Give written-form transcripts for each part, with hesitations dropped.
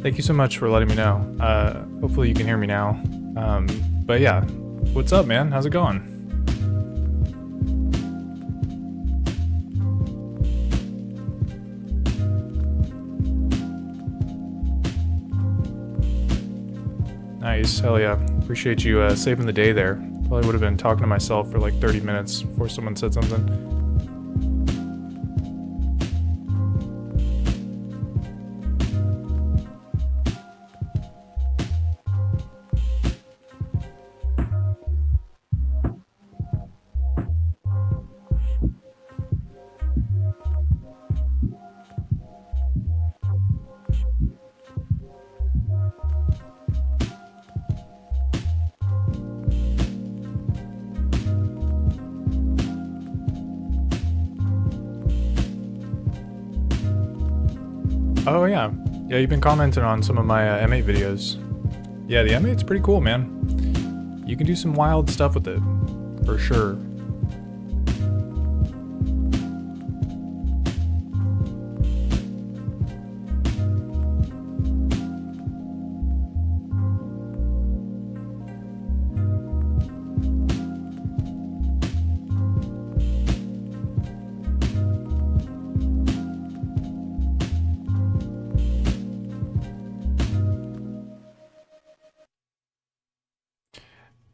Thank you so much for letting me know. Hopefully you can hear me now. But yeah, what's up, man? How's it going? Nice, hell yeah. Appreciate you saving the day there. Probably would have been talking to myself for like 30 minutes before someone said something. Oh yeah. Yeah, you've been commenting on some of my M8 videos. Yeah, the M8's pretty cool, man. You can do some wild stuff with it, for sure.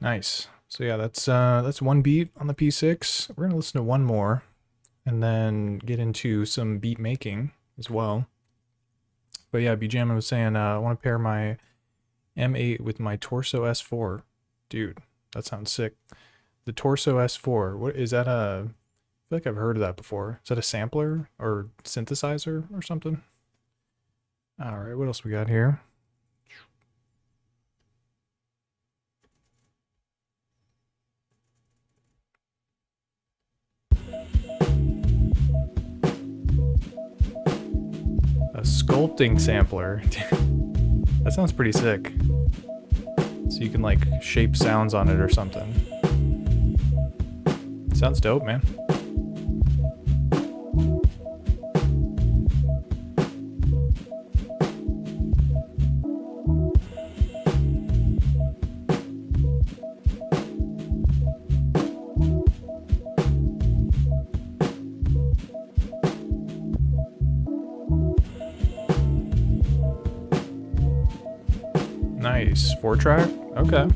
Nice. So yeah, that's one beat on the P6. We're gonna listen to one more, and then get into some beat making as well. But yeah, BJM was saying I want to pair my M8 with my Torso S4. Dude, that sounds sick. The Torso S4. What is that? I feel like I've heard of that before. Is that a sampler or synthesizer or something? All right, what else we got here? A sculpting sampler. That sounds pretty sick. So you can like shape sounds on it or something. Sounds dope, man. Nice. 4-track? Okay.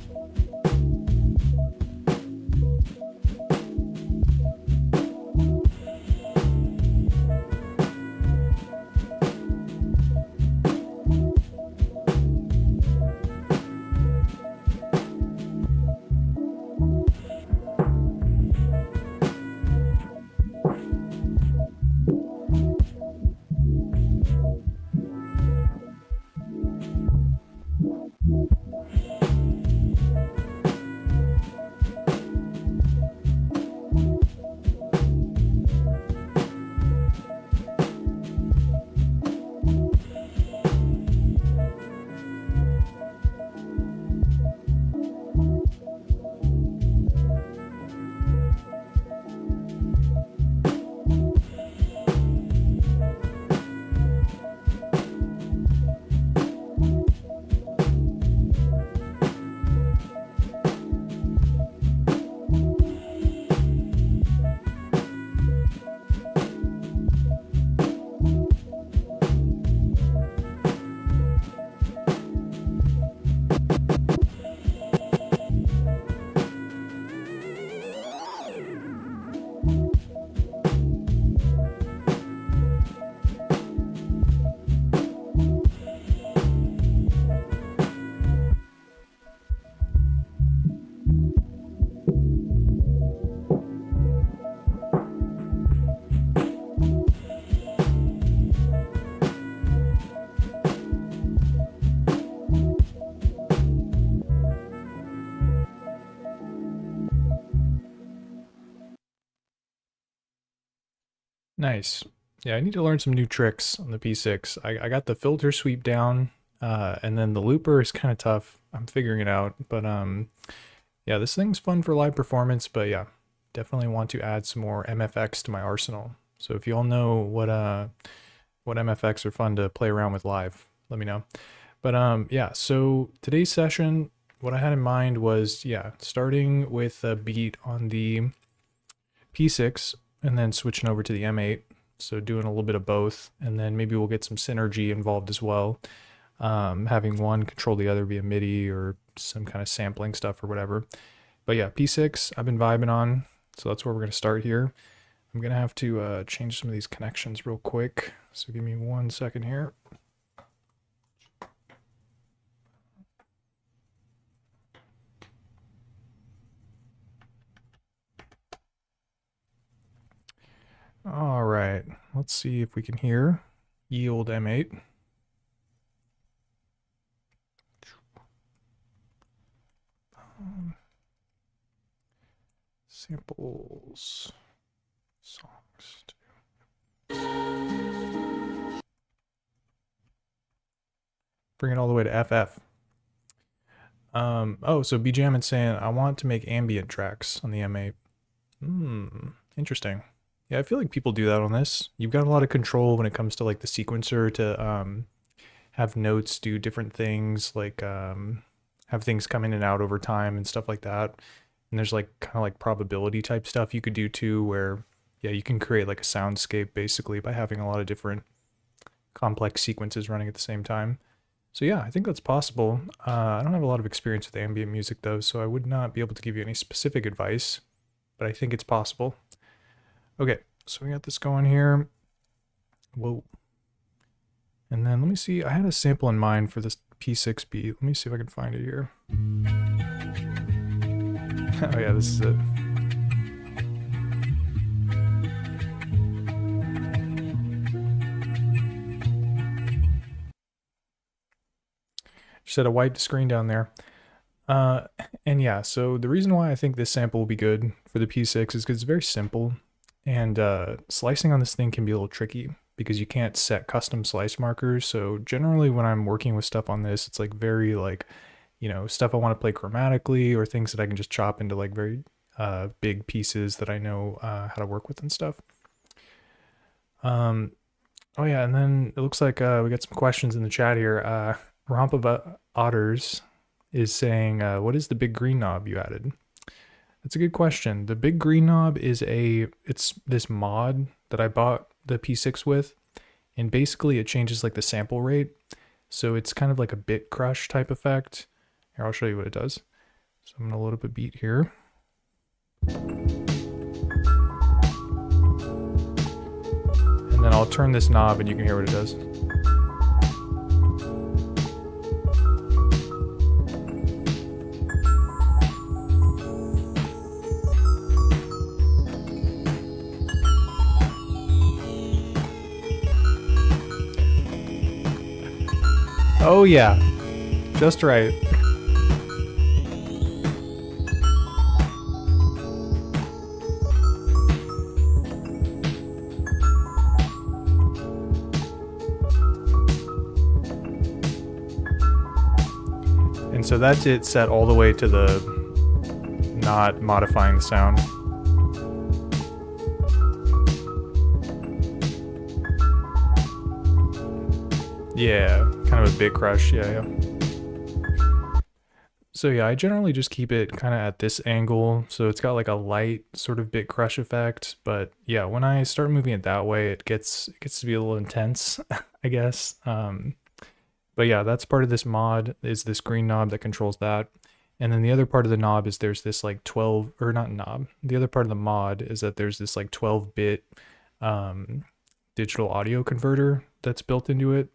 Nice. Yeah, I need to learn some new tricks on the P6. I got the filter sweep down, and then the looper is kind of tough. I'm figuring it out, but yeah, this thing's fun for live performance, but yeah, definitely want to add some more MFX to my arsenal. So if you all know what MFX are fun to play around with live, let me know. But yeah, so today's session, what I had in mind was, yeah, starting with a beat on the P6 and then switching over to the M8. So doing a little bit of both, and then maybe we'll get some synergy involved as well. Having one control the other via MIDI or some kind of sampling stuff or whatever. But yeah, P6 I've been vibing on, so that's where we're going to start here. I'm going to have to change some of these connections real quick, so give me 1 second here. All right, let's see if we can hear Yield M8. Samples, songs. Bring it all the way to FF. Oh, so BJam is saying, I want to make ambient tracks on the M8. Interesting. Yeah, I feel like people do that on this. You've got a lot of control when it comes to like the sequencer to have notes do different things, like have things come in and out over time and stuff like that. And there's like kind of like probability type stuff you could do too, where yeah, you can create like a soundscape basically by having a lot of different complex sequences running at the same time. So yeah, I think that's possible. I don't have a lot of experience with ambient music though, so I would not be able to give you any specific advice, but I think it's possible. Okay, so we got this going here. Whoa. And then let me see, I had a sample in mind for this P6 beat. Let me see if I can find it here. Oh yeah, this is it. Just had to wipe the screen down there. And yeah, so the reason why I think this sample will be good for the P6 is because it's very simple, and slicing on this thing can be a little tricky because you can't set custom slice markers. So generally when I'm working with stuff on this, it's like very like, you know, stuff I want to play chromatically or things that I can just chop into like very big pieces that I know how to work with and stuff. Oh yeah, and then it looks like we got some questions in the chat here. Romp of Otters is saying, what is the big green knob you added? That's a good question. The big green knob is it's this mod that I bought the P6 with, and basically it changes like the sample rate. So it's kind of like a bit crush type effect. Here, I'll show you what it does. So I'm gonna load up a beat here. And then I'll turn this knob and you can hear what it does. Oh yeah, just right. And so that's it set all the way to the not modifying the sound. Yeah, kind of a big crush, yeah. So yeah, I generally just keep it kind of at this angle, so it's got like a light sort of bit crush effect, but yeah, when I start moving it that way, it gets to be a little intense, I guess. But yeah, that's part of this mod, is this green knob that controls that. And then the other part of the knob is there's this like 12, or not knob, the other part of the mod is that there's this like 12-bit digital audio converter that's built into it.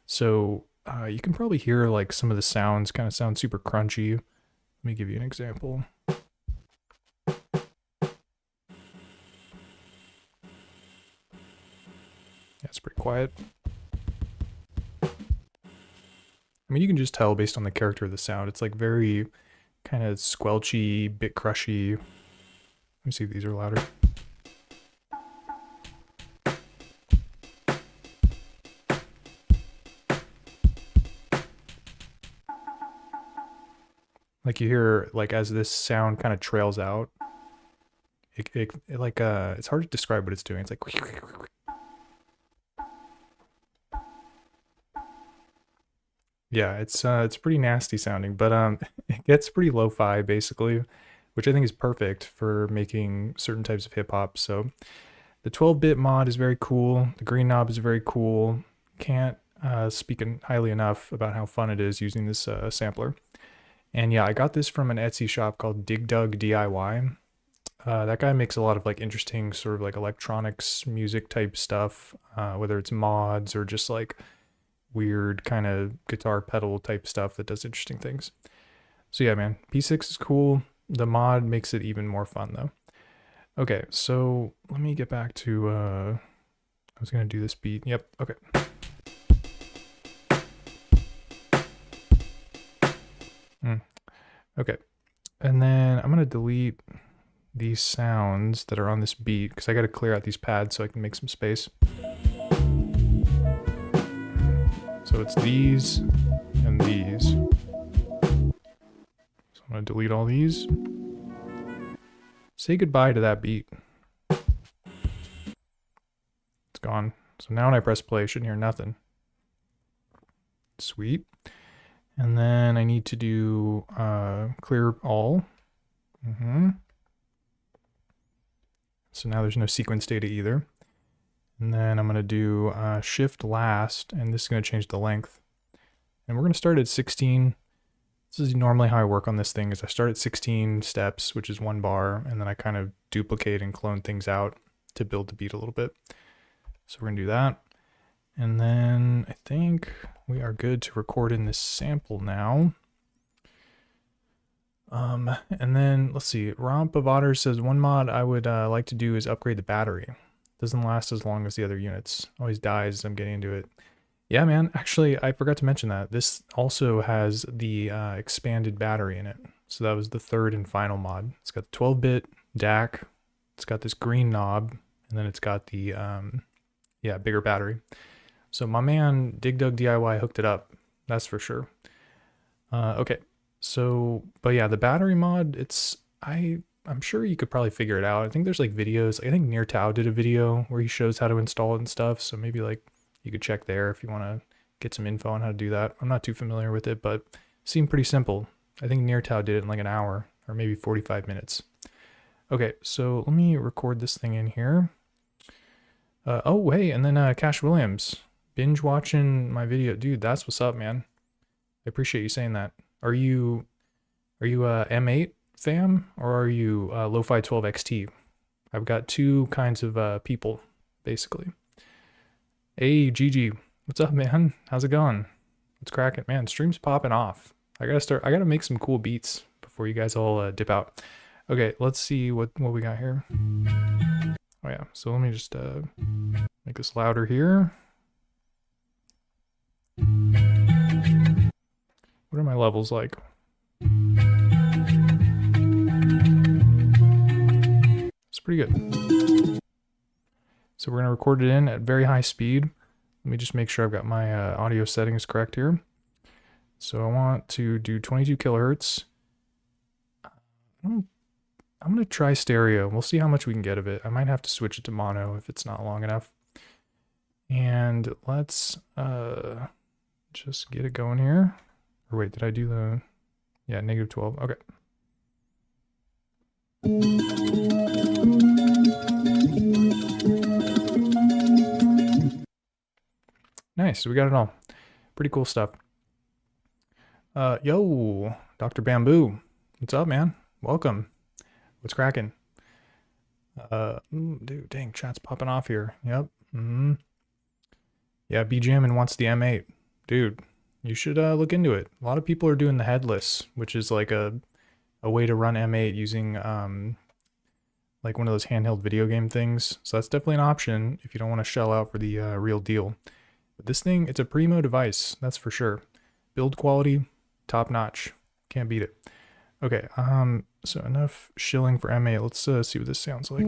So you can probably hear like some of the sounds kind of sound super crunchy. Let me give you an example. Yeah, it's pretty quiet. I mean, you can just tell based on the character of the sound. It's like very kind of squelchy, bit crushy. Let me see if these are louder. Like you hear, like as this sound kind of trails out, it like it's hard to describe what it's doing. It's like Yeah, it's pretty nasty sounding, but it gets pretty lo-fi basically, which I think is perfect for making certain types of hip hop. So the 12-bit mod is very cool. The green knob is very cool. Can't speak highly enough about how fun it is using this sampler. And yeah, I got this from an Etsy shop called Dig Dug DIY. That guy makes a lot of like interesting sort of like electronics music type stuff, whether it's mods or just like weird kind of guitar pedal type stuff that does interesting things. So yeah, man, P6 is cool. The mod makes it even more fun though. Okay, so let me get back to, I was gonna do this beat. Yep, okay. Okay, and then I'm gonna delete these sounds that are on this beat because I gotta clear out these pads so I can make some space. So it's these and these. So I'm gonna delete all these. Say goodbye to that beat. It's gone. So now when I press play, I shouldn't hear nothing. Sweet. And then I need to do clear all. So now there's no sequence data either. And then I'm going to do shift last, and this is going to change the length. And we're going to start at 16. This is normally how I work on this thing, is I start at 16 steps, which is 1 bar, and then I kind of duplicate and clone things out to build the beat a little bit. So we're going to do that. And then I think we are good to record in this sample now. And then let's see, Romp of Otter says one mod I would like to do is upgrade the battery. Doesn't last as long as the other units. Always dies as I'm getting into it. Yeah, man, actually, I forgot to mention that. This also has the expanded battery in it. So that was the third and final mod. It's got the 12-bit DAC. It's got this green knob, and then it's got the, bigger battery. So my man Dig Dug DIY hooked it up. That's for sure. Okay. So, but yeah, the battery mod, I'm sure you could probably figure it out. I think there's like videos. I think Near Tao did a video where he shows how to install it and stuff. So maybe like you could check there if you want to get some info on how to do that. I'm not too familiar with it, but it seemed pretty simple. I think Near Tao did it in like an hour or maybe 45 minutes. Okay, so let me record this thing in here. Oh, hey, and then Cash Williams, binge watching my video. Dude, that's what's up, man. I appreciate you saying that. Are you M8 fam, or are you Lo-Fi 12 XT? I've got two kinds of people, basically. Hey, Gigi, what's up, man? How's it going? What's cracking? Man, stream's popping off. I gotta make some cool beats before you guys all dip out. Okay, let's see what we got here. Oh yeah, so let me just make this louder here. What are my levels like? It's pretty good. So we're gonna record it in at very high speed. Let me just make sure I've got my audio settings correct here. So I want to do 22 kilohertz. I'm gonna try stereo. We'll see how much we can get of it. I might have to switch it to mono if it's not long enough. And let's just get it going here. Or wait, did I do the... Yeah, -12. Okay. Nice, we got it all. Pretty cool stuff. Yo, Dr. Bamboo. What's up, man? Welcome. What's cracking? Dude, dang, chat's popping off here. Yep. Yeah, BGM wants the M8. Dude, you should look into it. A lot of people are doing the headless, which is like a way to run M8 using like one of those handheld video game things. So that's definitely an option if you don't want to shell out for the real deal. But this thing, it's a primo device, that's for sure. Build quality, top notch. Can't beat it. Okay, so enough shilling for M8. Let's see what this sounds like.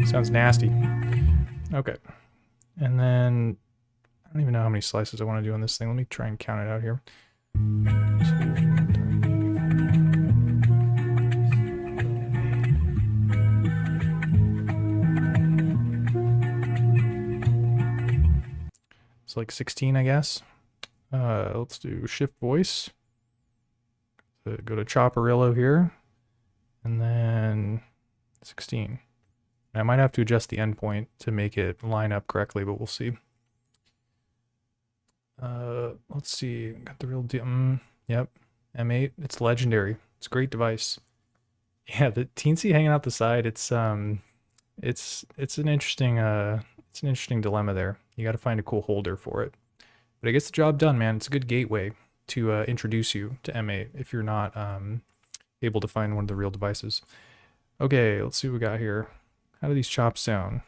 Sounds nasty. Okay. And then, I don't even know how many slices I want to do on this thing. Let me try and count it out here. 2, 3, 4. It's like 16, I guess. Let's do shift voice. Go to Chopperillo here, and then 16. I might have to adjust the endpoint to make it line up correctly, but we'll see. Let's see. Got the real deal. Yep, M8. It's legendary. It's a great device. Yeah, the teensy hanging out the side. It's an interesting dilemma there. You got to find a cool holder for it. But it gets the job done, man. It's a good gateway to introduce you to M8 if you're not able to find one of the real devices. Okay, let's see what we got here. How do these chops sound?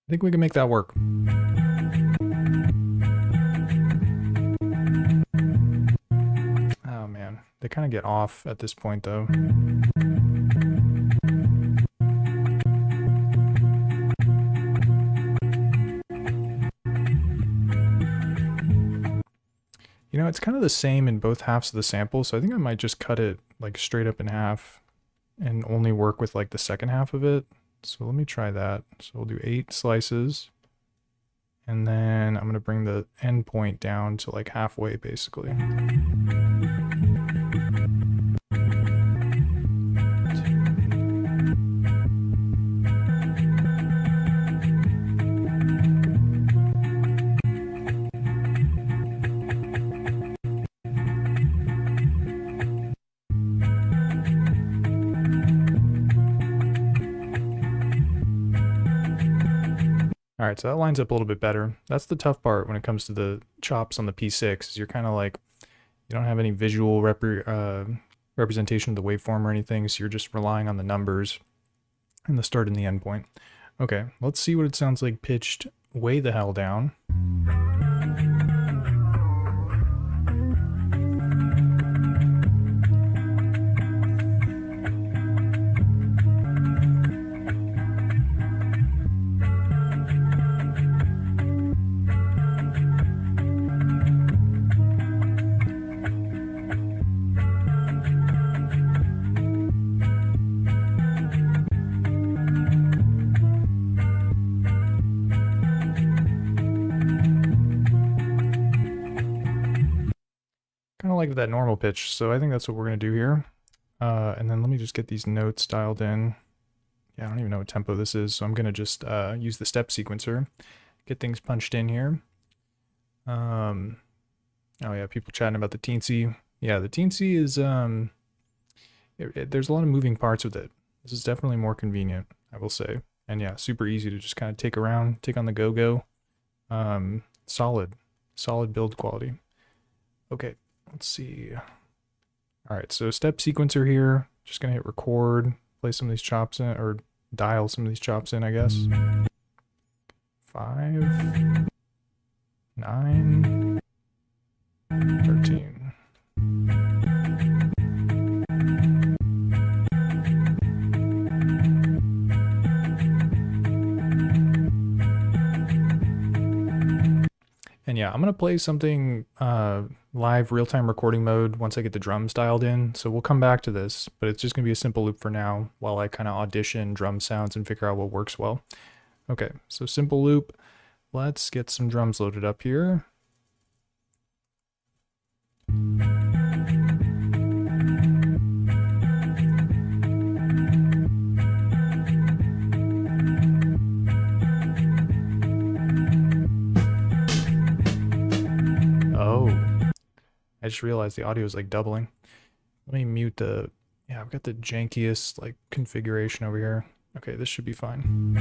I think we can make that work. Oh man, they kind of get off at this point though. You know, it's kind of the same in both halves of the sample, so I think I might just cut it like straight up in half and only work with like the second half of it. So let me try that. So we'll do 8 slices, and then I'm going to bring the end point down to like halfway basically. All right, so that lines up a little bit better. That's the tough part when it comes to the chops on the P6, is you're kind of like, you don't have any visual representation of the waveform or anything, so you're just relying on the numbers and the start and the end point. Okay, let's see what it sounds like pitched way the hell down. Kind of like that normal pitch, so I think that's what we're going to do here. And then let me just get these notes dialed in. Yeah, I don't even know what tempo this is, so I'm going to just use the step sequencer, get things punched in here. Oh yeah, people chatting about the teensy. Yeah, the teensy is, there's a lot of moving parts with it. This is definitely more convenient, I will say. And yeah, super easy to just kind of take around, take on the go-go. Solid build quality. Okay. Let's see. All right, so step sequencer here. Just gonna hit record, play some of these chops in, or dial some of these chops in, I guess. 5, 9, 13. And yeah, I'm gonna play something live real-time recording mode once I get the drums dialed in. So we'll come back to this, but it's just gonna be a simple loop for now while I kind of audition drum sounds and figure out what works well. Okay, so simple loop. Let's get some drums loaded up here. I just realized the audio is like doubling. Let me mute the, yeah, I've got the jankiest like configuration over here. Okay, this should be fine.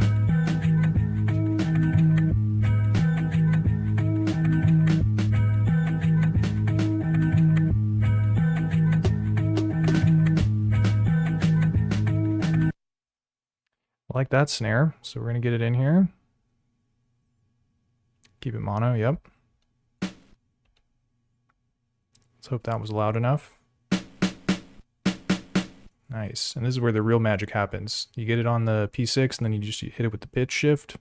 I like that snare, so we're going to get it in here. Keep it mono, yep. Let's hope that was loud enough. Nice. And this is where the real magic happens. You get it on the P6 and then you just hit it with the pitch shift.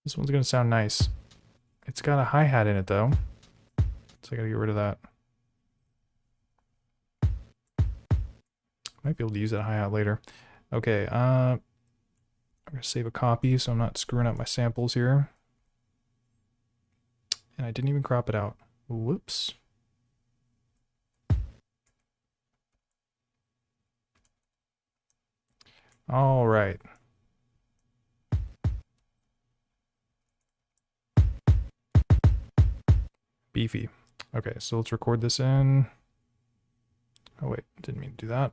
This one's going to sound nice. It's got a hi-hat in it though, so I got to get rid of that. Might be able to use that hi-hat later. Okay, I'm going to save a copy so I'm not screwing up my samples here. And I didn't even crop it out. Whoops. All right. Beefy. Okay, so let's record this in. Oh wait, didn't mean to do that.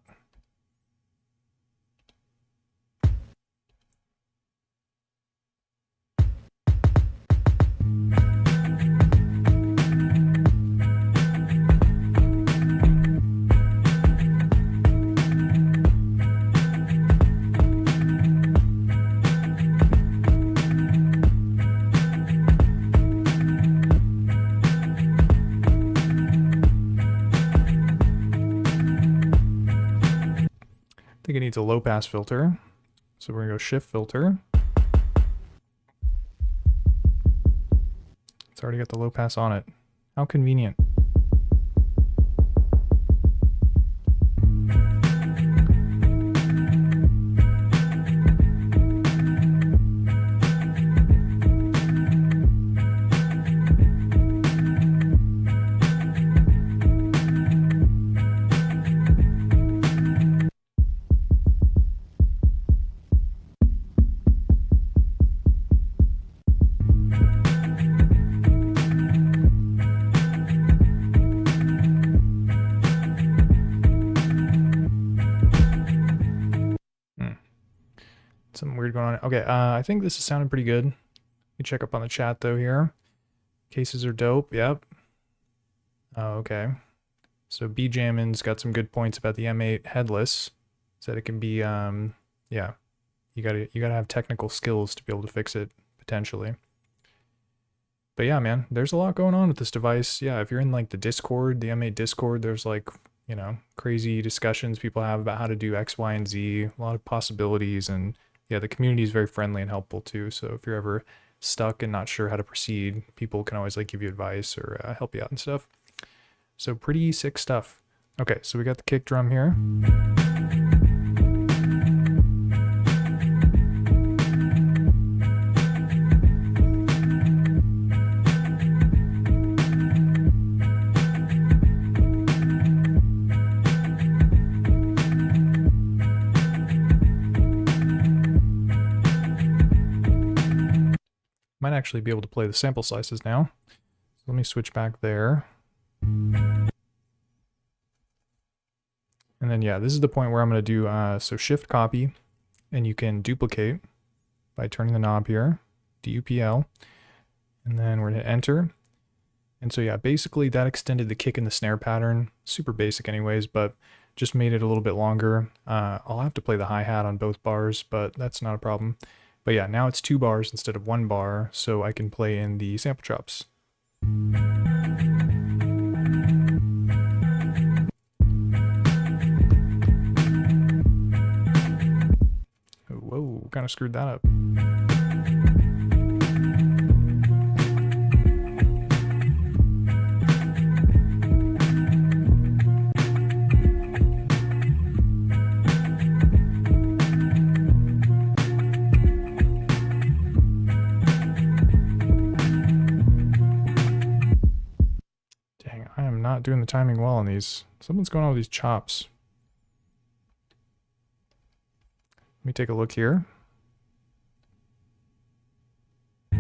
I think it needs a low pass filter. So we're gonna go shift filter. It's already got the low pass on it. How convenient. Something weird going on. Okay, I think this is sounding pretty good. You check up on the chat though here. Cases are dope, yep. Oh, okay. So B-Jammin's got some good points about the M8 headless. Said it can be, yeah. You gotta have technical skills to be able to fix it, potentially. But yeah, man, there's a lot going on with this device. Yeah, if you're in like the Discord, the M8 Discord, there's like, you know, crazy discussions people have about how to do X, Y, and Z. A lot of possibilities, and yeah, the community is very friendly and helpful too. So if you're ever stuck and not sure how to proceed, people can always like give you advice or help you out and stuff. So pretty sick stuff. Okay, so we got the kick drum here. Might actually be able to play the sample slices now. So let me switch back there. And then yeah, this is the point where I'm going to do, so shift copy, and you can duplicate by turning the knob here, DUPL, and then we're going to hit enter. And so yeah, basically that extended the kick and the snare pattern, super basic anyways, but just made it a little bit longer. I'll have to play the hi-hat on both bars, but that's not a problem. But yeah, now it's 2 bars instead of 1 bar, so I can play in the sample chops. Whoa, kind of screwed that up. doing the timing well on these. Something's going on with these chops. Let me take a look here. I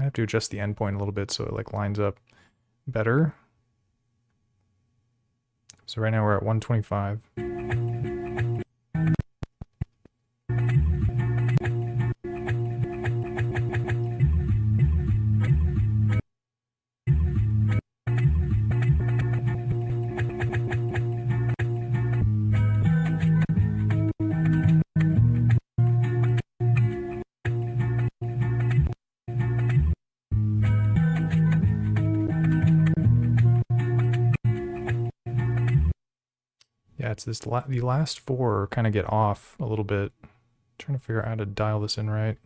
have to adjust the endpoint a little bit so it like lines up better. So right now we're at 125. Yeah, it's this the last four kind of get off a little bit. I'm trying to figure out how to dial this in right.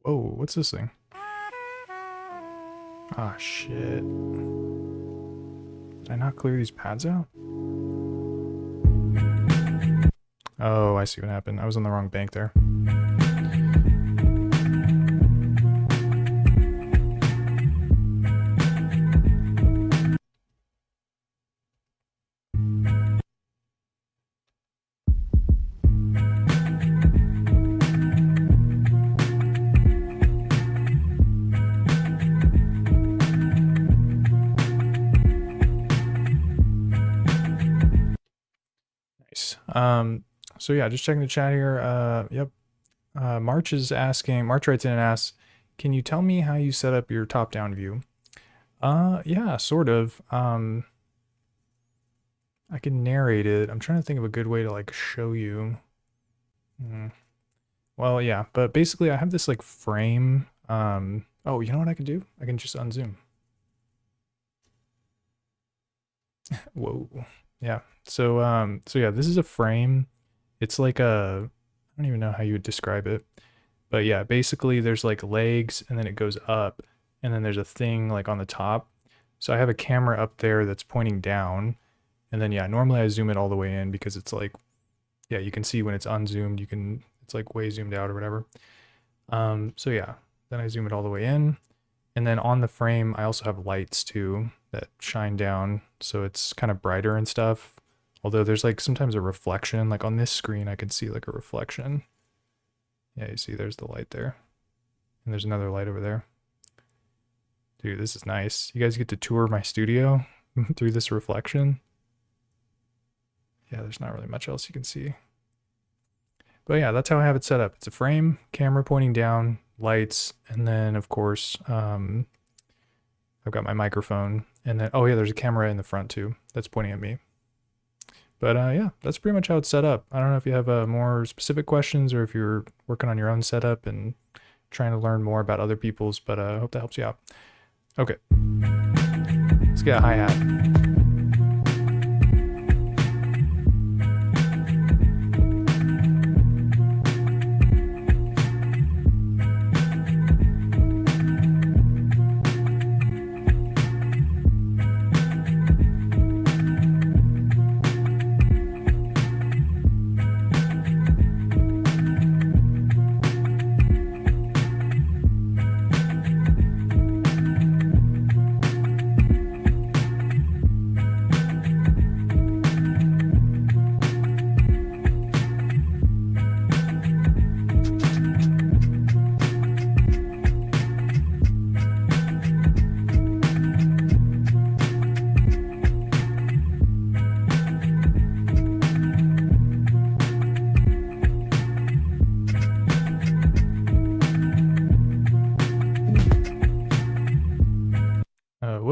Whoa, what's this thing? Ah, shit. Did I not clear these pads out? Oh, I see what happened. I was on the wrong bank there. So yeah, just checking the chat here. Yep. March writes in and asks, can you tell me how you set up your top-down view? Yeah, sort of. I can narrate it. I'm trying to think of a good way to like show you. Well, yeah, but basically I have this like frame. Oh, you know what I can do? I can just unzoom. Whoa. Yeah. So yeah, this is a frame. It's like I don't even know how you would describe it. But yeah, basically there's like legs and then it goes up and then there's a thing like on the top. So I have a camera up there that's pointing down. And then yeah, normally I zoom it all the way in because it's like, yeah, you can see when it's unzoomed, it's like way zoomed out or whatever. So yeah, then I zoom it all the way in. And then on the frame, I also have lights too that shine down. So it's kind of brighter and stuff. Although there's like sometimes a reflection, like on this screen, I can see like a reflection. Yeah, you see there's the light there. And there's another light over there. Dude, this is nice. You guys get to tour my studio through this reflection. Yeah, there's not really much else you can see. But yeah, that's how I have it set up. It's a frame, camera pointing down, lights, and then of course, I've got my microphone. And then, oh yeah, there's a camera in the front too that's pointing at me. But yeah, that's pretty much how it's set up. I don't know if you have more specific questions or if you're working on your own setup and trying to learn more about other people's, but I hope that helps you out. Okay, let's get a hi-hat.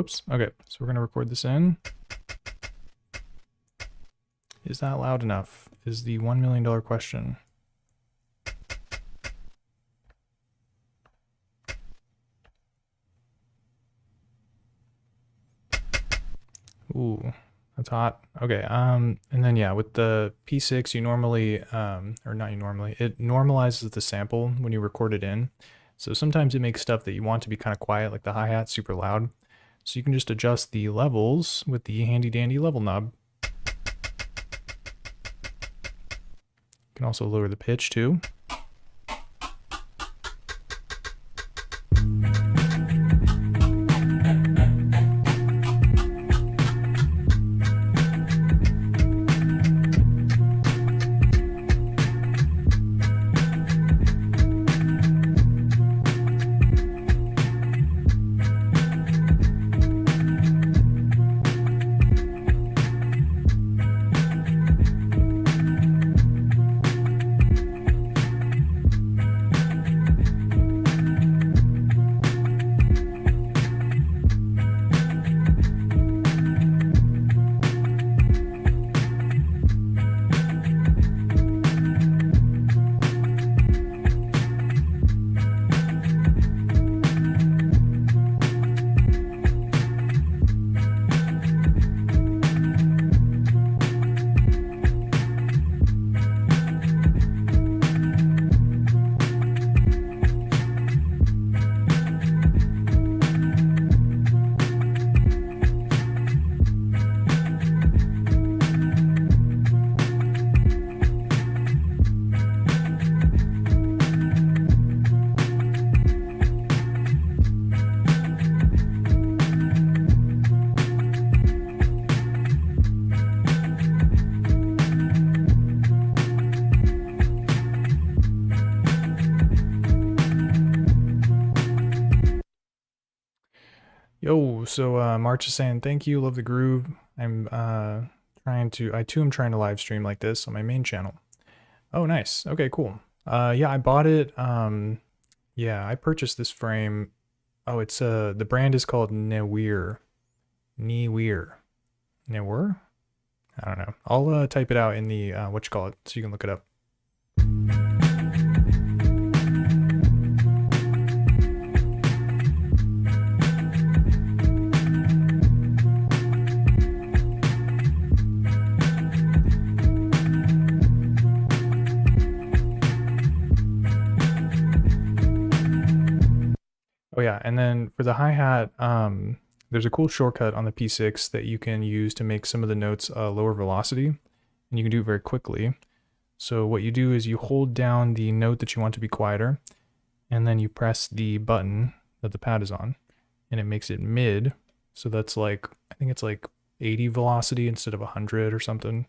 whoops. Okay, so we're gonna record this in. Is that loud enough? Is the $1 million question. Ooh, that's hot. Okay, and then yeah, with the P6, you normally, or not you normally, it normalizes the sample when you record it in. So sometimes it makes stuff that you want to be kind of quiet, like the hi-hat, super loud. So you can just adjust the levels with the handy dandy level knob. You can also lower the pitch too. Yo, so March is saying thank you, love the groove. I'm trying to, I too am trying to live stream like this on my main channel. Oh, nice. Okay, cool. Yeah, I bought it. Yeah, I purchased this frame. Oh, it's the brand is called Neweer. Neweer. Neweer? I don't know. I'll type it out in the what you call it so you can look it up. Oh yeah, and then for the hi-hat, there's a cool shortcut on the P6 that you can use to make some of the notes lower velocity, and you can do it very quickly. So what you do is you hold down the note that you want to be quieter, and then you press the button that the pad is on, and it makes it mid. So that's like, I think it's like 80 velocity instead of 100 or something.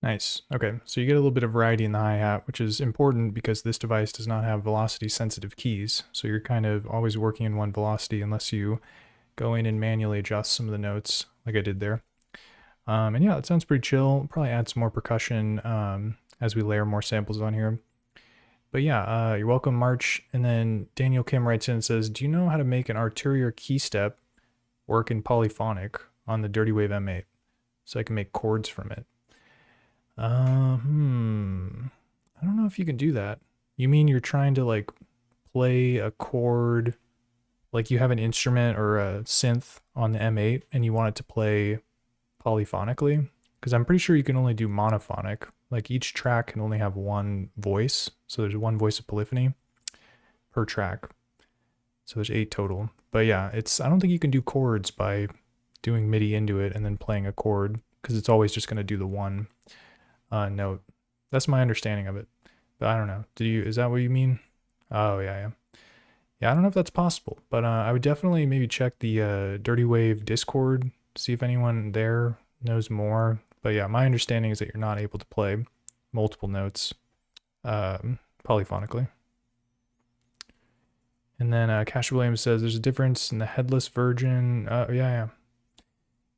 Nice. Okay, so you get a little bit of variety in the hi-hat, which is important because this device does not have velocity-sensitive keys. So you're kind of always working in one velocity unless you go in and manually adjust some of the notes like I did there. And yeah, it sounds pretty chill. Probably add some more percussion as we layer more samples on here. But yeah, you're welcome, March. And then Daniel Kim writes in and says, do you know how to make an arterial key step work in polyphonic on the Dirtywave M8 so I can make chords from it? I don't know if you can do that. You mean you're trying to like play a chord, like you have an instrument or a synth on the M8 and you want it to play polyphonically? Because I'm pretty sure you can only do monophonic. Like each track can only have one voice. So there's one voice of polyphony per track. So there's 8 total. But yeah, I don't think you can do chords by doing MIDI into it and then playing a chord, because it's always just going to do the one note. That's my understanding of it. But I don't know. Is that what you mean? Oh, yeah. Yeah, I don't know if that's possible, but I would definitely maybe check the Dirtywave Discord, see if anyone there knows more. But yeah, my understanding is that you're not able to play multiple notes polyphonically. And then Cash Williams says there's a difference in the headless version. Yeah,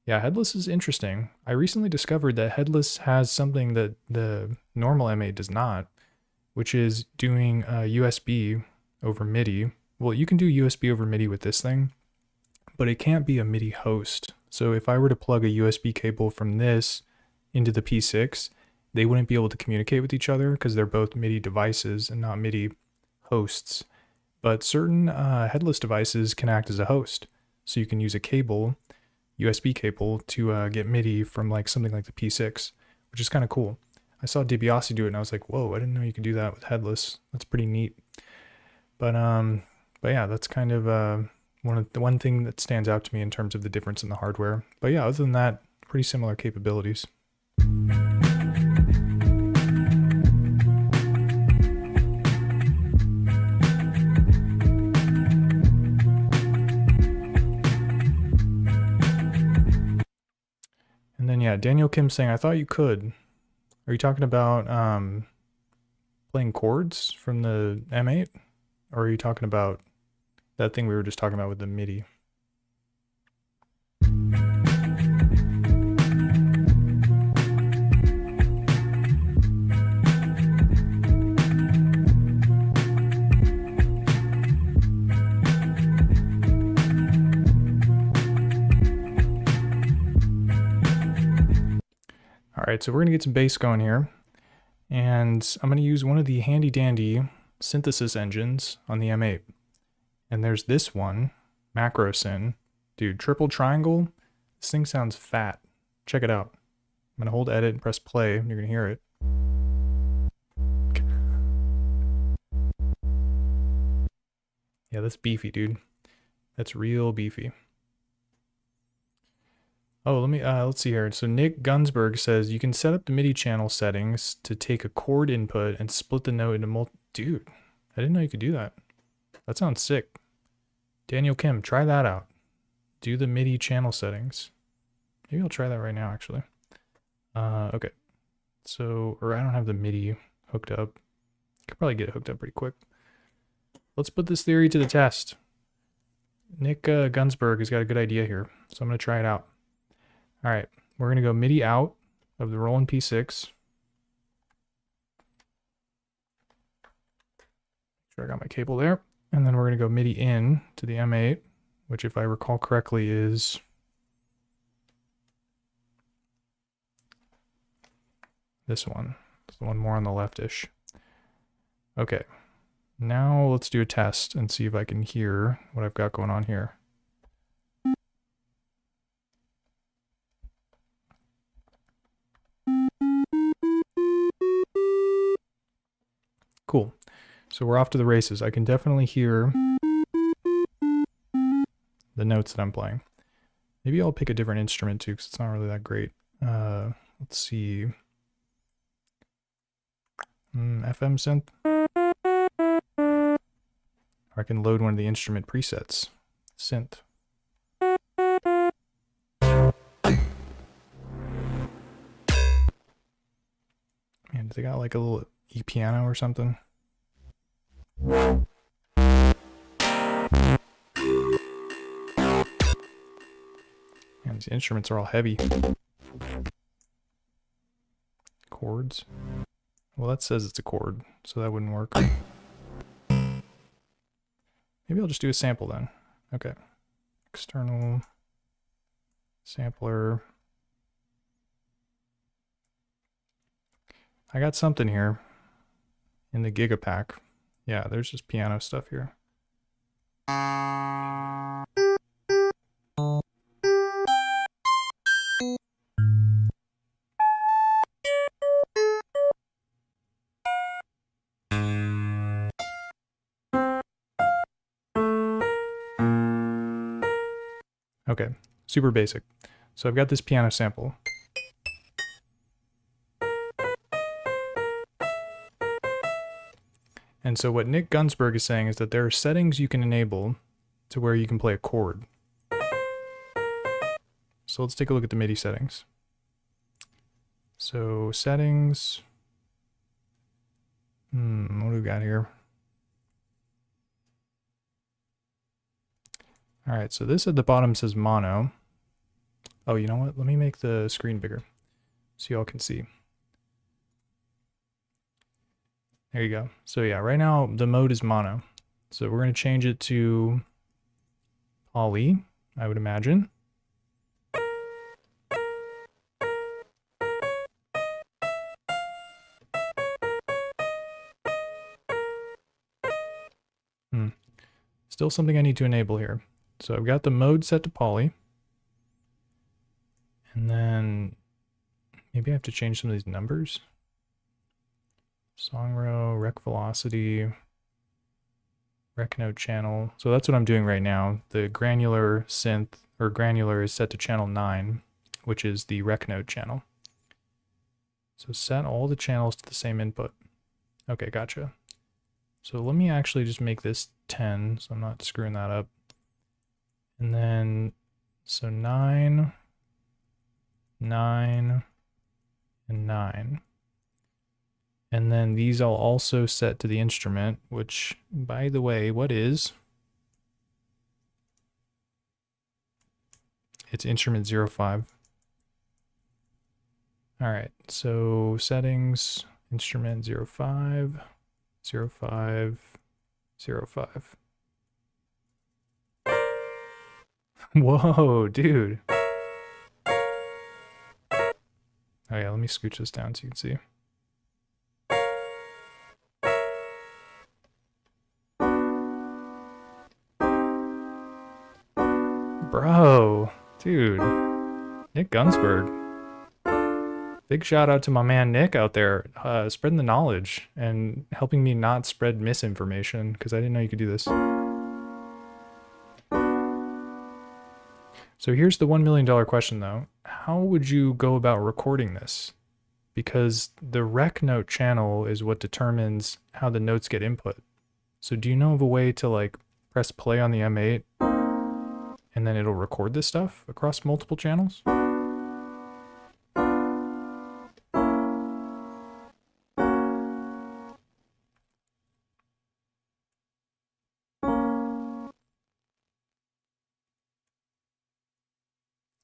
headless is interesting. I recently discovered that headless has something that the normal M8 does not, which is doing USB over MIDI. Well, you can do USB over MIDI with this thing, but it can't be a MIDI host. So if I were to plug a USB cable from this into the P6, they wouldn't be able to communicate with each other because they're both MIDI devices and not MIDI hosts. But certain headless devices can act as a host. So you can use a cable, USB cable, to get MIDI from like something like the P6, which is kind of cool. I saw DiBiase do it and I was like, whoa, I didn't know you could do that with headless. That's pretty neat. But yeah, that's kind of one thing that stands out to me in terms of the difference in the hardware. But yeah, other than that, pretty similar capabilities. And then yeah, Daniel Kim saying, I thought you could. Are you talking about playing chords from the M8? Or are you talking about that thing we were just talking about with the MIDI? All right, so we're gonna get some bass going here. And I'm gonna use one of the handy dandy synthesis engines on the M8. And there's this one, MacroSyn. Dude, triple triangle. This thing sounds fat. Check it out. I'm gonna hold edit and press play, and you're gonna hear it. Yeah, that's beefy, dude. That's real beefy. Oh, let's see here. So Nick Gunsberg says you can set up the MIDI channel settings to take a chord input and split the note into Dude, I didn't know you could do that. That sounds sick. Daniel Kim, try that out. Do the MIDI channel settings. Maybe I'll try that right now, actually. Okay. So, or I don't have the MIDI hooked up. Could probably get it hooked up pretty quick. Let's put this theory to the test. Nick Gunsberg has got a good idea here, so I'm going to try it out. All right, we're going to go MIDI out of the Roland P6. Sure I got my cable there. And then we're going to go MIDI in to the M8, which if I recall correctly is this one. It's the one more on the leftish. Okay, now let's do a test and see if I can hear what I've got going on here. Cool. So we're off to the races. I can definitely hear the notes that I'm playing. Maybe I'll pick a different instrument too, because it's not really that great. Let's see. FM synth. Or I can load one of the instrument presets. Synth. Man, do they got like a little E-piano or something? Man, these instruments are all heavy. Chords. Well, that says it's a chord, so that wouldn't work. Maybe I'll just do a sample then. Okay. External sampler. I got something here in the Gigapack. Yeah, there's just piano stuff here. Okay, super basic. So I've got this piano sample. And so what Nick Gunsberg is saying is that there are settings you can enable to where you can play a chord. So let's take a look at the MIDI settings. So settings, what do we got here? All right, so this at the bottom says mono. Oh, you know what? Let me make the screen bigger so y'all can see. There you go. So yeah, right now the mode is mono. So we're going to change it to poly, I would imagine. Still something I need to enable here. So I've got the mode set to poly. And then maybe I have to change some of these numbers. Song row, rec velocity, rec node channel. So that's what I'm doing right now. The granular synth, or granular, is set to channel 9, which is the rec node channel. So set all the channels to the same input. Okay, gotcha. So let me actually just make this 10, so I'm not screwing that up. And then, so 9, 9, and 9. And then these I'll also set to the instrument, which, by the way, what is? It's instrument 05. All right, so settings, instrument 05, 05, 05. Whoa, dude. Oh yeah, let me scooch this down so you can see. Bro, dude, Nick Gunsberg. Big shout out to my man Nick out there, spreading the knowledge and helping me not spread misinformation, because I didn't know you could do this. So here's the $1 million question though. How would you go about recording this? Because the rec note channel is what determines how the notes get input. So do you know of a way to like press play on the M8 and then it'll record this stuff across multiple channels?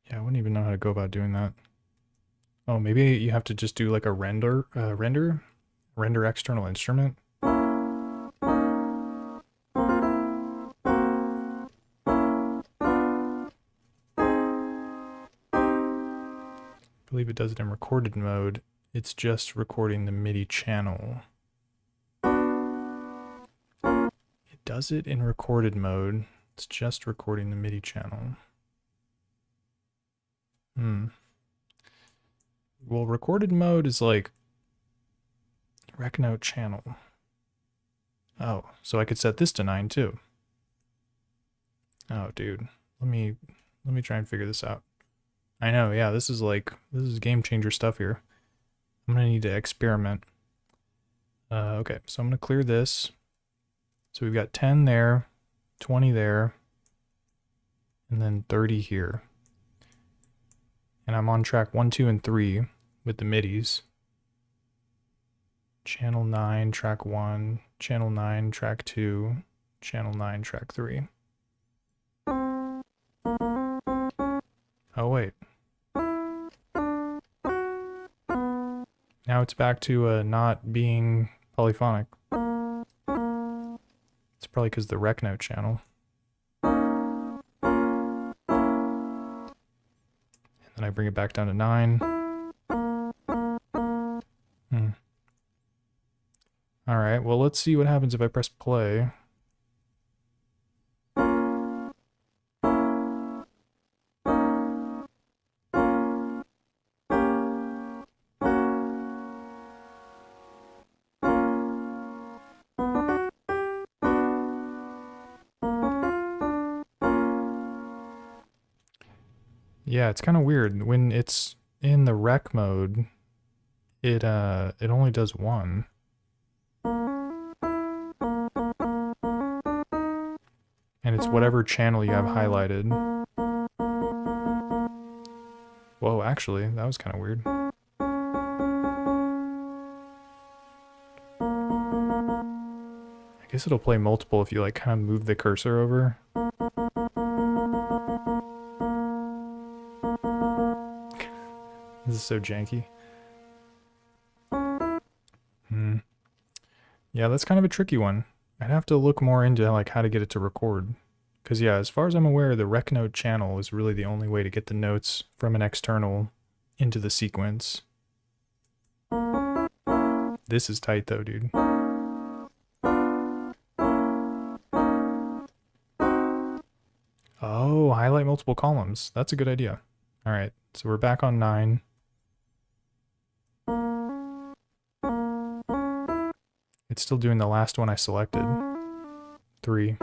Yeah, I wouldn't even know how to go about doing that. Oh, maybe you have to just do like a render external instrument. I believe it does it in recorded mode. It's just recording the MIDI channel. It does it in recorded mode. It's just recording the MIDI channel. Well, recorded mode is like rec note channel. Oh, so I could set this to 9 too. Oh, dude. Let me try and figure this out. I know, yeah, this is game changer stuff here. I'm gonna need to experiment. Okay, so I'm gonna clear this. So we've got 10 there, 20 there, and then 30 here. And I'm on track 1, 2, and 3 with the MIDIs. Channel 9, track 1, channel 9, track 2, channel 9, track 3. Oh, wait. Now it's back to not being polyphonic. It's probably because the rec note channel. And then I bring it back down to 9. Alright, well let's see what happens if I press play. Yeah, it's kind of weird. When it's in the rec mode, it only does one. And it's whatever channel you have highlighted. Whoa, actually, that was kind of weird. I guess it'll play multiple if you like kind of move the cursor over. This is so janky. Yeah, that's kind of a tricky one. I'd have to look more into like how to get it to record. Because yeah, as far as I'm aware, the rec note channel is really the only way to get the notes from an external into the sequence. This is tight though, dude. Oh, highlight multiple columns. That's a good idea. All right, so we're back on 9. It's still doing the last one I selected. 3.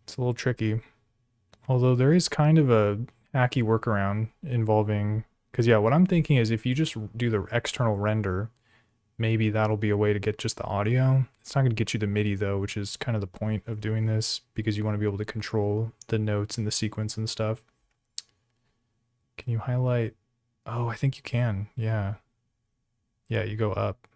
It's a little tricky. Although there is kind of a hacky workaround involving, because yeah, what I'm thinking is if you just do the external render, maybe that'll be a way to get just the audio. It's not going to get you the MIDI though, which is kind of the point of doing this, because you want to be able to control the notes and the sequence and stuff. Can you highlight? Oh, I think you can. Yeah. Yeah, you go up.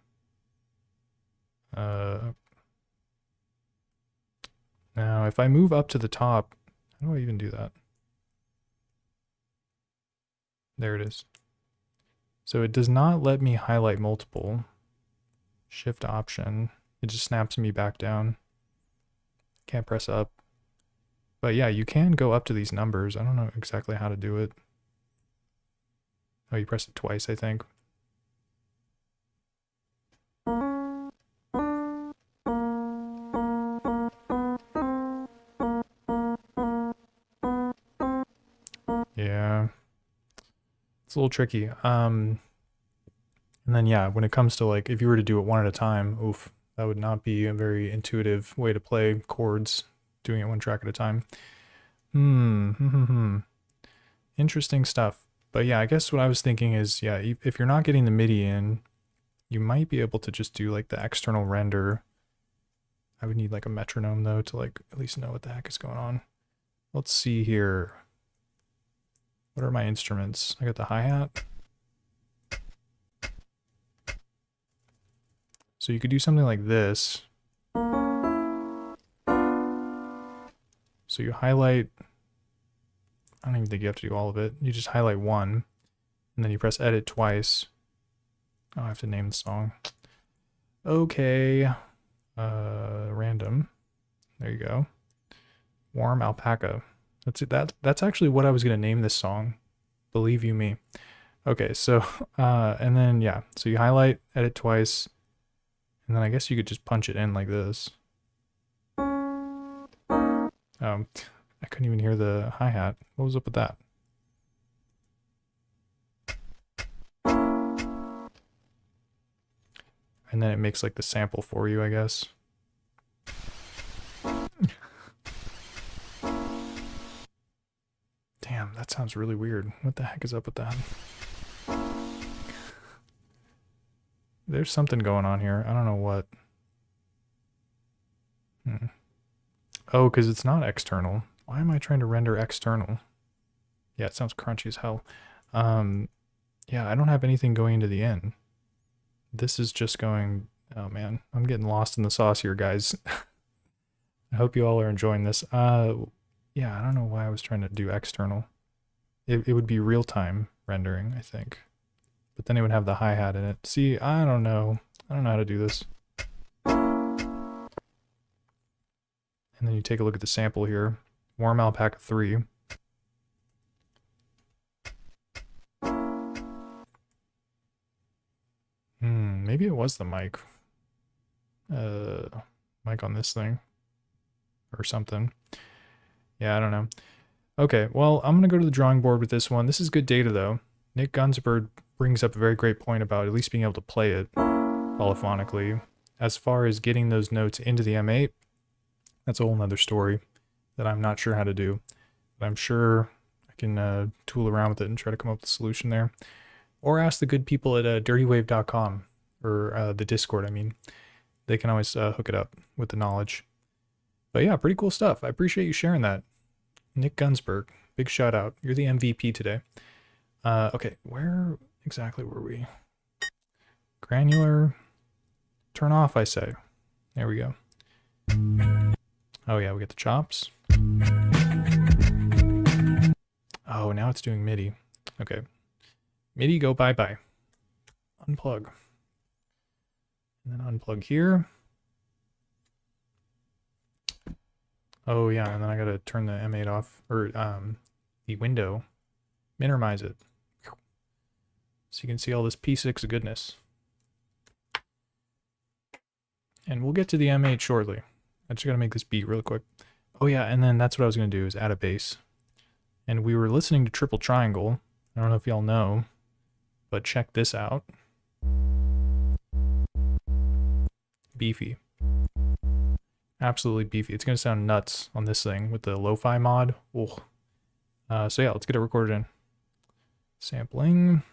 Now, if I move up to the top, how do I even do that? There it is. So it does not let me highlight multiple. Shift option. It just snaps me back down. Can't press up. But yeah, you can go up to these numbers. I don't know exactly how to do it. Oh, you press it twice, I think. Yeah. It's a little tricky. And then yeah, when it comes to like, if you were to do it one at a time, oof, that would not be a very intuitive way to play chords, doing it one track at a time. Interesting stuff. But yeah, I guess what I was thinking is, yeah, if you're not getting the MIDI in, you might be able to just do like the external render. I would need like a metronome though to like at least know what the heck is going on. Let's see here. What are my instruments? I got the hi-hat. So you could do something like this. So you highlight, I don't even think you have to do all of it. You just highlight one, and then you press edit twice. Oh, I have to name the song. Okay. Random. There you go. Warm Alpaca. That's it. That's actually what I was gonna name this song. Believe you me. Okay, so and then yeah, so you highlight, edit twice, and then I guess you could just punch it in like this. I couldn't even hear the hi-hat. What was up with that? And then it makes like the sample for you, I guess. Damn, that sounds really weird. What the heck is up with that? There's something going on here. I don't know what. Oh, because it's not external. Why am I trying to render external? Yeah, it sounds crunchy as hell. Yeah, I don't have anything going into the end. This is just going... Oh man, I'm getting lost in the sauce here, guys. I hope you all are enjoying this. Yeah, I don't know why I was trying to do external. It would be real-time rendering, I think. But then it would have the hi-hat in it. See, I don't know. I don't know how to do this. And then you take a look at the sample here. Warm Alpaca 3. Maybe it was the mic. Mic on this thing. Or something. Yeah, I don't know. Okay, well, I'm going to go to the drawing board with this one. This is good data, though. Nick Gunsberg brings up a very great point about at least being able to play it polyphonically. As far as getting those notes into the M8, that's a whole nother story that I'm not sure how to do. But I'm sure I can tool around with it and try to come up with a solution there. Or ask the good people at dirtywave.com, or the Discord, I mean. They can always hook it up with the knowledge. But yeah, pretty cool stuff. I appreciate you sharing that. Nick Gunsberg, big shout out. You're the MVP today. Okay, where exactly were we? Granular. Turn off, I say. There we go. Oh yeah, we get the chops. Oh, now it's doing MIDI. Okay. MIDI, go bye-bye. Unplug. And then unplug here. Oh yeah, and then I gotta turn the M8 off, or the window. Minimize it. So you can see all this P6 goodness. And we'll get to the M8 shortly. I just gotta make this beat real quick. Oh yeah, and then that's what I was gonna do, is add a bass. And we were listening to Triple Triangle. I don't know if y'all know, but check this out. Beefy. Absolutely beefy. It's gonna sound nuts on this thing with the lo-fi mod. Oh. So yeah, let's get it recorded in. Sampling.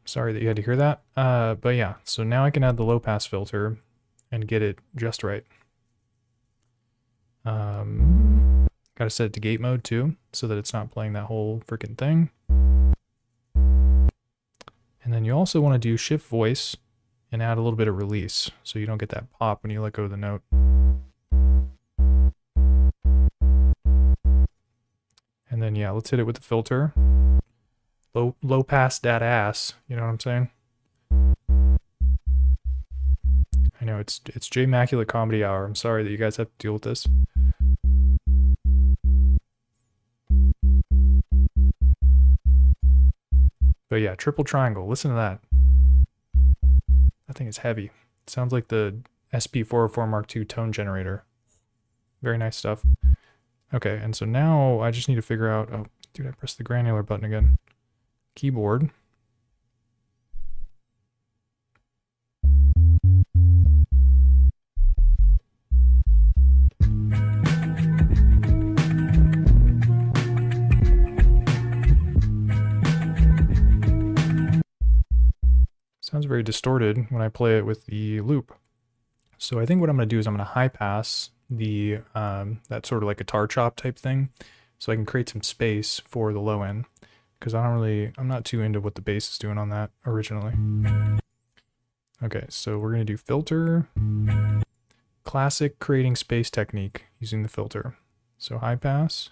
Sorry that you had to hear that. But yeah, so now I can add the low pass filter and get it just right. Gotta set it to gate mode too, so that it's not playing that whole freaking thing. And then you also want to do shift voice and add a little bit of release, so you don't get that pop when you let go of the note. And then yeah, let's hit it with the filter. Low pass that ass, you know what I'm saying? I know it's J Immaculate Comedy Hour. I'm sorry that you guys have to deal with this. But yeah, Triple Triangle, listen to that. That thing is heavy. It sounds like the SP404 Mark II tone generator. Very nice stuff. Okay, and so now I just need to figure out, oh, dude, I pressed the granular button again. Keyboard. Sounds very distorted when I play it with the loop. So I think what I'm going to do is I'm going to high pass the that sort of like guitar chop type thing, so I can create some space for the low end, because I'm not too into what the bass is doing on that originally. Okay, so we're going to do filter, classic creating space technique using the filter. So high pass.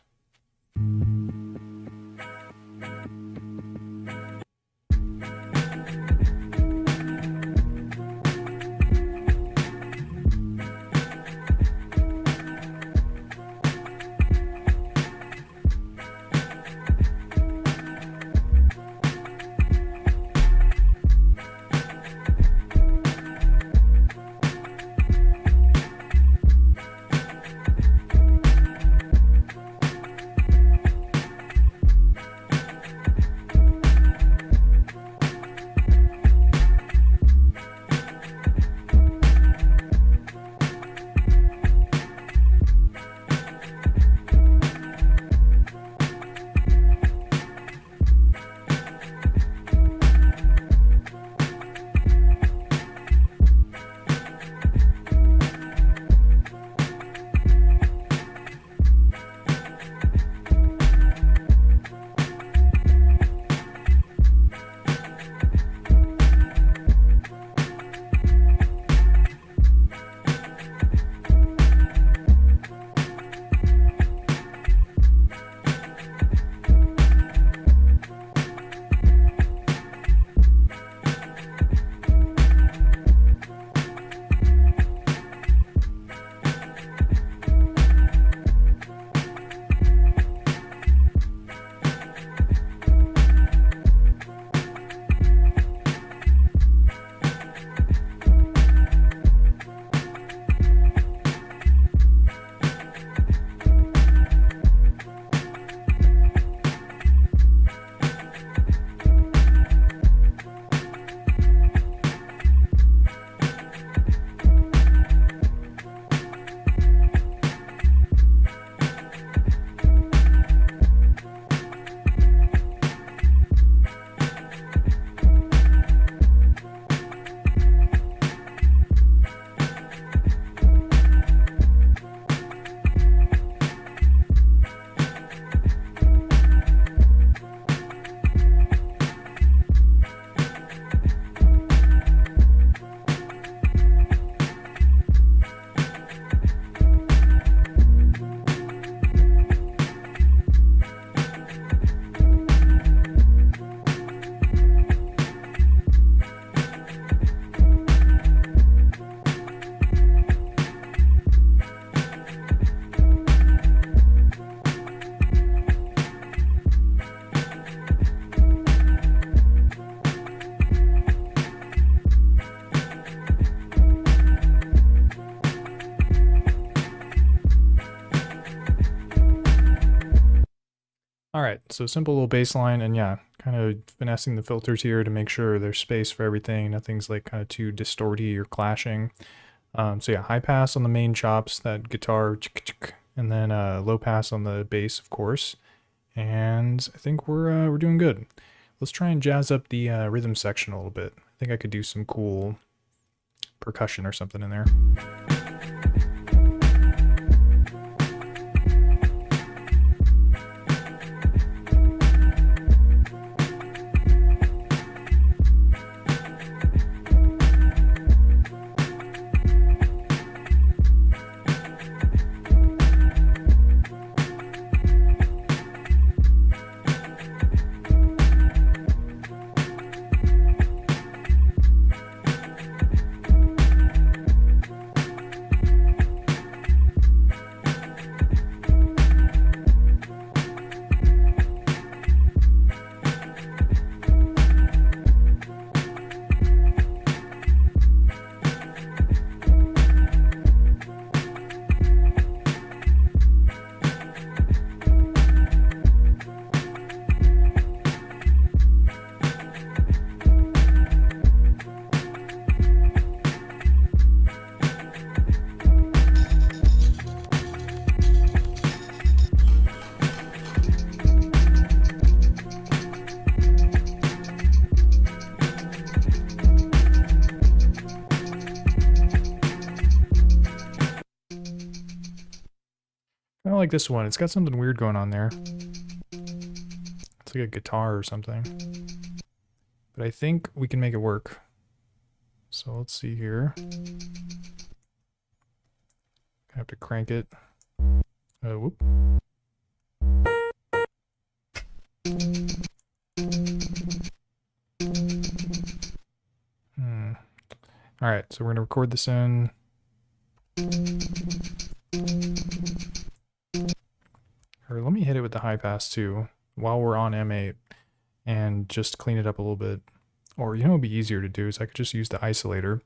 All right, so simple little bass line, and yeah, kind of finessing the filters here to make sure there's space for everything. Nothing's like kind of too distorty or clashing. So yeah, high pass on the main chops, that guitar, and then low pass on the bass, of course. And I think we're doing good. Let's try and jazz up the rhythm section a little bit. I think I could do some cool percussion or something in there. I like this one. It's got something weird going on there. It's like a guitar or something. But I think we can make it work. So let's see here. I have to crank it. Whoop. Alright, so we're going to record this in. Or let me hit it with the high pass too, while we're on M8, and just clean it up a little bit. Or, you know what would be easier to do is I could just use the isolator.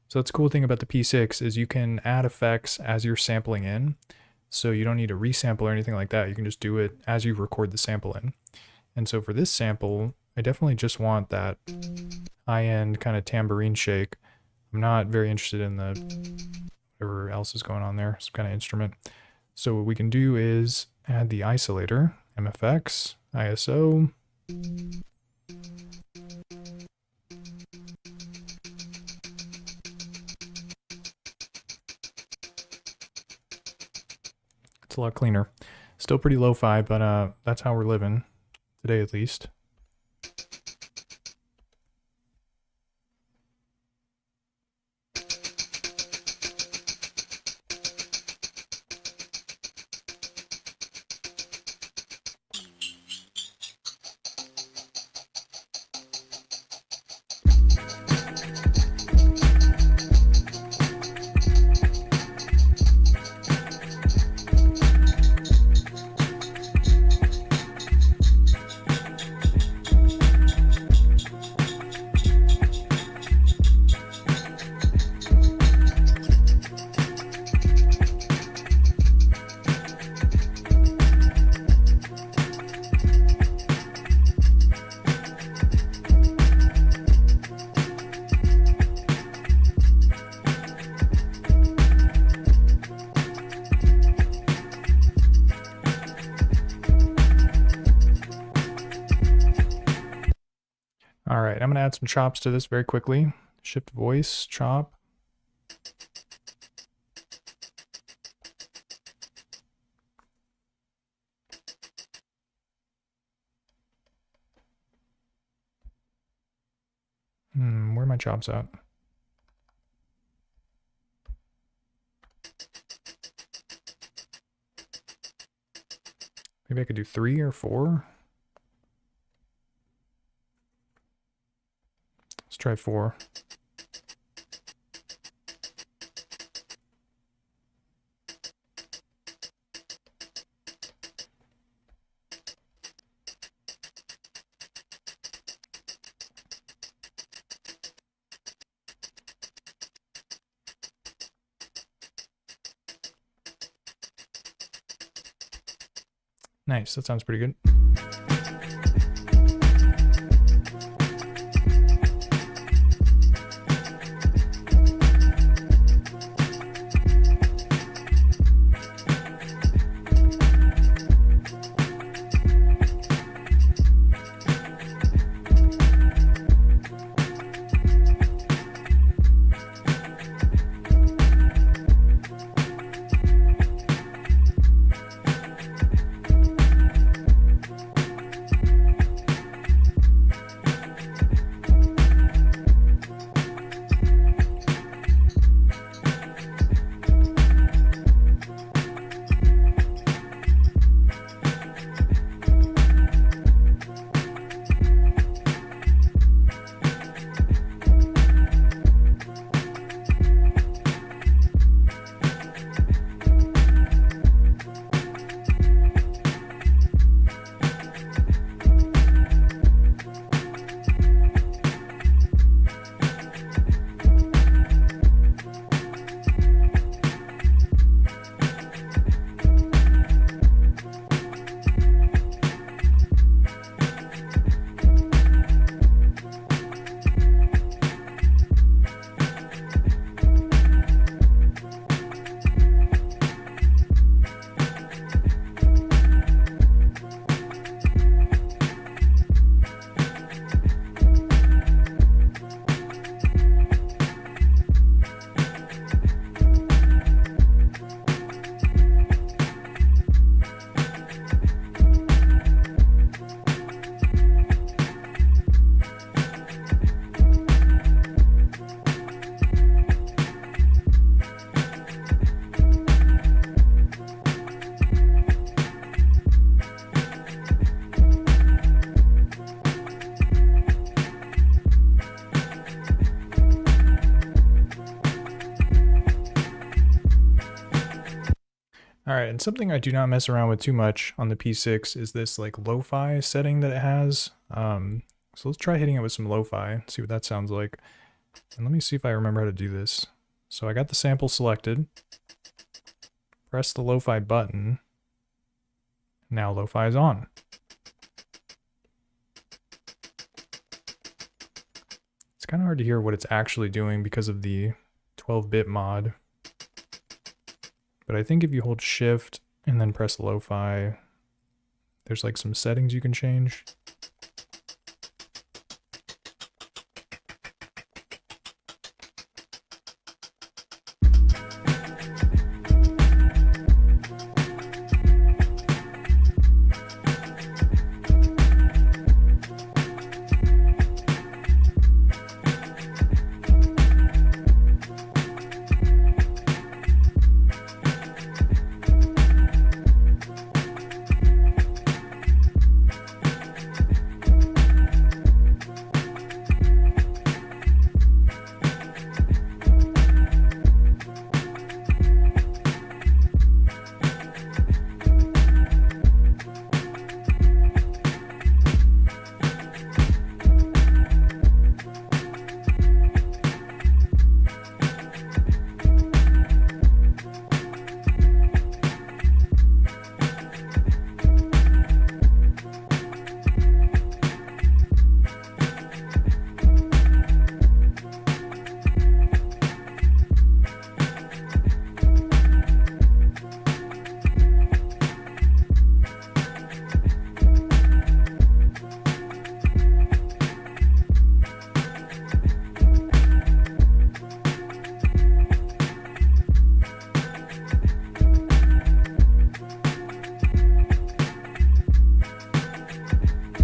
So that's the cool thing about the P6 is you can add effects as you're sampling in. So you don't need to resample or anything like that. You can just do it as you record the sample in. And so for this sample, I definitely just want that high-end kind of tambourine shake. I'm not very interested in the whatever else is going on there, some kind of instrument. So what we can do is add the isolator, MFX, ISO. It's a lot cleaner. Still pretty lo-fi, but that's how we're living today at least. All right, I'm gonna add some chops to this very quickly. Shift voice, chop. Where are my chops at? Maybe I could do 3 or 4. Let's try 4. Nice, that sounds pretty good. Alright, and something I do not mess around with too much on the P6 is this like lo-fi setting that it has. So let's try hitting it with some lo-fi, see what that sounds like. And let me see if I remember how to do this. So I got the sample selected. Press the lo-fi button. Now lo-fi is on. It's kind of hard to hear what it's actually doing because of the 12-bit mod. But I think if you hold shift and then press lo-fi, there's like some settings you can change.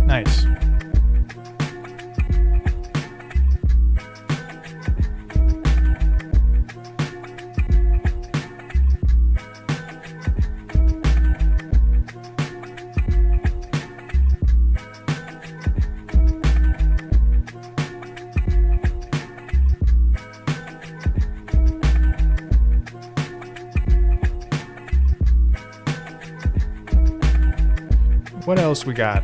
Nice. What else we got?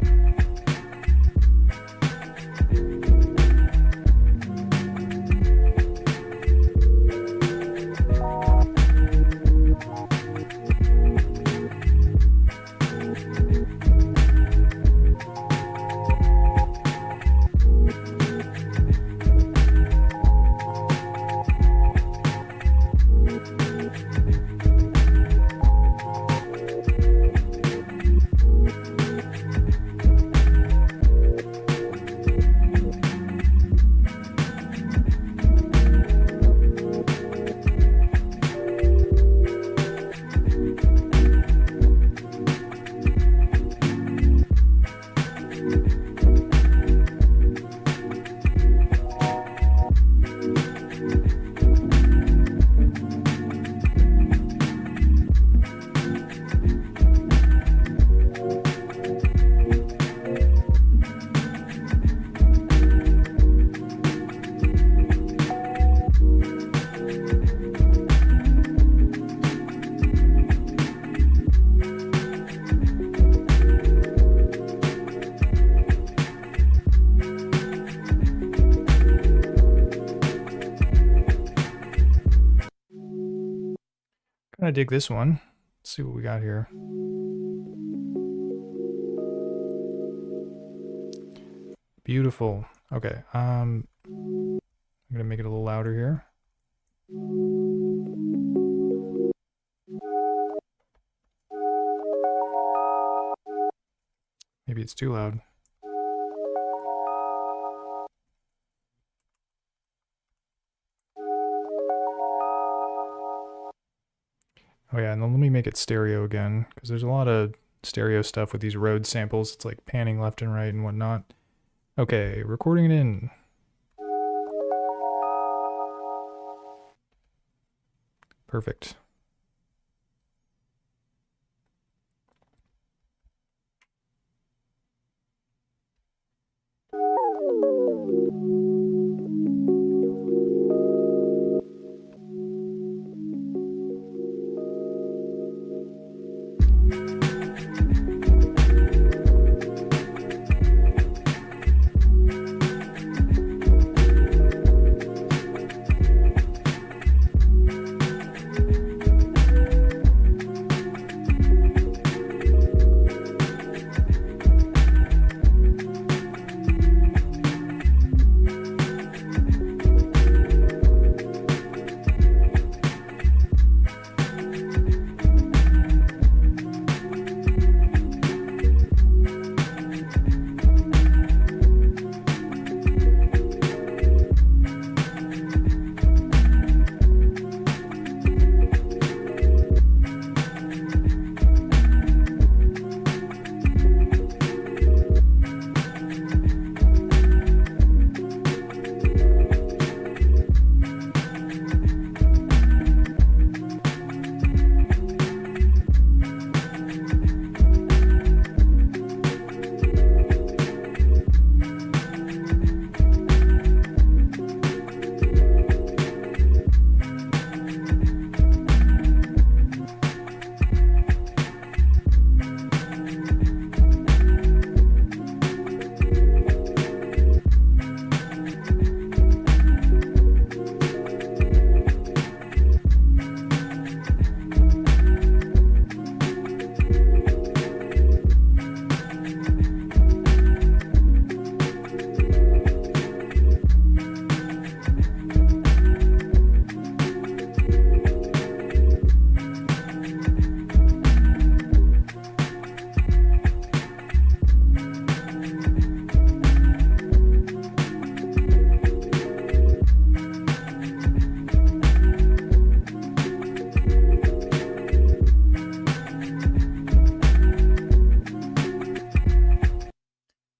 of dig this one. Let's see what we got here. Beautiful. Okay, I'm gonna make it a little louder here. Maybe it's too loud. Oh yeah, and then let me make it stereo again, because there's a lot of stereo stuff with these Rhodes samples. It's like panning left and right and whatnot. Okay, recording it in. Perfect.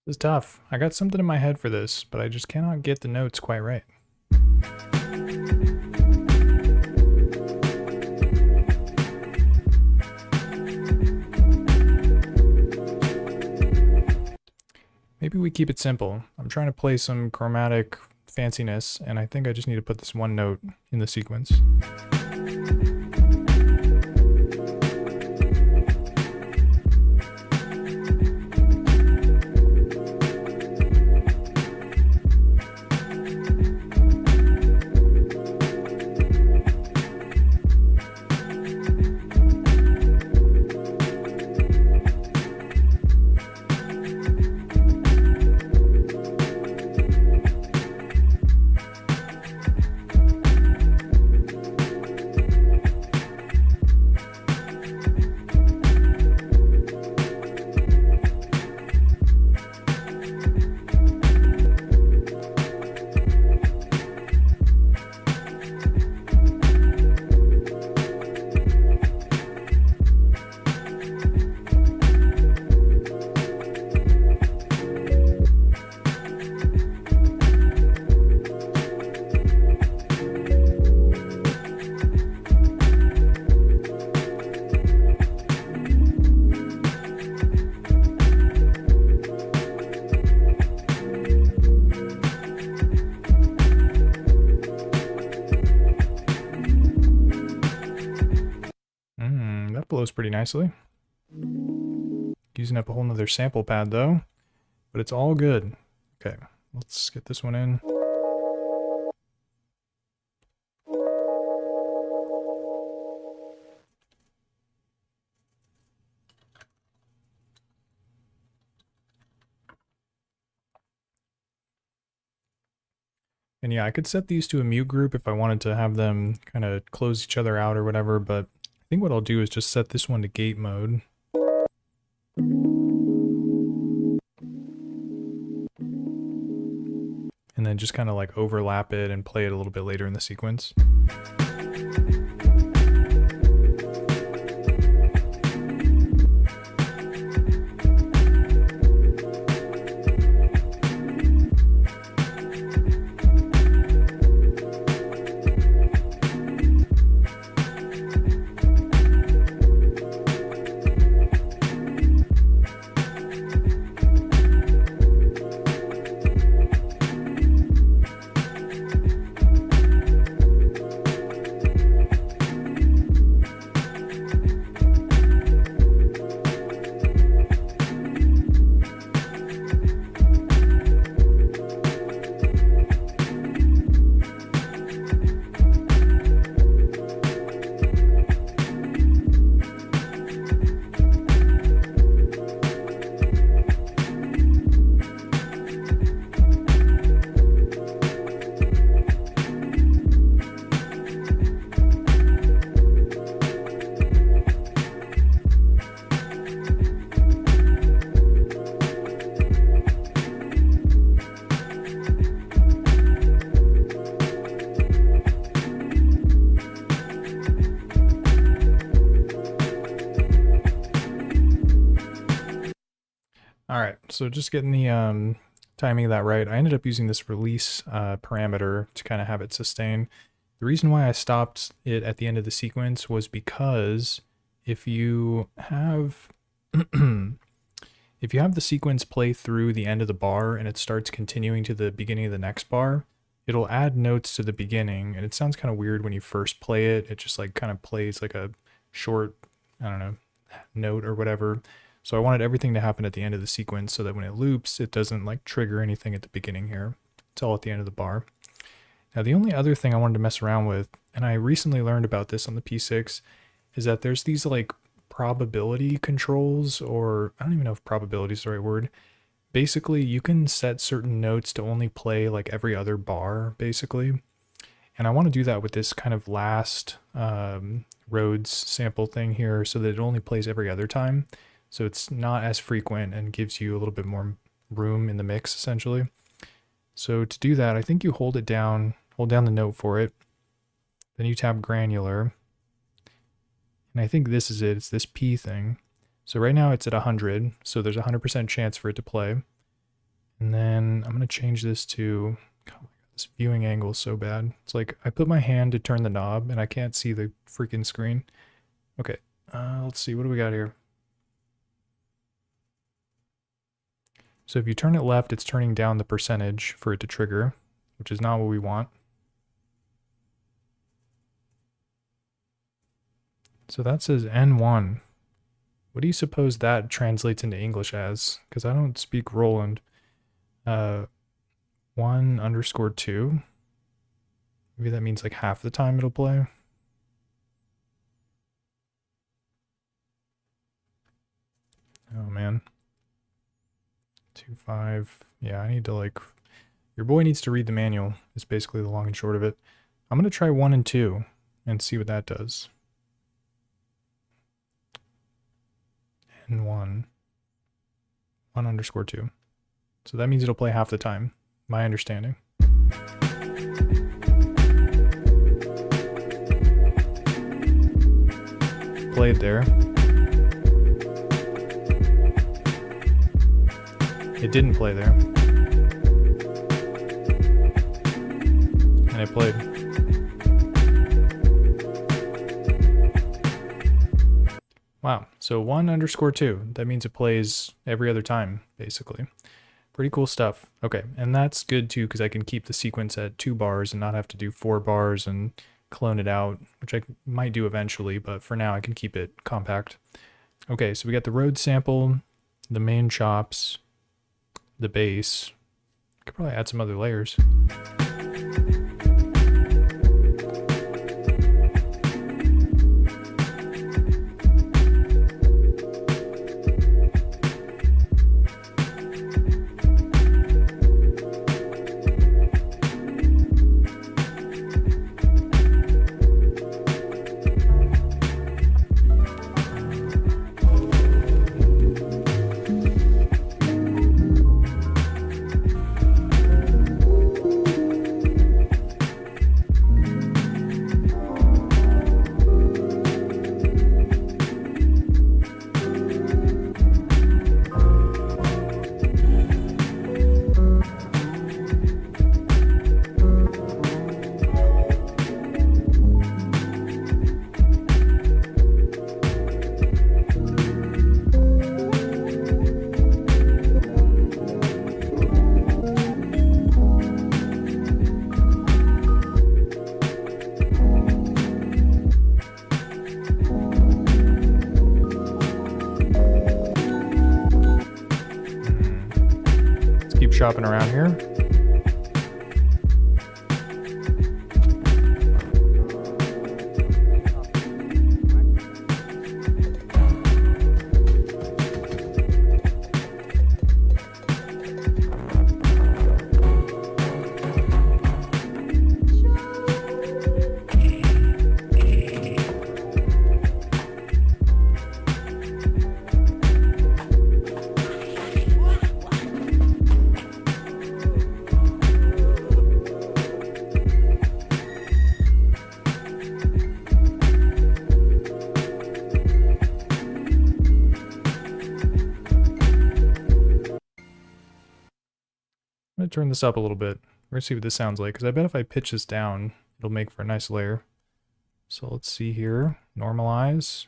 This is tough. I got something in my head for this, but I just cannot get the notes quite right. Maybe we keep it simple. I'm trying to play some chromatic fanciness, and I think I just need to put this one note in the sequence. That blows pretty nicely. Using up a whole nother sample pad though, but it's all good. Okay, let's get this one in. And yeah, I could set these to a mute group if I wanted to have them kind of close each other out or whatever, but I think what I'll do is just set this one to gate mode. And then just kind of like overlap it and play it a little bit later in the sequence. All right, so just getting the timing of that right. I ended up using this release parameter to kind of have it sustain. The reason why I stopped it at the end of the sequence was because if you have if you have the sequence play through the end of the bar and it starts continuing to the beginning of the next bar, it'll add notes to the beginning, and it sounds kind of weird when you first play it. It just like kind of plays like a short, I don't know, note or whatever. So I wanted everything to happen at the end of the sequence so that when it loops, it doesn't like trigger anything at the beginning here. It's all at the end of the bar. Now the only other thing I wanted to mess around with, and I recently learned about this on the P6, is that there's these like probability controls, or I don't even know if probability is the right word. Basically, you can set certain notes to only play like every other bar, basically. And I want to do that with this kind of last Rhodes sample thing here so that it only plays every other time. So it's not as frequent and gives you a little bit more room in the mix, essentially. So to do that, I think you hold down the note for it. Then you tap granular. And I think this is it. It's this P thing. So right now it's at 100. So there's a 100% chance for it to play. And then I'm going to change this to, oh my God, this viewing angle is so bad. It's like I put my hand to turn the knob and I can't see the freaking screen. Okay, let's see. What do we got here? So if you turn it left, it's turning down the percentage for it to trigger, which is not what we want. So that says N1. What do you suppose that translates into English as? Because I don't speak Roland. 1_2. Maybe that means like half the time it'll play. Oh man. 2.5. Yeah, I need to like, your boy needs to read the manual is basically the long and short of it. I'm going to try 1 and 2 and see what that does. And 1_2. So that means it'll play half the time, my understanding. Played there. It didn't play there. And it played. Wow, so 1_2. That means it plays every other time, basically. Pretty cool stuff. Okay, and that's good too, because I can keep the sequence at 2 bars and not have to do 4 bars and clone it out, which I might do eventually, but for now I can keep it compact. Okay, so we got the Rhodes sample, the main chops, the bass. I could probably add some other layers. shopping around here. I'm going to turn this up a little bit. We're going to see what this sounds like, because I bet if I pitch this down, it'll make for a nice layer. So let's see here. Normalize.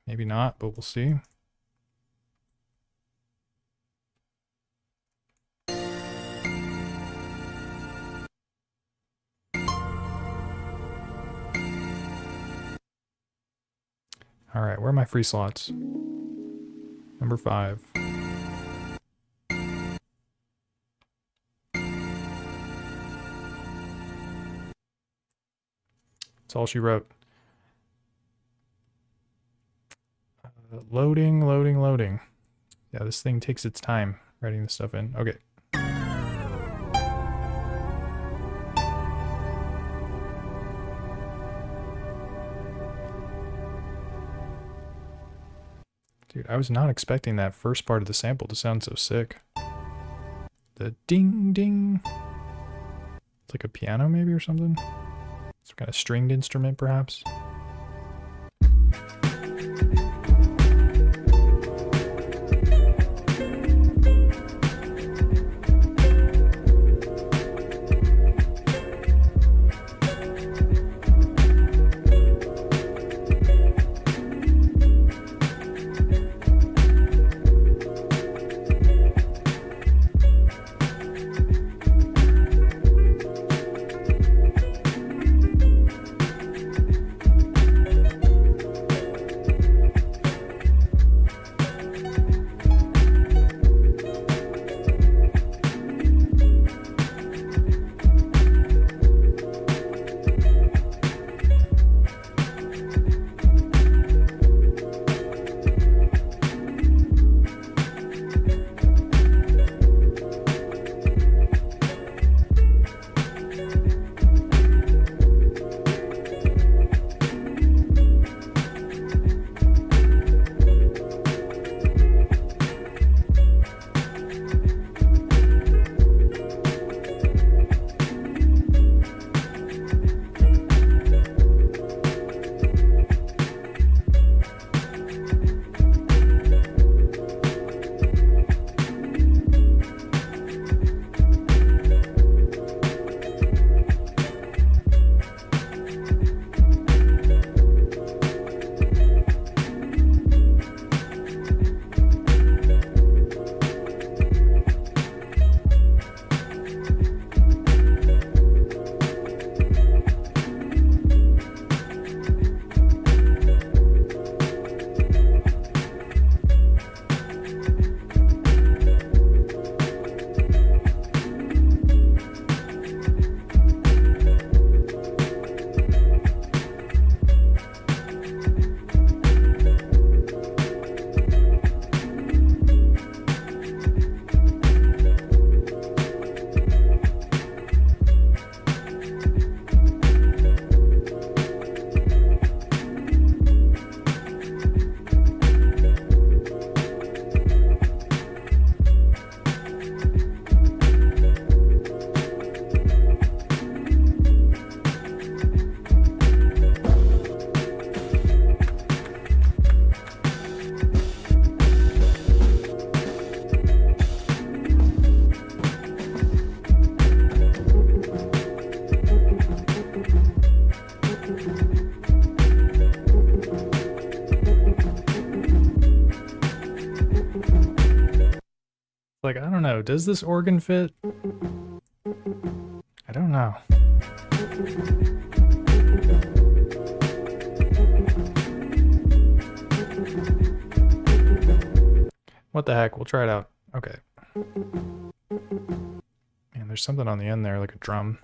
Maybe not, but we'll see. All right, where are my free slots? Number 5. That's all she wrote. Loading, loading, loading. Yeah, this thing takes its time writing this stuff in. Okay. Dude, I was not expecting that first part of the sample to sound so sick. The ding ding. It's like a piano maybe or something. Some kind of stringed instrument perhaps. Like, I don't know, does this organ fit? I don't know. What the heck? We'll try it out. Okay. Man, there's something on the end there, like a drum.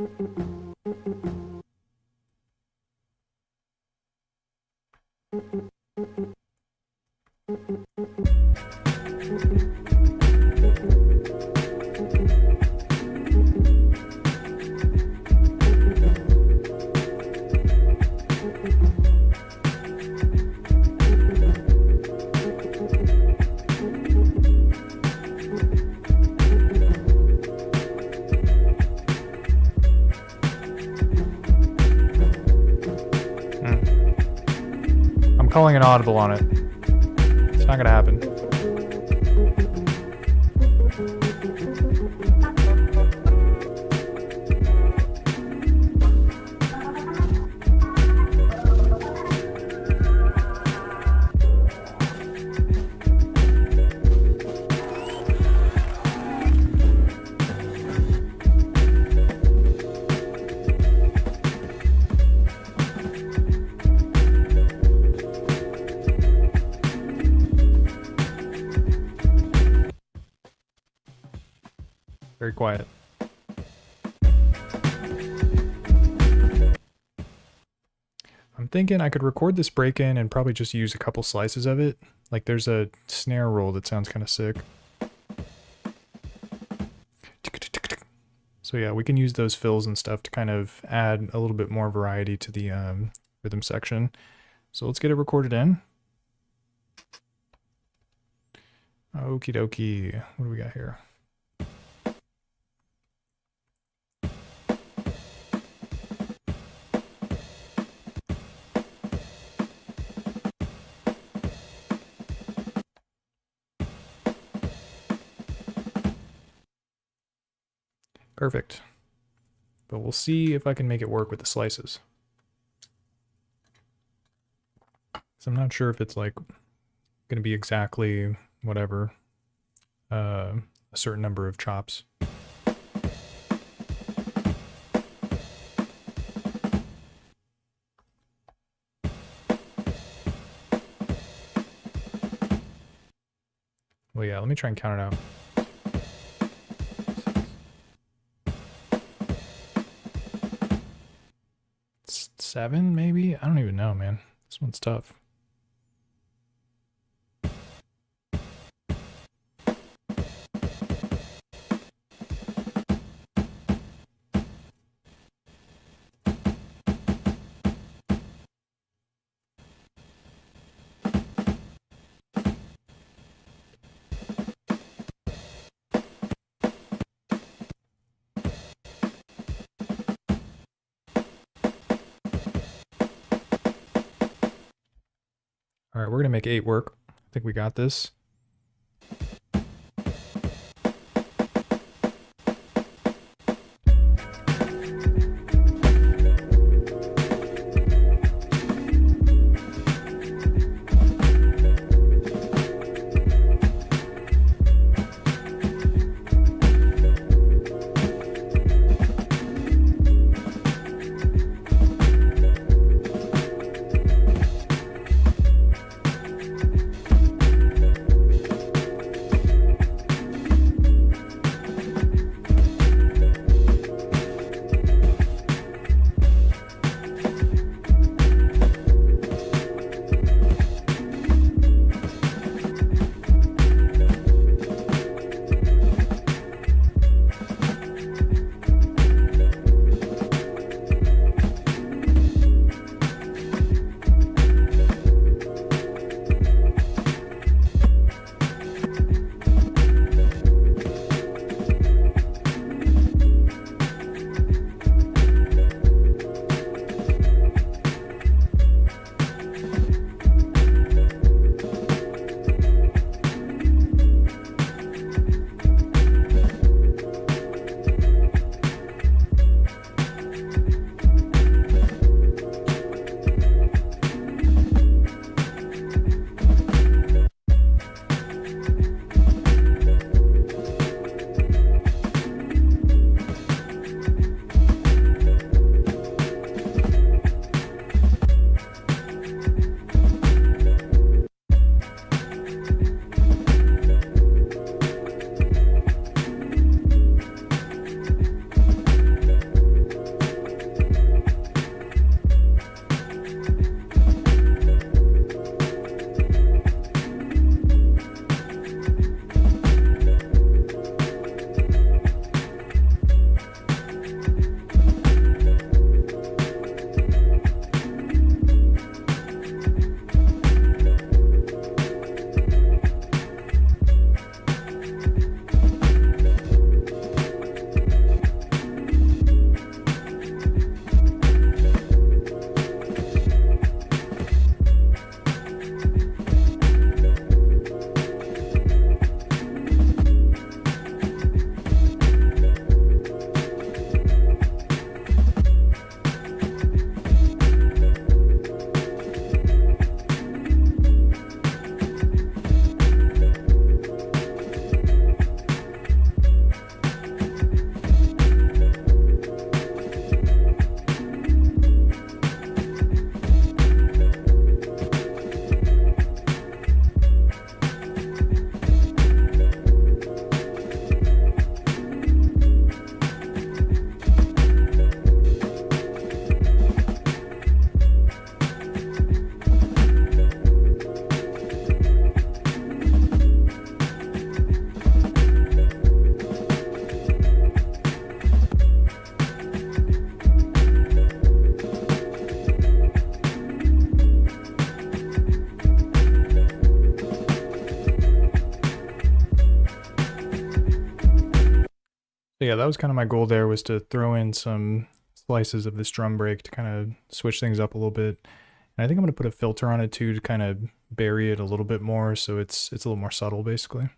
I'm calling an audible on it. It's not gonna happen. Very quiet. I'm thinking I could record this break-in and probably just use a couple slices of it. Like there's a snare roll that sounds kind of sick. So yeah, we can use those fills and stuff to kind of add a little bit more variety to the rhythm section. So let's get it recorded in. Okie dokie. What do we got here? Perfect. But we'll see if I can make it work with the slices. So I'm not sure if it's like going to be exactly whatever, a certain number of chops. Well, yeah, let me try and count it out. 7 maybe? I don't even know, man. This one's tough. All right, we're gonna make 8 work. I think we got this. So yeah, that was kind of my goal there, was to throw in some slices of this drum break to kind of switch things up a little bit. And I think I'm going to put a filter on it too to kind of bury it a little bit more so it's a little more subtle basically.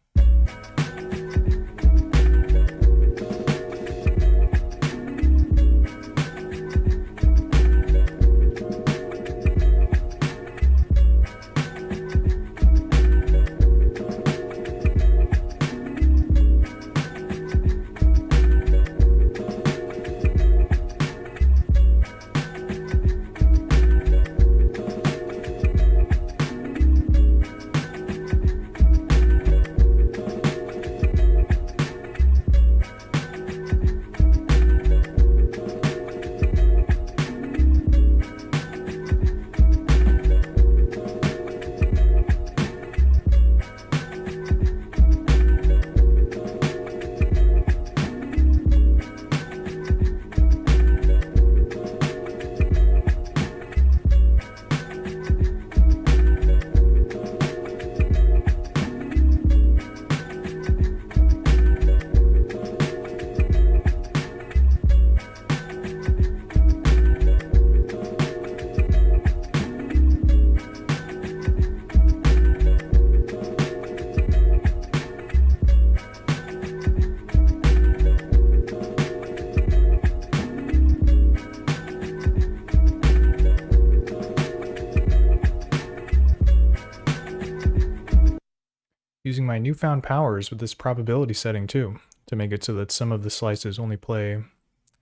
Using my newfound powers with this probability setting too, to make it so that some of the slices only play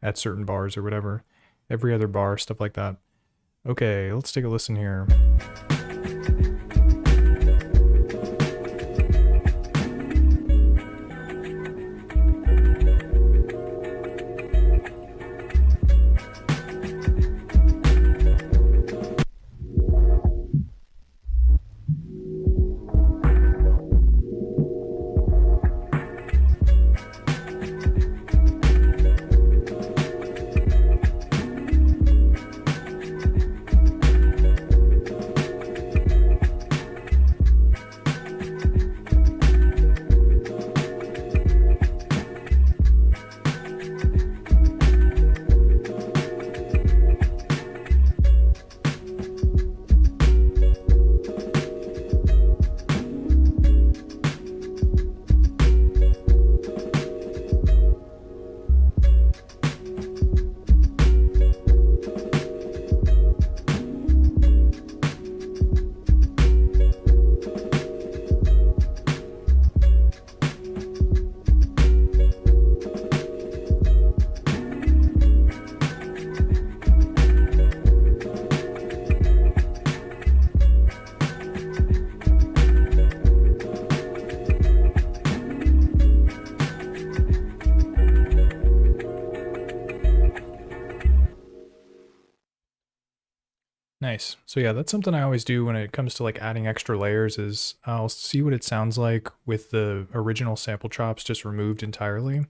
at certain bars or whatever, every other bar, stuff like that. Okay, let's take a listen here. Nice. So yeah, that's something I always do when it comes to like adding extra layers, is I'll see what it sounds like with the original sample chops just removed entirely.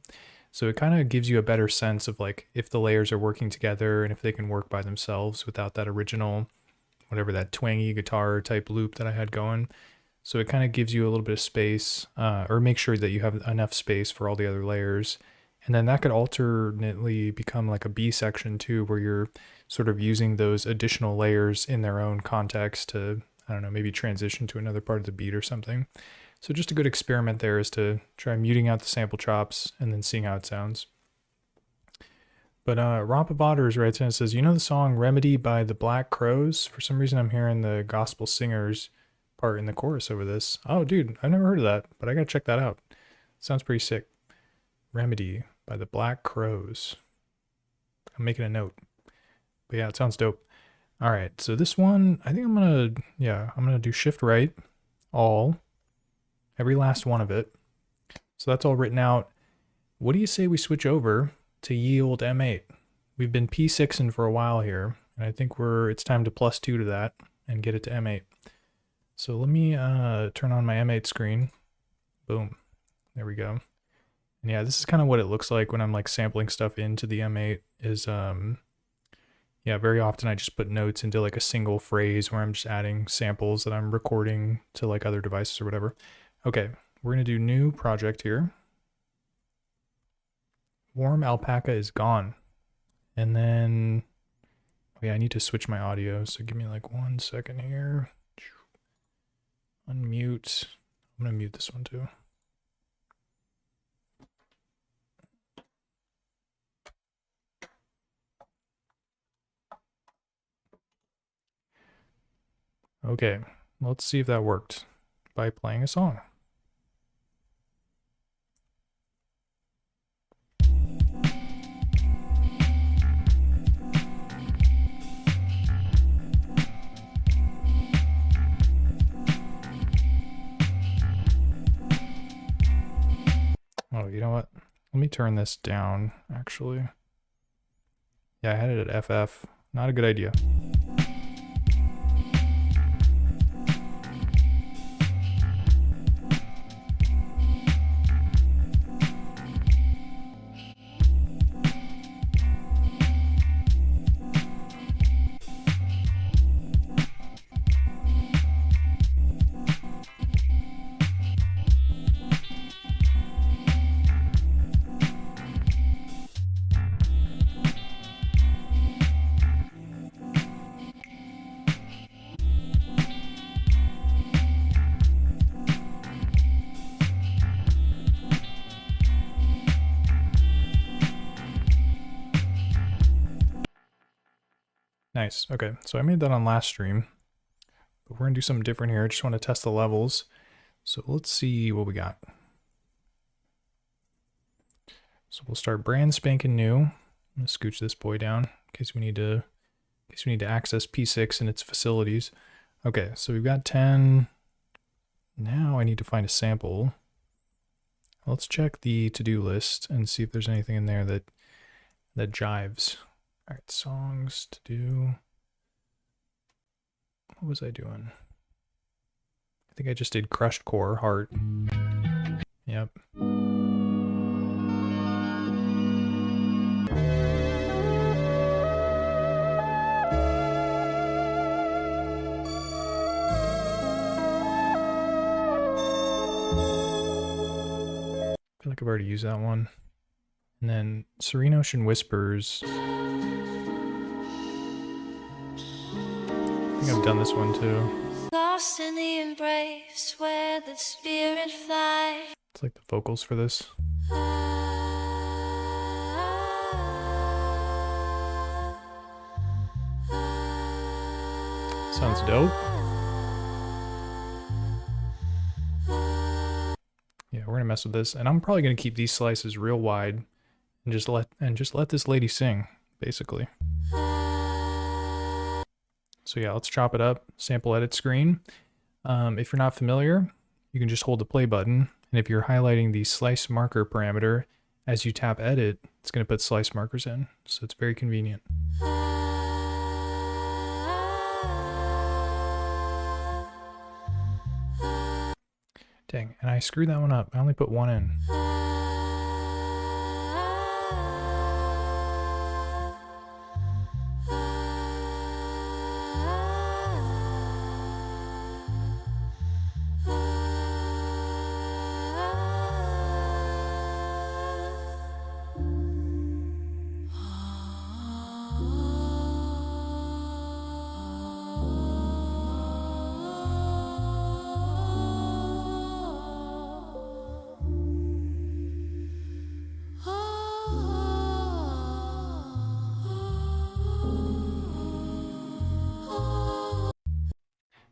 So it kind of gives you a better sense of like if the layers are working together and if they can work by themselves without that original, whatever that twangy guitar type loop that I had going. So it kind of gives you a little bit of space, or make sure that you have enough space for all the other layers. And then that could alternately become like a B section too, where you're sort of using those additional layers in their own context to, I don't know, maybe transition to another part of the beat or something. So just a good experiment there is to try muting out the sample chops and then seeing how it sounds. But Romp of Otters writes in and says, you know the song Remedy by the Black Crows? For some reason I'm hearing the gospel singers part in the chorus over this. Oh dude, I've never heard of that, but I gotta check that out. Sounds pretty sick. Remedy by the Black Crows. I'm making a note. But yeah, it sounds dope. All right, so this one, I think I'm gonna do shift right, all, every last one of it. So that's all written out. What do you say we switch over to ye old M8? We've been P6ing for a while here, and I think it's time to +2 to that and get it to M8. So let me turn on my M8 screen. Boom, there we go. And yeah, this is kind of what it looks like when I'm like sampling stuff into the M8 is, yeah, very often I just put notes into like a single phrase where I'm just adding samples that I'm recording to like other devices or whatever. Okay, we're gonna do new project here. warm alpaca is gone. And then, oh yeah, I need to switch my audio. So give me like 1 second here. Unmute. I'm gonna mute this one too. Okay, let's see if that worked by playing a song. Oh, you know what? Let me turn this down, actually. Yeah, I had it at FF. Not a good idea. Nice. Okay, so I made that on last stream, but we're gonna do something different here. I just want to test the levels. So let's see what we got. So we'll start brand spanking new. I'm gonna scooch this boy down in case we need to access P6 and its facilities. Okay, so we've got 10. Now I need to find a sample. Let's check the to-do list and see if there's anything in there that jives. All right, songs to do. What was I doing? I think I just did Crushed Core, Heart. Yep. I feel like I've already used that one. And then Serene Ocean Whispers. I think I've done this one too. Lost in the embrace where the spirit flies. It's like the vocals for this. Sounds dope. Yeah, we're gonna mess with this, and I'm probably gonna keep these slices real wide, and just let this lady sing, basically. So yeah, let's chop it up. Sample edit screen. If you're not familiar, you can just hold the play button, and if you're highlighting the slice marker parameter, as you tap edit, it's gonna put slice markers in. So it's very convenient. Dang, and I screwed that one up. I only put one in.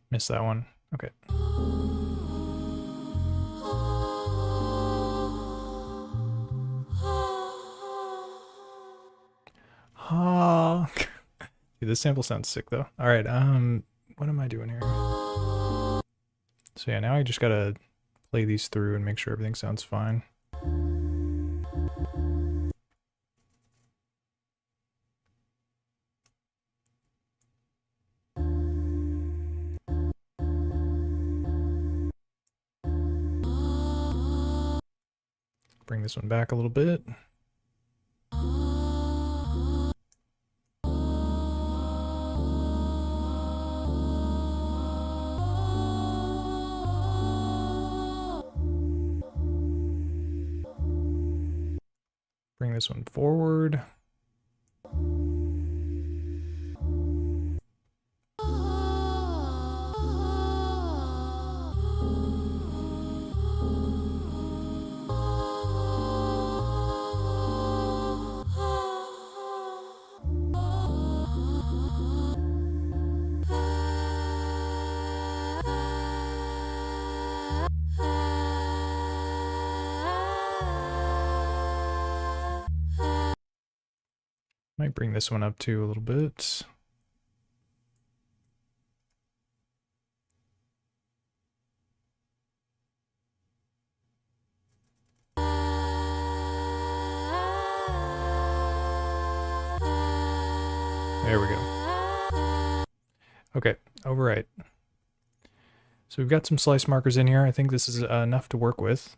Missed that one. Okay. Dude, this sample sounds sick though. All right, what am I doing here? So yeah, now I just gotta play these through and make sure everything sounds fine. Bring this one back a little bit. Bring this one forward. Might bring this one up too a little bit. There we go. Okay, overwrite. So we've got some slice markers in here. I think this is enough to work with.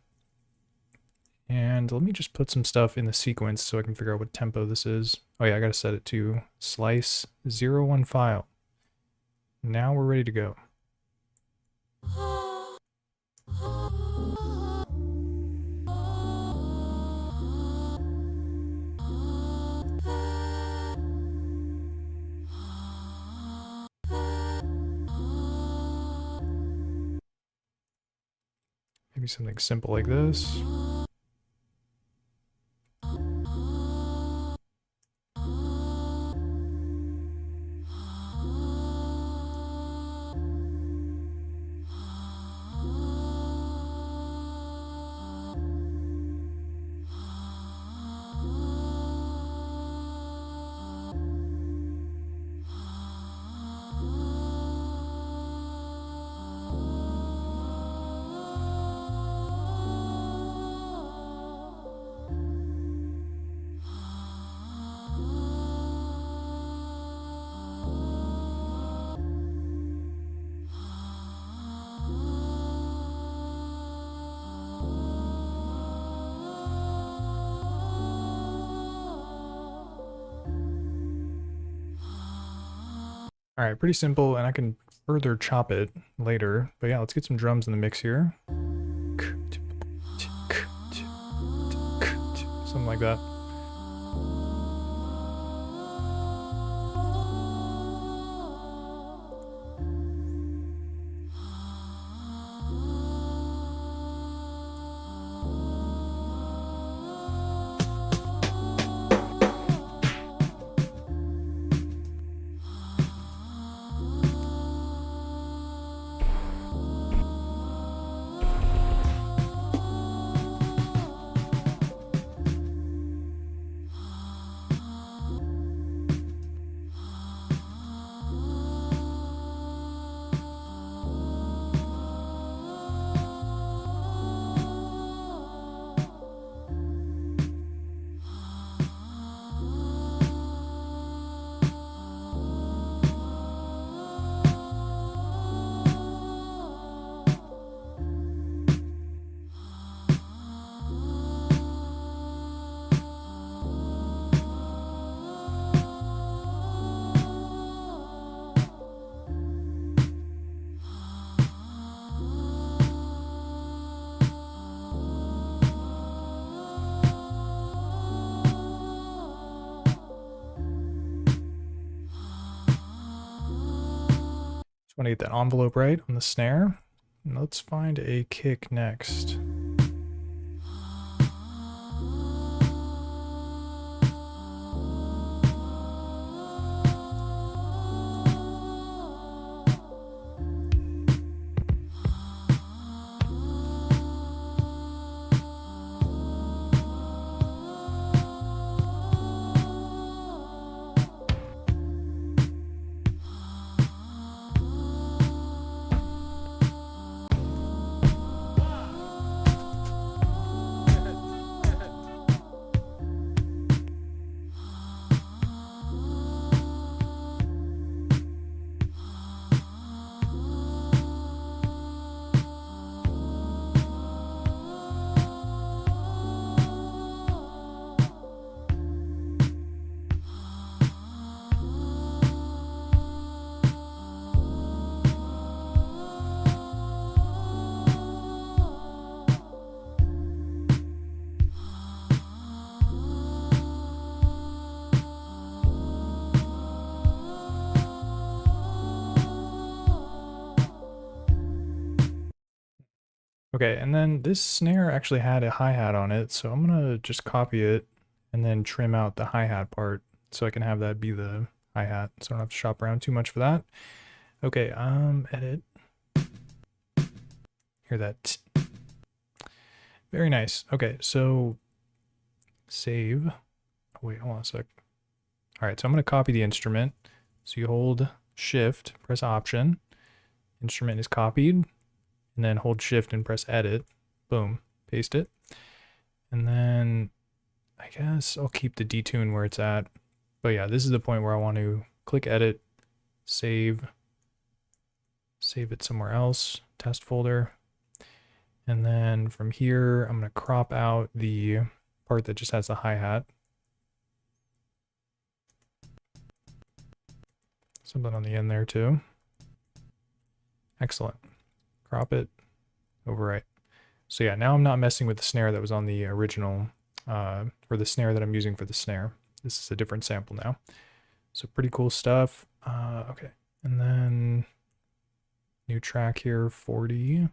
And let me just put some stuff in the sequence so I can figure out what tempo this is. Oh yeah, I gotta set it to slice 01 file. Now we're ready to go. Maybe something simple like this. All right, pretty simple, and I can further chop it later. But yeah, let's get some drums in the mix here. Something like that. Want to get that envelope right on the snare. And let's find a kick next. Okay, and then this snare actually had a hi-hat on it, so I'm gonna just copy it and then trim out the hi-hat part so I can have that be the hi-hat, so I don't have to shop around too much for that. Okay, edit. Hear that? Very nice. Okay, so save. Oh, wait, hold on a sec. All right, so I'm gonna copy the instrument. So you hold Shift, press Option. Instrument is copied, and then hold Shift and press Edit. Boom, paste it. And then I guess I'll keep the detune where it's at. But yeah, this is the point where I want to click Edit, save it somewhere else, test folder. And then from here, I'm going to crop out the part that just has the hi-hat. Something on the end there too. Excellent. Crop it, overwrite. So yeah, now I'm not messing with the snare that was on the original, or the snare that I'm using for the snare. This is a different sample now. So pretty cool stuff. Okay, and then new track here, 40.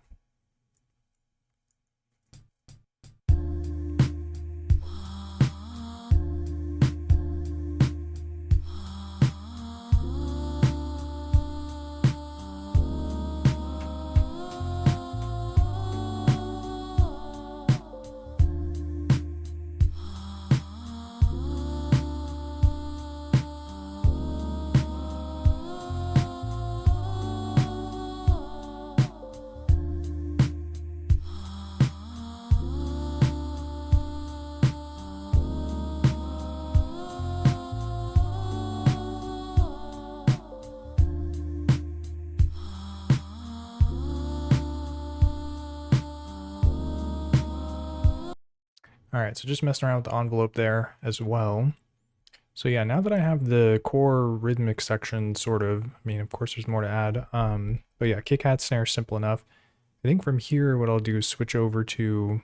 All right, so just messing around with the envelope there as well. So yeah, now that I have the core rhythmic section sort of, I mean, of course there's more to add. But yeah, kick, hat, snare, simple enough. I think from here, what I'll do is switch over to,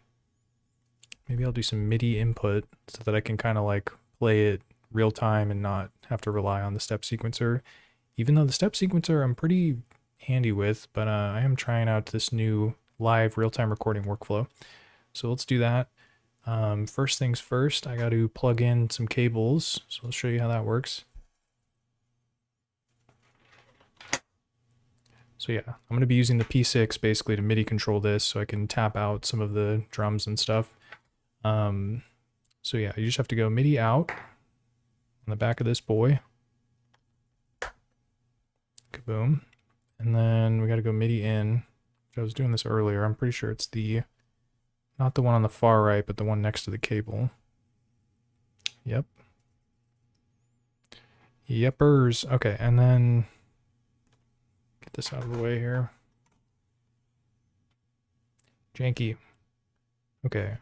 maybe I'll do some MIDI input so that I can kind of like play it real time and not have to rely on the step sequencer. Even though the step sequencer I'm pretty handy with, but I am trying out this new live real-time recording workflow. So let's do that. First things first, I got to plug in some cables. So I'll show you how that works. So yeah, I'm going to be using the P6 basically to MIDI control this so I can tap out some of the drums and stuff. So yeah, you just have to go MIDI out on the back of this boy. Kaboom. And then we got to go MIDI in. I was doing this earlier. I'm pretty sure it's the, not the one on the far right, but the one next to the cable. Yep. Yepers. Okay, and then get this out of the way here. Janky. Okay,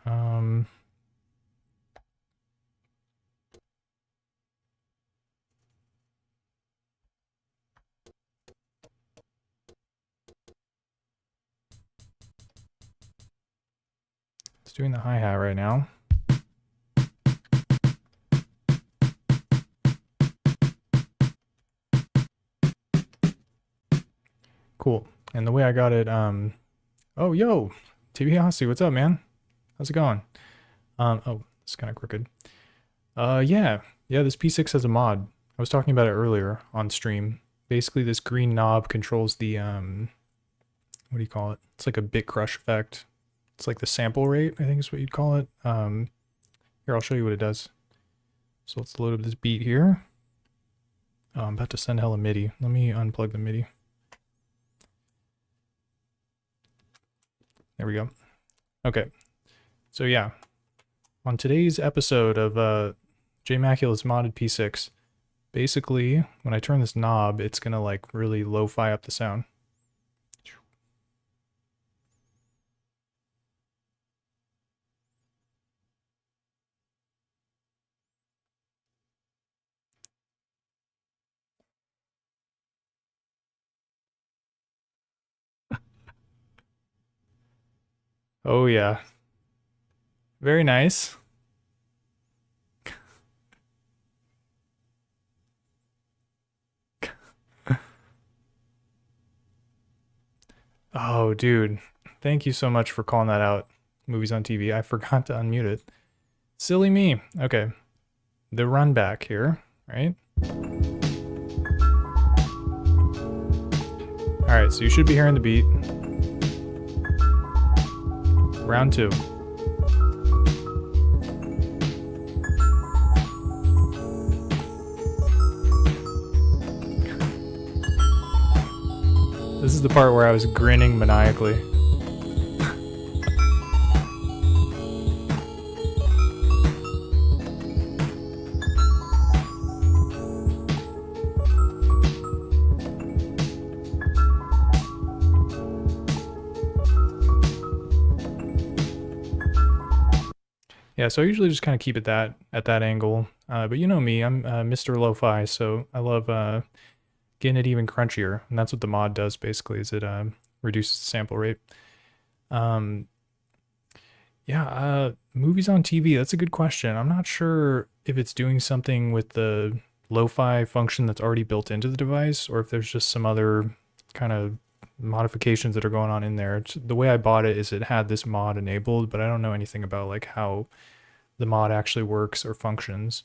it's doing the hi-hat right now. Cool. And the way I got it, oh, yo, TV Hossie, what's up, man? How's it going? Oh, it's kind of crooked. Yeah, this P6 has a mod. I was talking about it earlier on stream. Basically, this green knob controls the, what do you call it? It's like a bit crush effect. It's like the sample rate, I think is what you'd call it. Here, I'll show you what it does. So let's load up this beat here. Oh, I'm about to send hella MIDI. Let me unplug the MIDI. There we go. Okay. So yeah, on today's episode of J Macula's modded P6, basically when I turn this knob, it's gonna like really lo-fi up the sound. Oh yeah, very nice. Oh dude, Thank you so much for calling that out. Movies on TV. I forgot to unmute it. Silly me. Okay. The run back here, right? Alright, so you should be hearing the beat. Round 2. This is the part where I was grinning maniacally. Yeah, so I usually just kind of keep it at that angle. But you know me, I'm Mr. Lo-Fi, so I love getting it even crunchier. And that's what the mod does basically, is it reduces the sample rate. Movies on TV, that's a good question. I'm not sure if it's doing something with the lo-fi function that's already built into the device, or if there's just some other kind of modifications that are going on in there. The way I bought it is it had this mod enabled, but I don't know anything about like how the mod actually works or functions.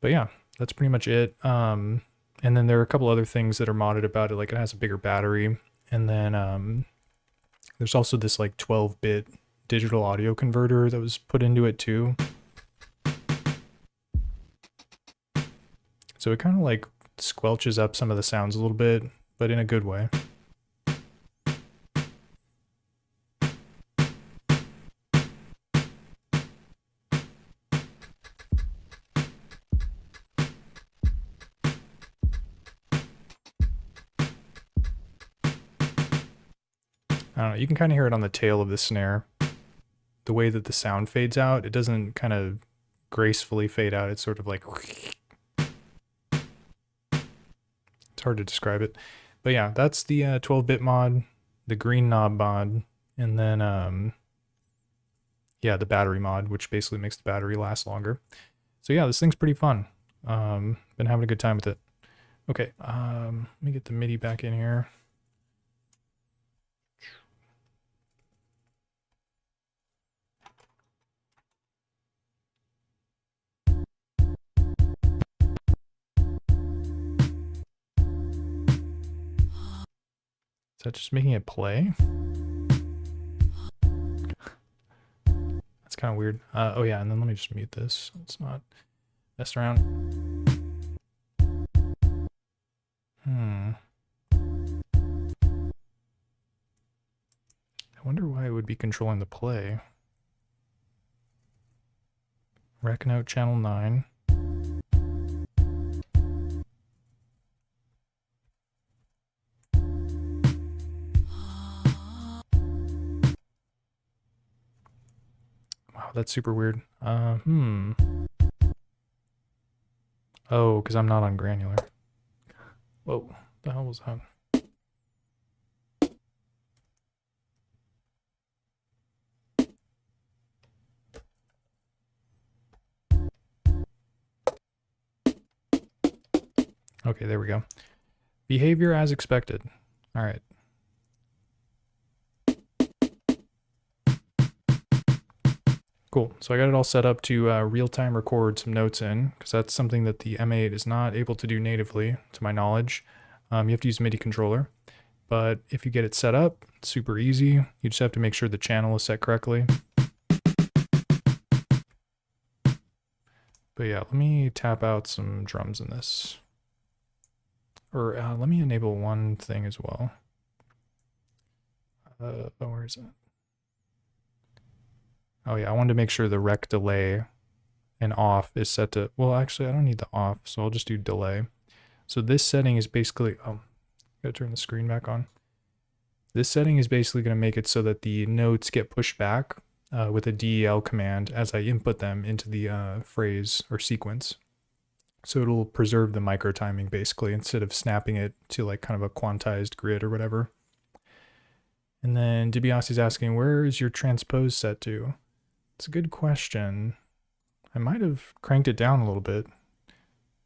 But yeah, that's pretty much it. And then there are a couple other things that are modded about it, like it has a bigger battery, and then there's also this like 12-bit digital audio converter that was put into it too. So it kind of like squelches up some of the sounds a little bit, but in a good way. I don't know, you can kind of hear it on the tail of the snare. The way that the sound fades out, it doesn't kind of gracefully fade out. It's sort of like... It's hard to describe it. But yeah, that's the 12-bit mod, the green knob mod, and then, yeah, the battery mod, which basically makes the battery last longer. So yeah, this thing's pretty fun. Been having a good time with it. Okay, let me get the MIDI back in here. Is that just making it play? That's kind of weird. Oh yeah, and then let me just mute this. It's not messing around. I wonder why it would be controlling the play. Rec note channel 9. Wow, that's super weird. Oh, because I'm not on granular. Whoa, the hell was that? Okay, there we go. Behavior as expected. All right. Cool, so I got it all set up to real-time record some notes in, because that's something that the M8 is not able to do natively, to my knowledge. You have to use a MIDI controller, but if you get it set up, it's super easy. You just have to make sure the channel is set correctly. But yeah, let me tap out some drums in this. Or let me enable one thing as well. Where is it? Oh yeah, I wanted to make sure the rec delay and off is set to, well actually I don't need the off, so I'll just do delay. So this setting is basically, gotta turn the screen back on. This setting is basically gonna make it so that the notes get pushed back with a DEL command as I input them into the phrase or sequence. So it'll preserve the micro timing basically, instead of snapping it to like kind of a quantized grid or whatever. And then DiBiase's asking, where is your transpose set to? It's a good question. I might have cranked it down a little bit.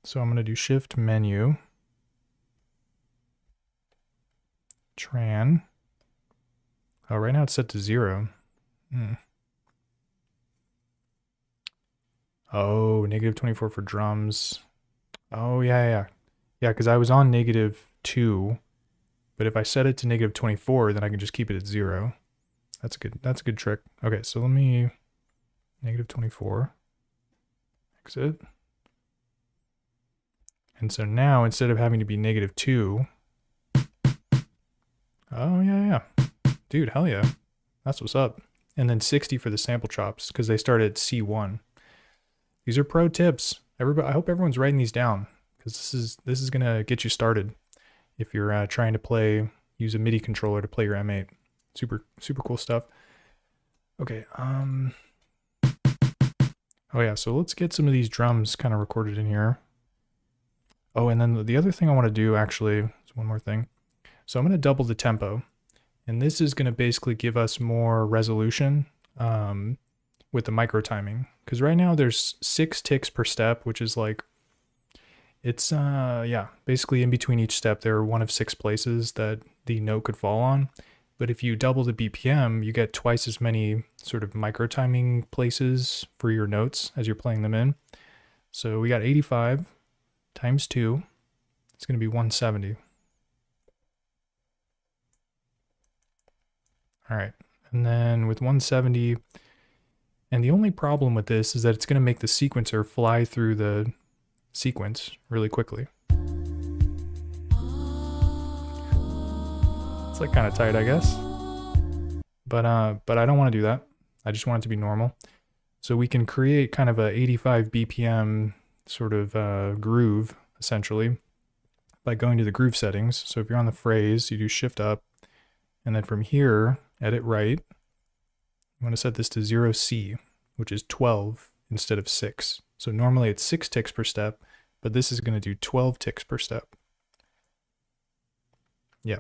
So I'm going to do shift menu, tran. Oh, right now it's set to 0. Oh, -24 for drums. Oh, yeah. Yeah, because I was on -2, but if I set it to -24, then I can just keep it at 0. That's a good trick. Okay, so let me -24. Exit. And so now instead of having to be -2. Oh, yeah. Dude, hell yeah. That's what's up. And then 60 for the sample chops, because they start at C1. These are pro tips. Everybody, I hope everyone's writing these down, because this is gonna get you started if you're trying to use a MIDI controller to play your M8. Super cool stuff. Okay. Oh yeah. So let's get some of these drums kind of recorded in here. Oh, and then the other thing I want to do actually is one more thing. So I'm going to double the tempo, and this is going to basically give us more resolution with the micro timing. Because right now there's 6 ticks per step, which is like, it's, yeah, basically in between each step, there are one of 6 places that the note could fall on. But if you double the BPM, you get twice as many sort of micro timing places for your notes as you're playing them in. So we got 85 times 2. It's going to be 170. All right. And then with 170, and the only problem with this is that it's going to make the sequencer fly through the sequence really quickly. It's like kind of tight, I guess. But I don't want to do that. I just want it to be normal. So we can create kind of a 85 BPM sort of groove, essentially, by going to the groove settings. So if you're on the phrase, you do shift up, and then from here, edit right. You want to set this to 0C, which is 12 instead of 6. So normally it's 6 ticks per step, but this is going to do 12 ticks per step. Yeah.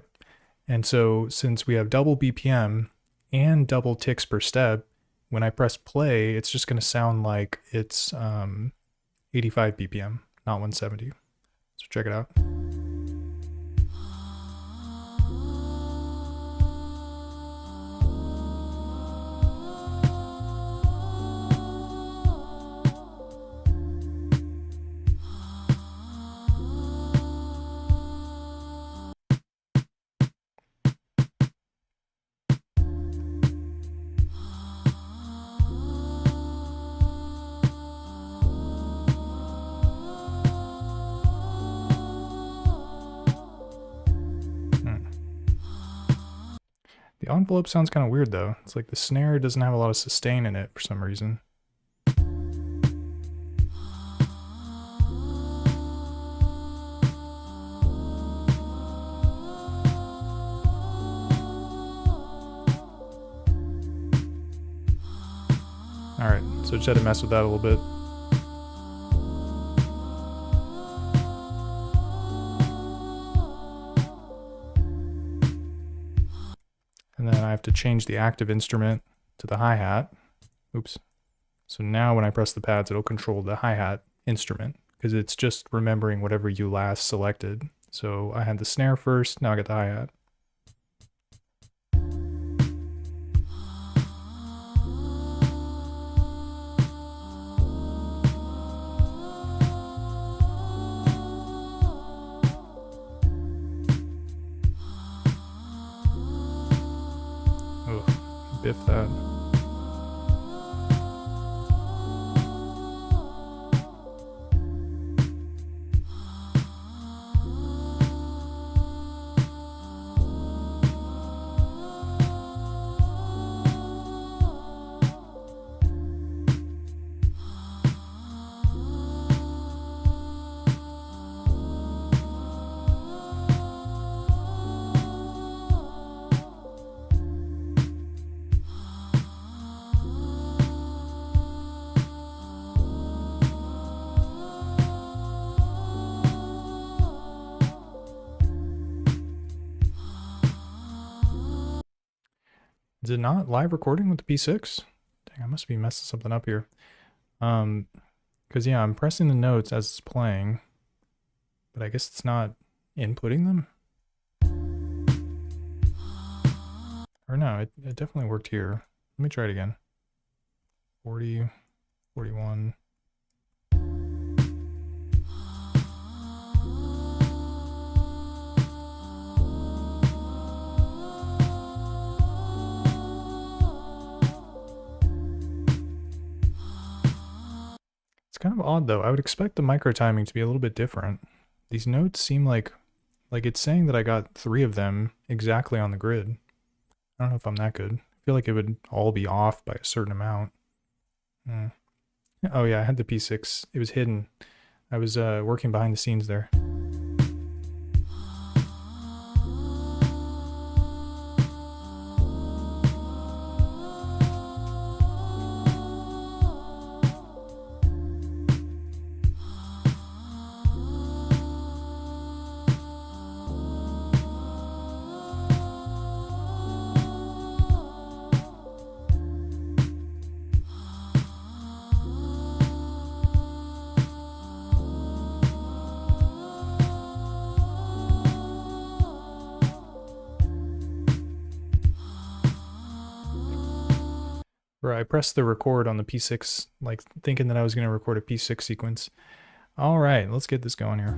And so since we have double BPM and double ticks per step, when I press play, it's just going to sound like it's 85 BPM, not 170. So check it out. The envelope sounds kind of weird though. It's like the snare doesn't have a lot of sustain in it for some reason. Alright, so just had to mess with that a little bit. And then I have to change the active instrument to the hi-hat. Oops. So now when I press the pads, it'll control the hi-hat instrument because it's just remembering whatever you last selected. So I had the snare first, now I got the hi-hat. Biff that. Is it not live recording with the P6? Dang, I must be messing something up here. Because yeah, I'm pressing the notes as it's playing, but I guess it's not inputting them. Or no, it definitely worked here. Let me try it again. 40, 41. It's kind of odd though. I would expect the micro timing to be a little bit different. These notes seem like it's saying that I got 3 of them exactly on the grid. I don't know if I'm that good. I feel like it would all be off by a certain amount. Oh yeah, I had the P6. It was hidden. I was working behind the scenes there. Where I pressed the record on the P6, like thinking that I was going to record a P6 sequence. All right, let's get this going here.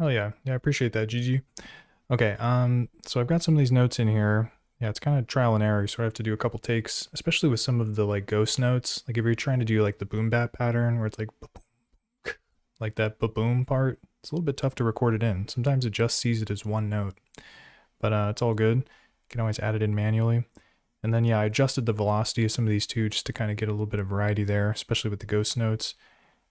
Oh yeah, I appreciate that, GG. Okay, so I've got some of these notes in here. Yeah, it's kind of trial and error, so I have to do a couple takes, especially with some of the like ghost notes. Like if you're trying to do like the boom bap pattern where it's like that ba-boom part, it's a little bit tough to record it in. Sometimes it just sees it as one note, but it's all good. You can always add it in manually. And then yeah, I adjusted the velocity of some of these too, just to kind of get a little bit of variety there, especially with the ghost notes.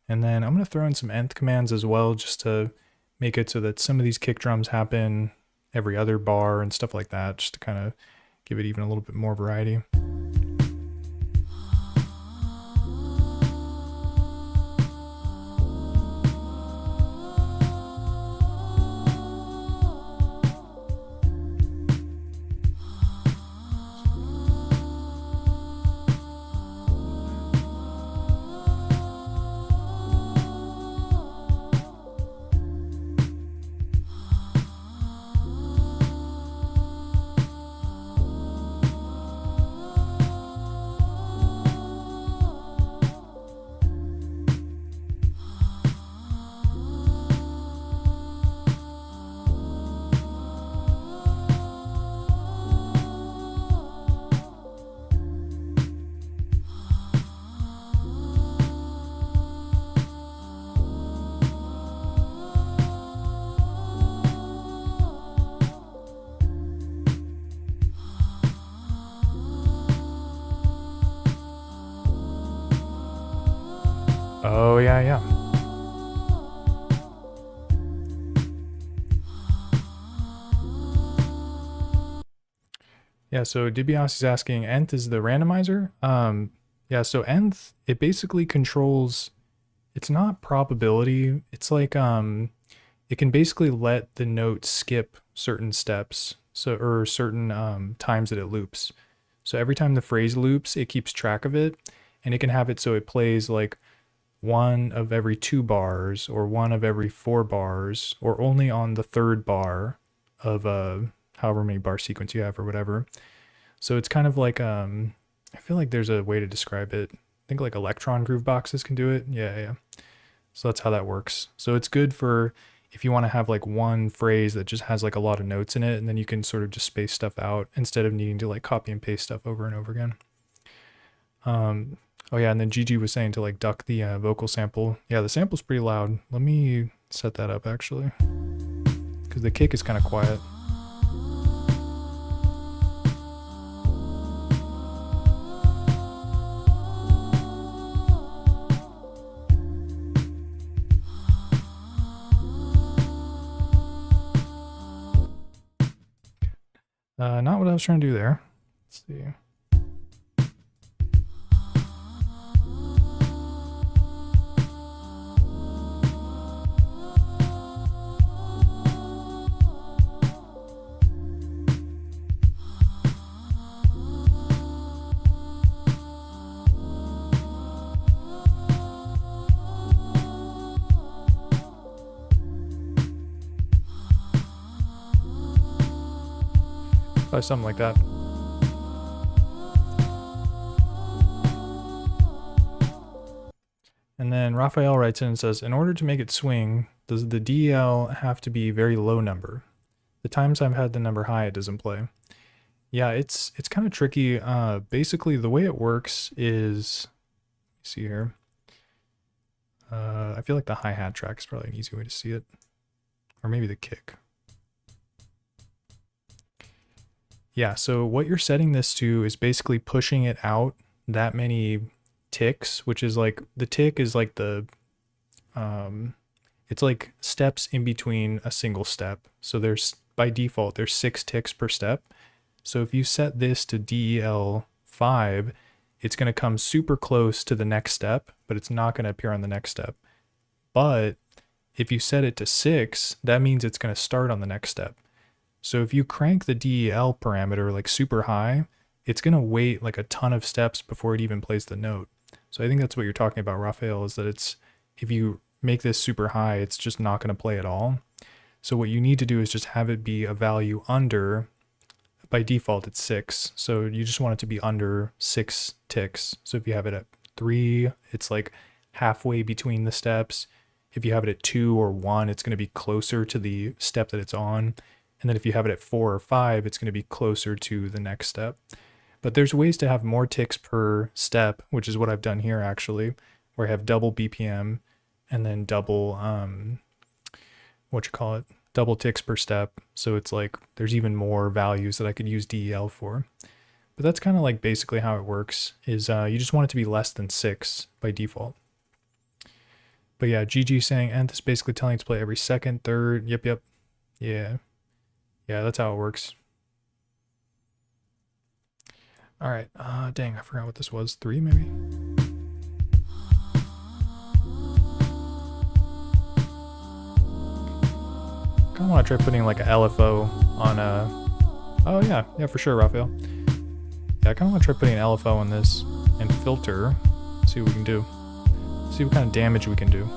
And then I'm going to throw in some nth commands as well, just to make it so that some of these kick drums happen every other bar and stuff like that, just to kind of give it even a little bit more variety. Oh, yeah, yeah. Yeah, so DiBiase's asking, nth is the randomizer? Yeah, so nth, it basically controls, it's not probability, it's like it can basically let the note skip certain steps, so or certain times that it loops. So every time the phrase loops, it keeps track of it, and it can have it so it plays like one of every 2 bars or one of every 4 bars or only on the 3rd bar of however many bar sequence you have or whatever. So it's kind of like I feel like there's a way to describe it. I think like Electron groove boxes can do it. Yeah. So that's how that works. So it's good for if you want to have like one phrase that just has like a lot of notes in it, and then you can sort of just space stuff out instead of needing to like copy and paste stuff over and over again. Oh yeah, and then Gigi was saying to like duck the vocal sample. Yeah, the sample's pretty loud. Let me set that up actually, because the kick is kind of quiet. Not what I was trying to do there. Let's see. Probably something like that. And then Raphael writes in and says, in order to make it swing, does the DEL have to be very low number? The times I've had the number high, it doesn't play. Yeah, it's kind of tricky. Basically, the way it works is, let me see here. I feel like the hi-hat track is probably an easy way to see it. Or maybe the kick. Yeah, so what you're setting this to is basically pushing it out that many ticks, which is like, the tick is like the, it's like steps in between a single step. So there's, by default, there's 6 ticks per step. So if you set this to DEL 5, it's going to come super close to the next step, but it's not going to appear on the next step. But if you set it to 6, that means it's going to start on the next step. So if you crank the DEL parameter like super high, it's going to wait like a ton of steps before it even plays the note. So I think that's what you're talking about, Raphael, is that it's, if you make this super high, it's just not going to play at all. So what you need to do is just have it be a value under, by default it's 6. So you just want it to be under 6 ticks. So if you have it at 3, it's like halfway between the steps. If you have it at 2 or 1, it's going to be closer to the step that it's on. And then if you have it at 4 or 5, it's going to be closer to the next step. But there's ways to have more ticks per step, which is what I've done here actually, where I have double BPM and then double, double ticks per step. So it's like, there's even more values that I could use DEL for. But that's kind of like basically how it works, is you just want it to be less than 6 by default. But yeah, GG saying nth is basically telling it to play every second, third, yep. Yeah, that's how it works. All right, dang, I forgot what this was. 3 maybe? I kind of want to try putting like a LFO on a, oh yeah, for sure, Raphael. Yeah, I kind of want to try putting an LFO on this and filter, see what we can do. See what kind of damage we can do.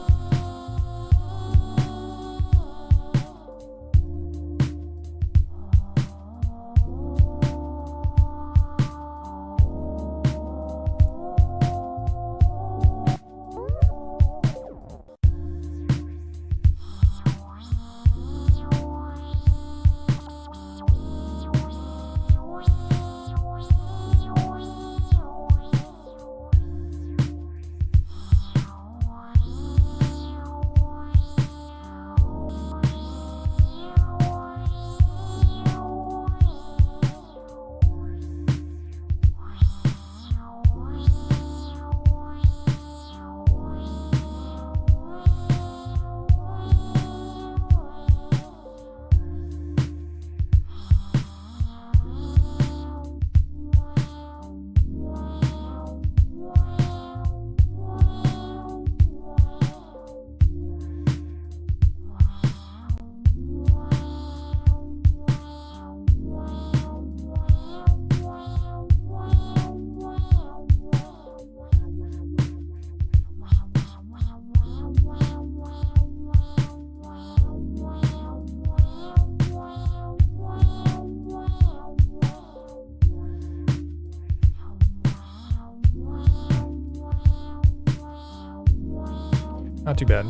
not too bad.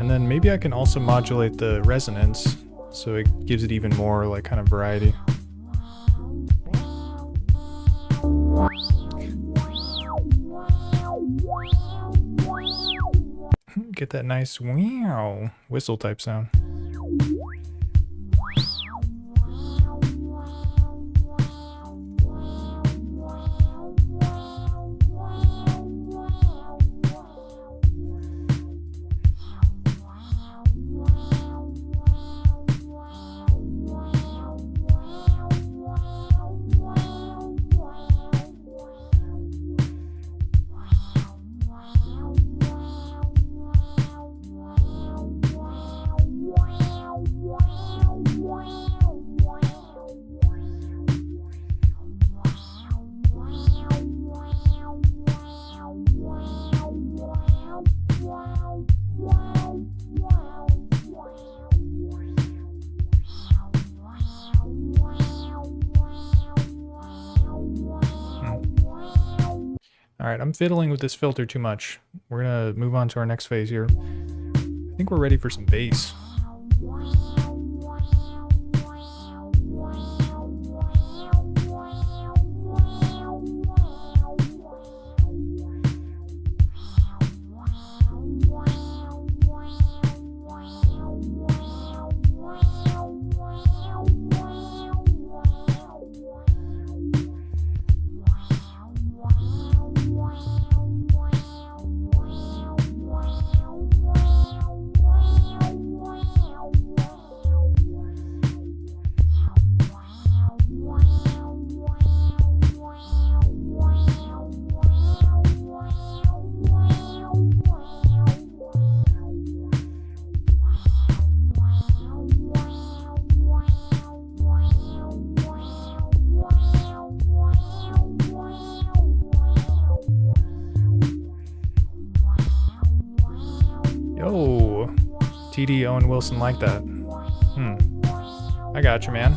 And then maybe I can also modulate the resonance so it gives it even more like kind of variety. Get that nice wow whistle type sound. Alright, I'm fiddling with this filter too much. We're gonna move on to our next phase here. I think we're ready for some bass. Yo, TD Owen Wilson like that. I got you, man.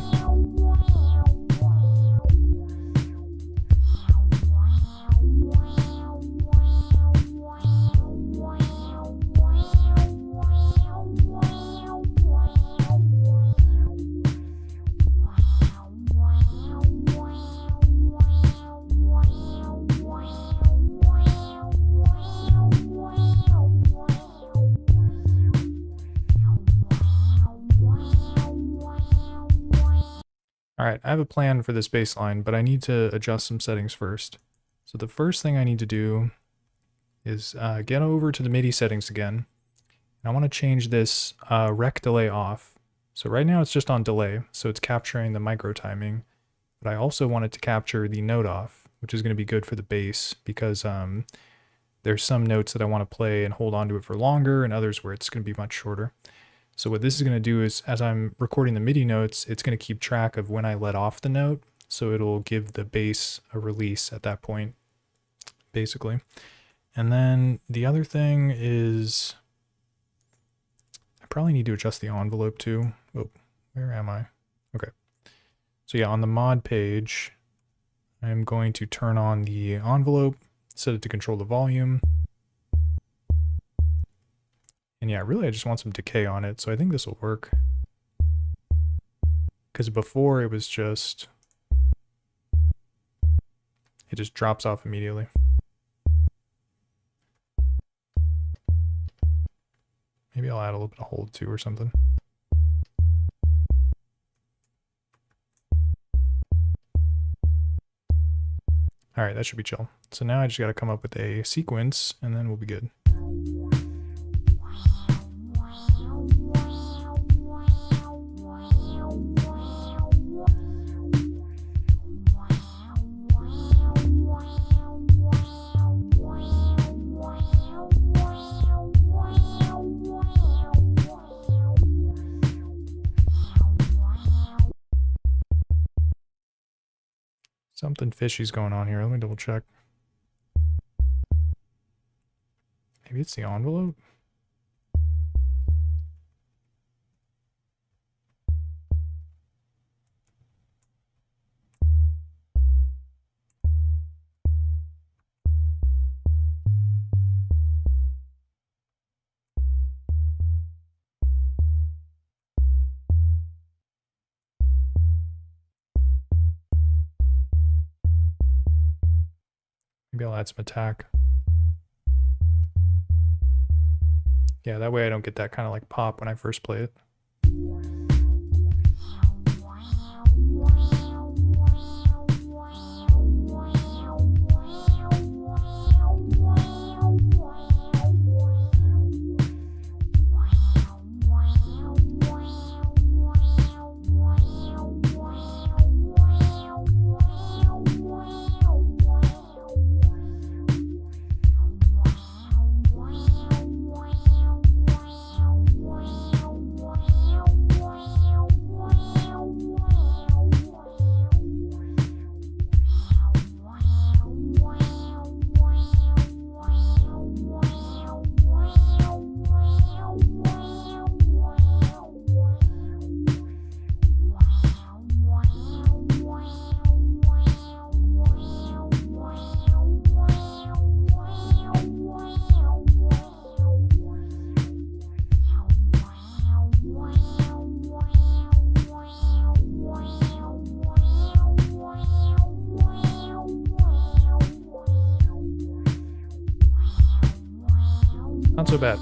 Alright, I have a plan for this bass line, but I need to adjust some settings first. So the first thing I need to do is get over to the MIDI settings again. And I want to change this rec delay off. So right now it's just on delay, so it's capturing the micro timing. But I also want it to capture the note off, which is going to be good for the bass because there's some notes that I want to play and hold on to it for longer and others where it's going to be much shorter. So what this is going to do is, as I'm recording the MIDI notes, it's going to keep track of when I let off the note, so it'll give the bass a release at that point, basically. And then the other thing is, I probably need to adjust the envelope too. Oh, where am I? Okay. So yeah, on the mod page, I'm going to turn on the envelope, set it to control the volume. And yeah, really I just want some decay on it, so I think this will work. Because before it was just... it just drops off immediately. Maybe I'll add a little bit of hold too or something. Alright, that should be chill. So now I just gotta come up with a sequence and then we'll be good. Something fishy's going on here. Let me double check. Maybe it's the envelope? Maybe I'll add some attack. Yeah, that way I don't get that kind of like pop when I first play it. Not so bad.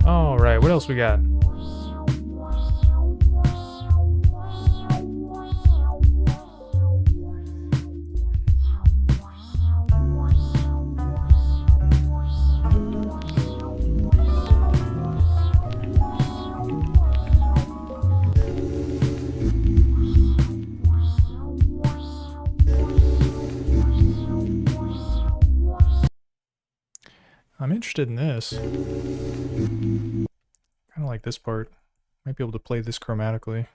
All right, what else we got? I'm interested in this. Kind of like this part. Might be able to play this chromatically.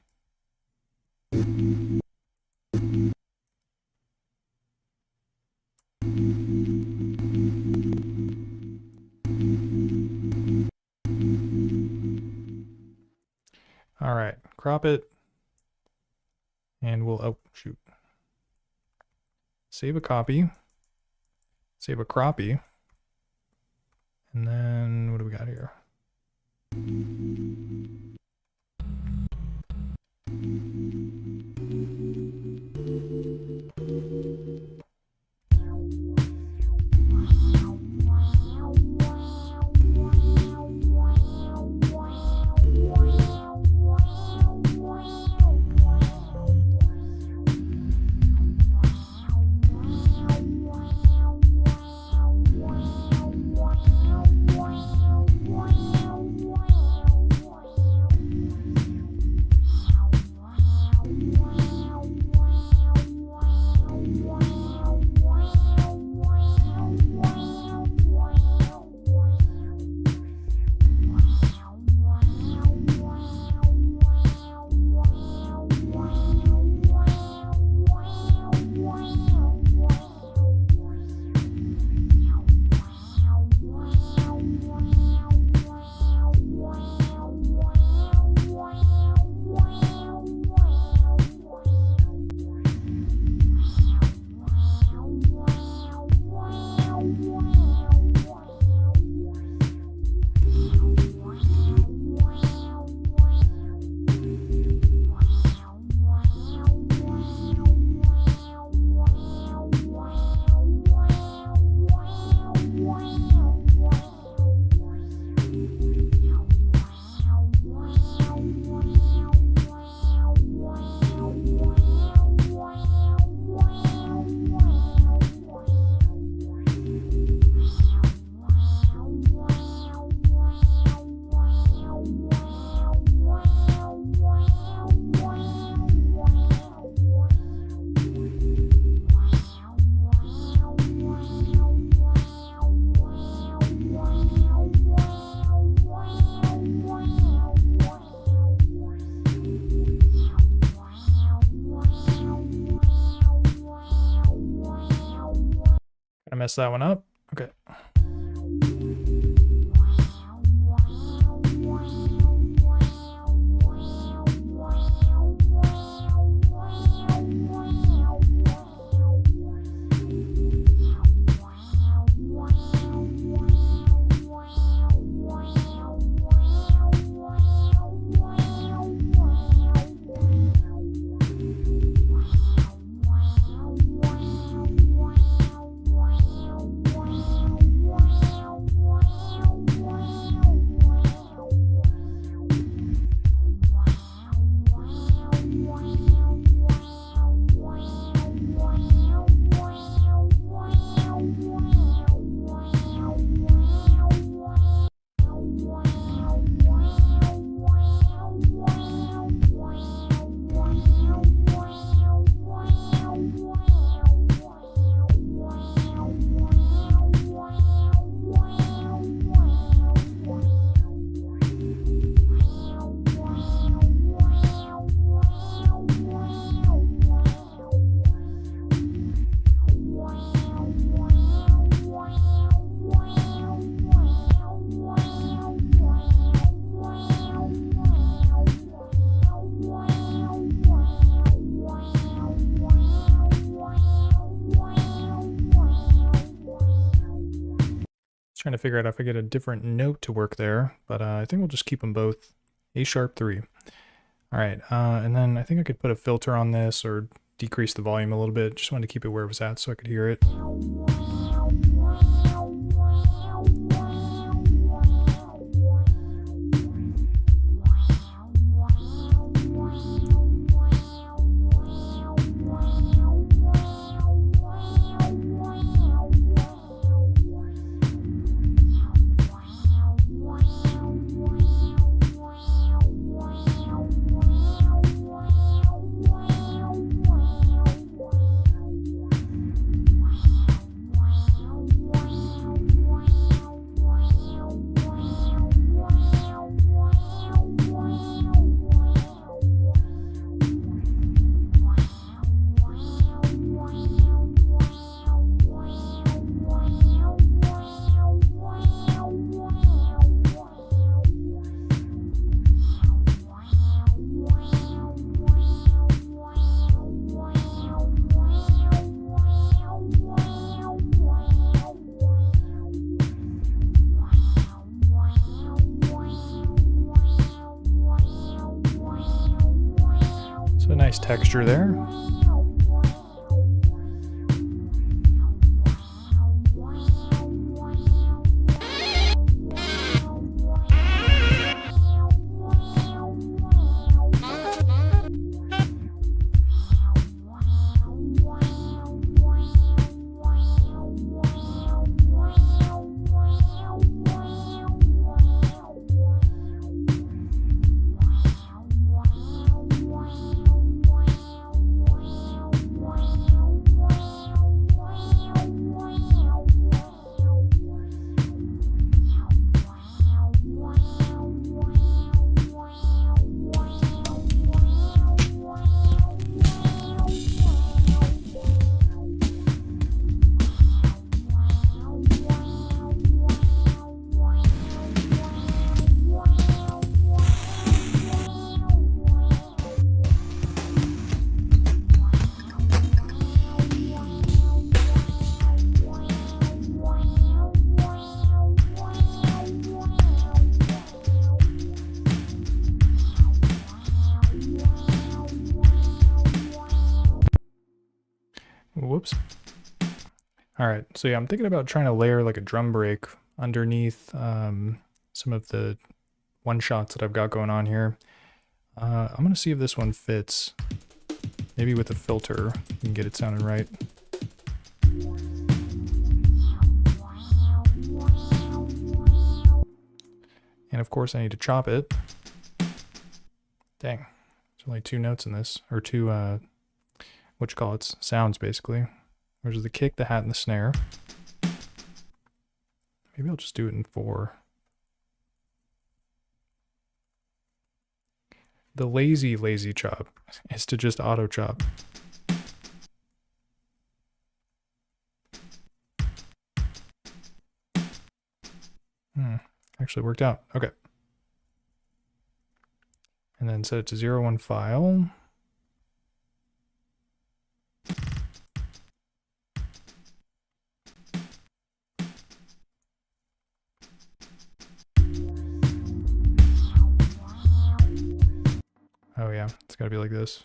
All right, crop it. And we'll, oh, shoot. Save a copy. Save a cropy. And then, what do we got here? mess that one up. Okay. Trying to figure out if I get a different note to work there, but I think we'll just keep them both A#3. All right, and then I think I could put a filter on this or decrease the volume a little bit. Just wanted to keep it where it was at so I could hear it. So a nice texture there. Whoops. All right, so yeah, I'm thinking about trying to layer like a drum break underneath some of the one-shots that I've got going on here. I'm gonna see if this one fits. Maybe with a filter, you can get it sounding right. And of course I need to chop it. Dang, there's only two notes in this, or two, what you call it, sounds basically. There's the kick, the hat, and the snare. Maybe I'll just do it in 4. The lazy chop is to just auto chop. Actually worked out. Okay. And then set it to 0, 1 file. Oh yeah, it's gotta be like this.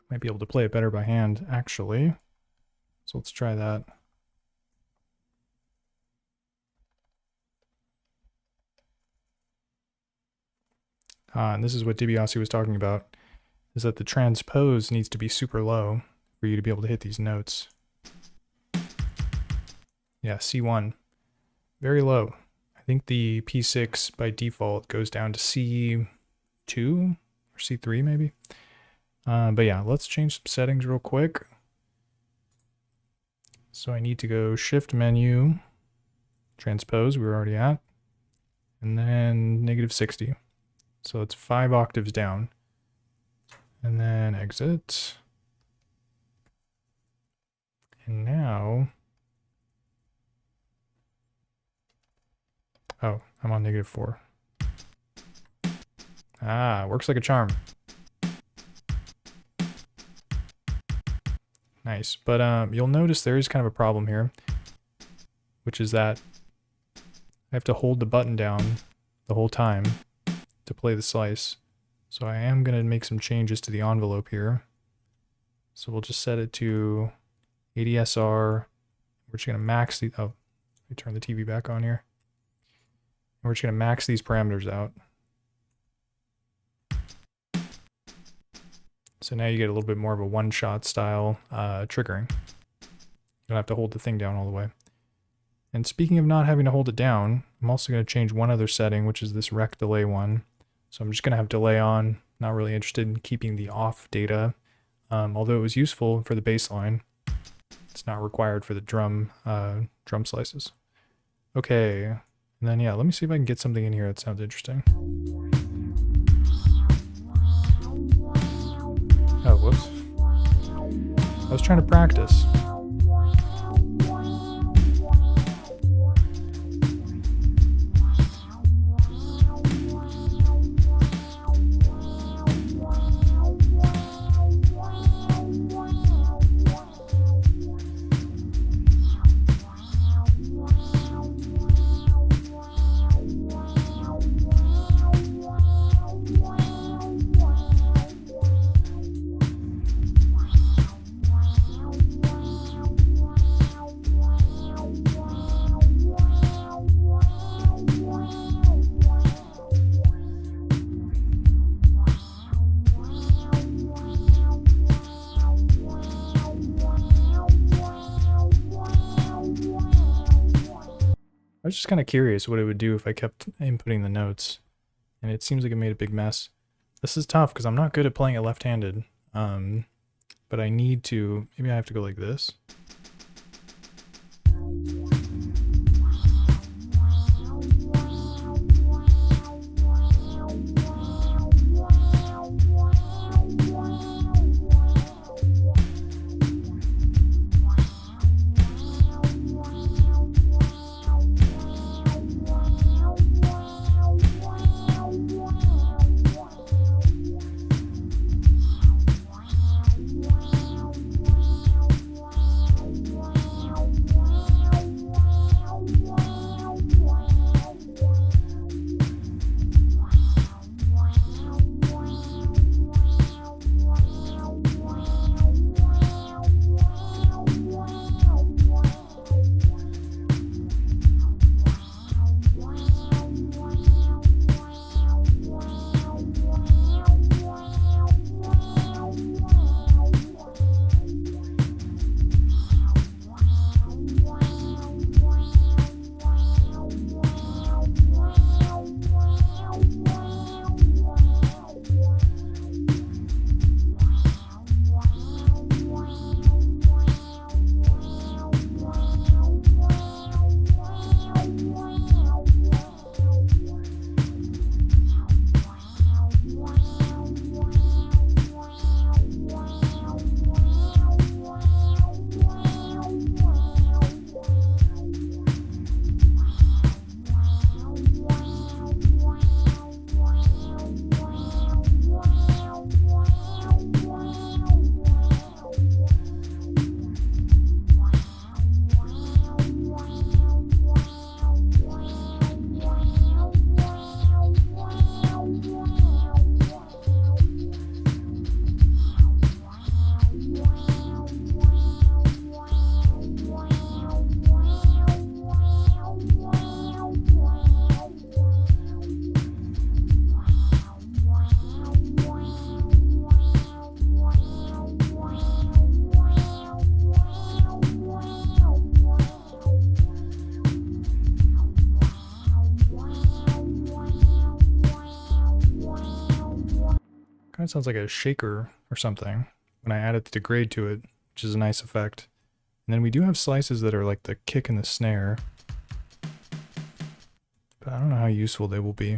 Might be able to play it better by hand, actually. So let's try that. And this is what DiBiase was talking about, is that the transpose needs to be super low for you to be able to hit these notes. Yeah, C1. Very low. I think the P6 by default goes down to C2 or C3 maybe. But yeah, let's change some settings real quick. So I need to go Shift Menu, Transpose, we were already at, and then -60. So it's 5 octaves down. And then exit. And now, oh, I'm on -4. Ah, works like a charm. Nice, but you'll notice there is kind of a problem here, which is that I have to hold the button down the whole time to play the slice. So I am going to make some changes to the envelope here. So we'll just set it to ADSR. We're just going to max the, oh, let me turn the TV back on here. And we're just going to max these parameters out. So now you get a little bit more of a one-shot style triggering. You don't have to hold the thing down all the way. And speaking of not having to hold it down, I'm also going to change one other setting, which is this rec delay one. So I'm just going to have delay on. Not really interested in keeping the off data, although it was useful for the bass line. It's not required for the drum slices. Okay, and then yeah, let me see if I can get something in here that sounds interesting. Oh, whoops. I was trying to practice. I was just kind of curious what it would do if I kept inputting the notes, and it seems like it made a big mess. This is tough because I'm not good at playing it left-handed, but I need to, maybe I have to go like this. sounds like a shaker or something when I added the degrade to it, which is a nice effect. And then we do have slices that are like the kick and the snare, but I don't know how useful they will be.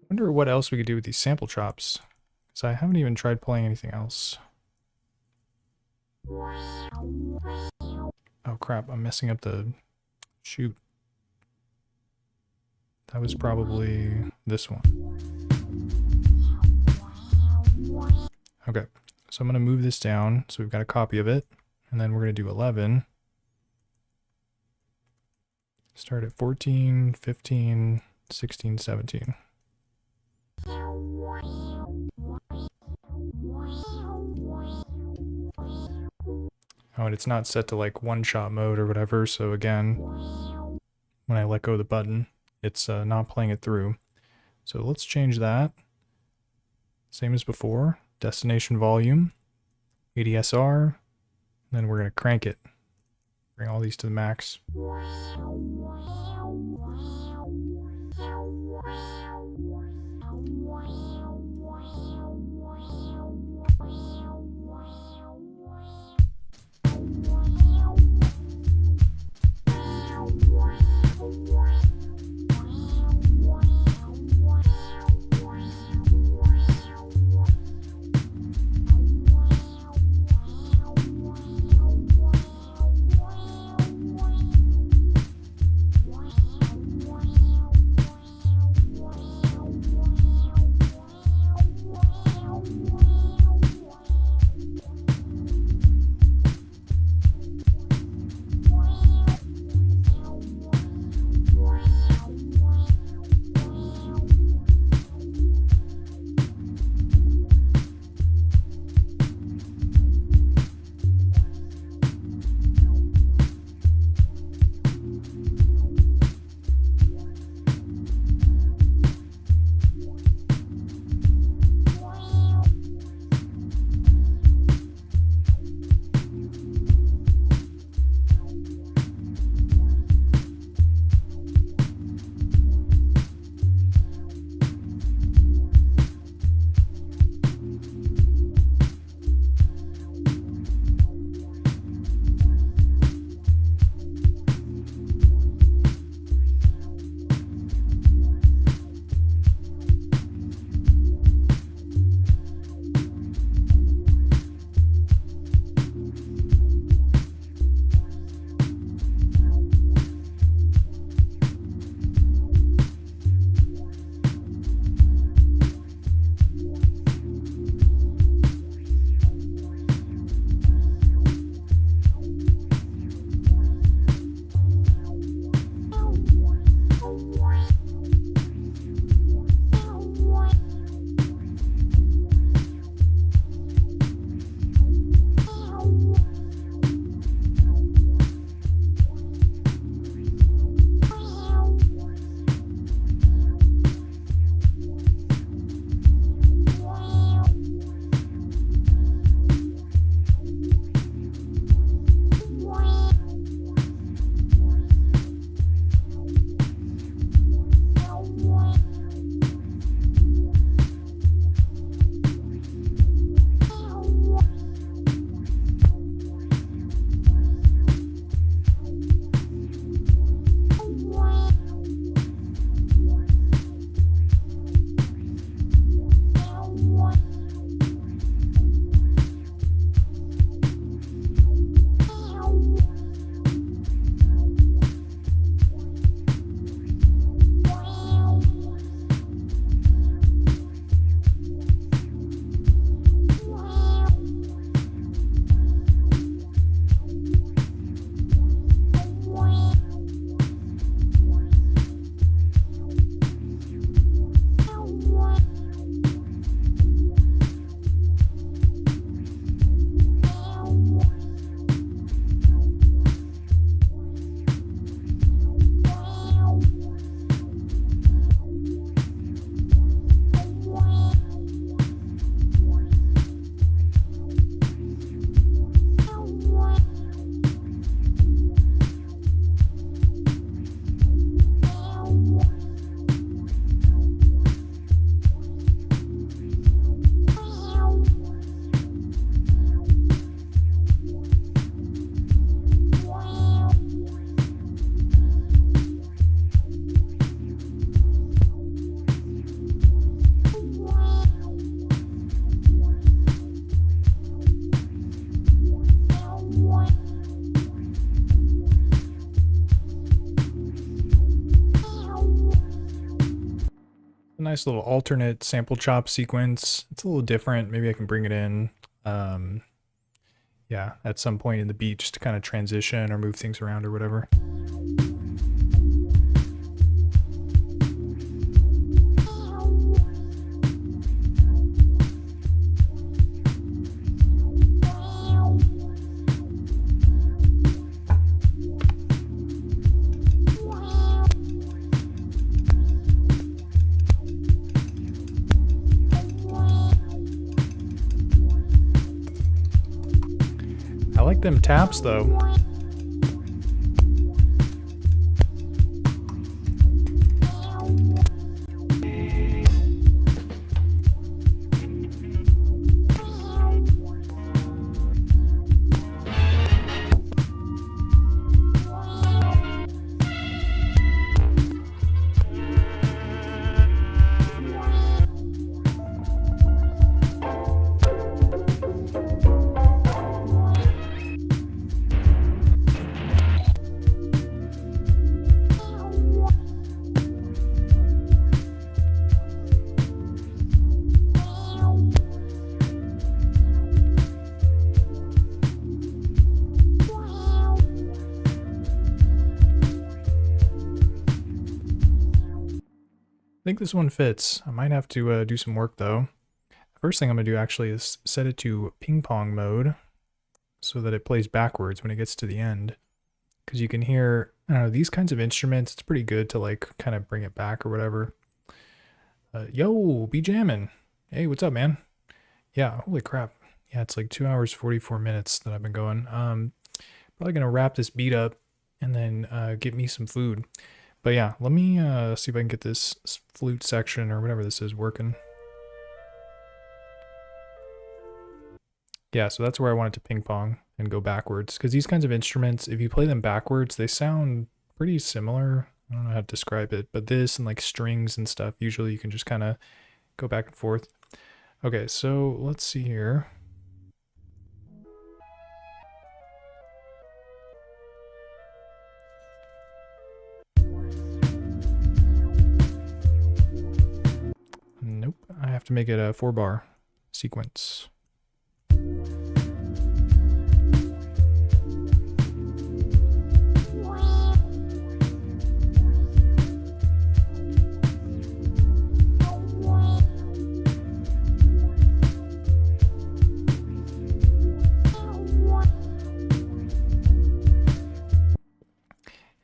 Wonder what else we could do with these sample chops, because I haven't even tried playing anything else. Oh crap, I'm messing up the shoot. That was probably this one. Okay, so I'm going to move this down so we've got a copy of it, and then we're going to do 11. Start at 14, 15, 16, 17. Oh, and it's not set to like one-shot mode or whatever, so again, when I let go of the button, it's not playing it through. So let's change that. Same as before, destination volume, ADSR, and then we're going to crank it. Bring all these to the max. nice little alternate sample chop sequence. It's a little different. Maybe I can bring it in, yeah, at some point in the beat just to kind of transition or move things around or whatever. I like them taps though. I think this one fits. I might have to do some work though. The first thing I'm going to do actually is set it to ping pong mode so that it plays backwards when it gets to the end. Because you can hear, I don't know, these kinds of instruments, it's pretty good to like kind of bring it back or whatever. Yo, be jamming. Hey, what's up, man? Yeah, holy crap. Yeah, it's like 2 hours, 44 minutes that I've been going. Probably going to wrap this beat up and then get me some food. But yeah, let me see if I can get this flute section or whatever this is working. Yeah, so that's where I want it to ping pong and go backwards. Because these kinds of instruments, if you play them backwards, they sound pretty similar. I don't know how to describe it, but this and like strings and stuff, usually you can just kind of go back and forth. Okay, so let's see here. Nope, I have to make it a 4-bar sequence.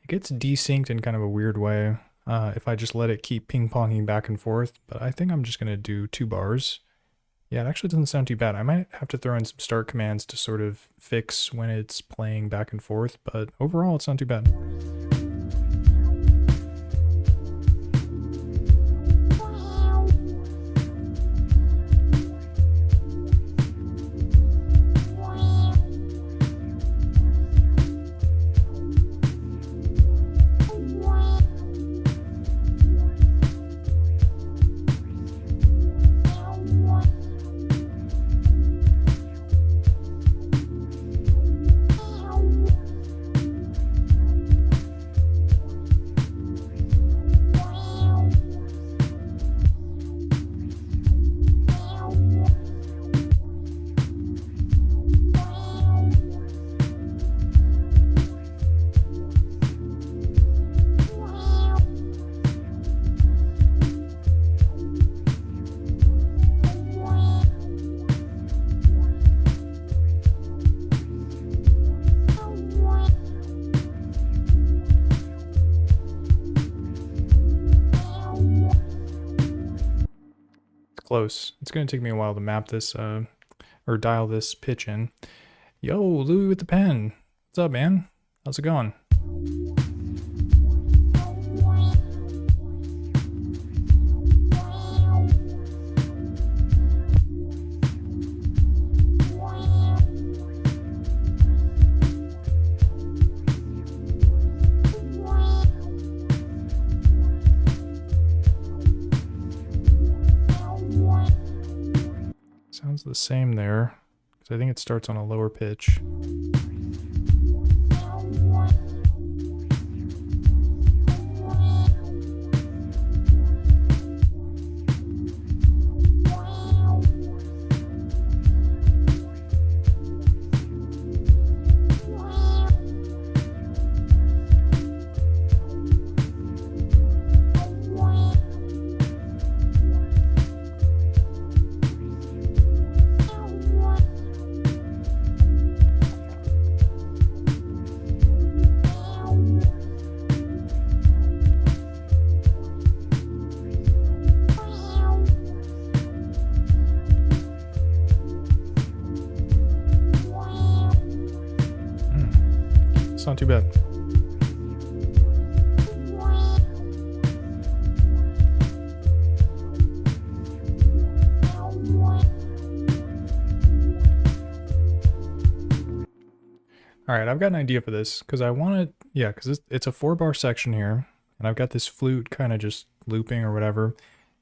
It gets desynced in kind of a weird way if I just let it keep ping-ponging back and forth, but I think I'm just going to do 2 bars. Yeah, it actually doesn't sound too bad. I might have to throw in some start commands to sort of fix when it's playing back and forth, but overall it's not too bad. Close. It's going to take me a while to map this, or dial this pitch in. Yo, Louie with the pen. What's up, man? How's it going? Sounds the same there, because I think it starts on a lower pitch. It's not too bad. All right, I've got an idea for this because I want to, yeah, because it's a 4-bar section here, and I've got this flute kind of just looping or whatever.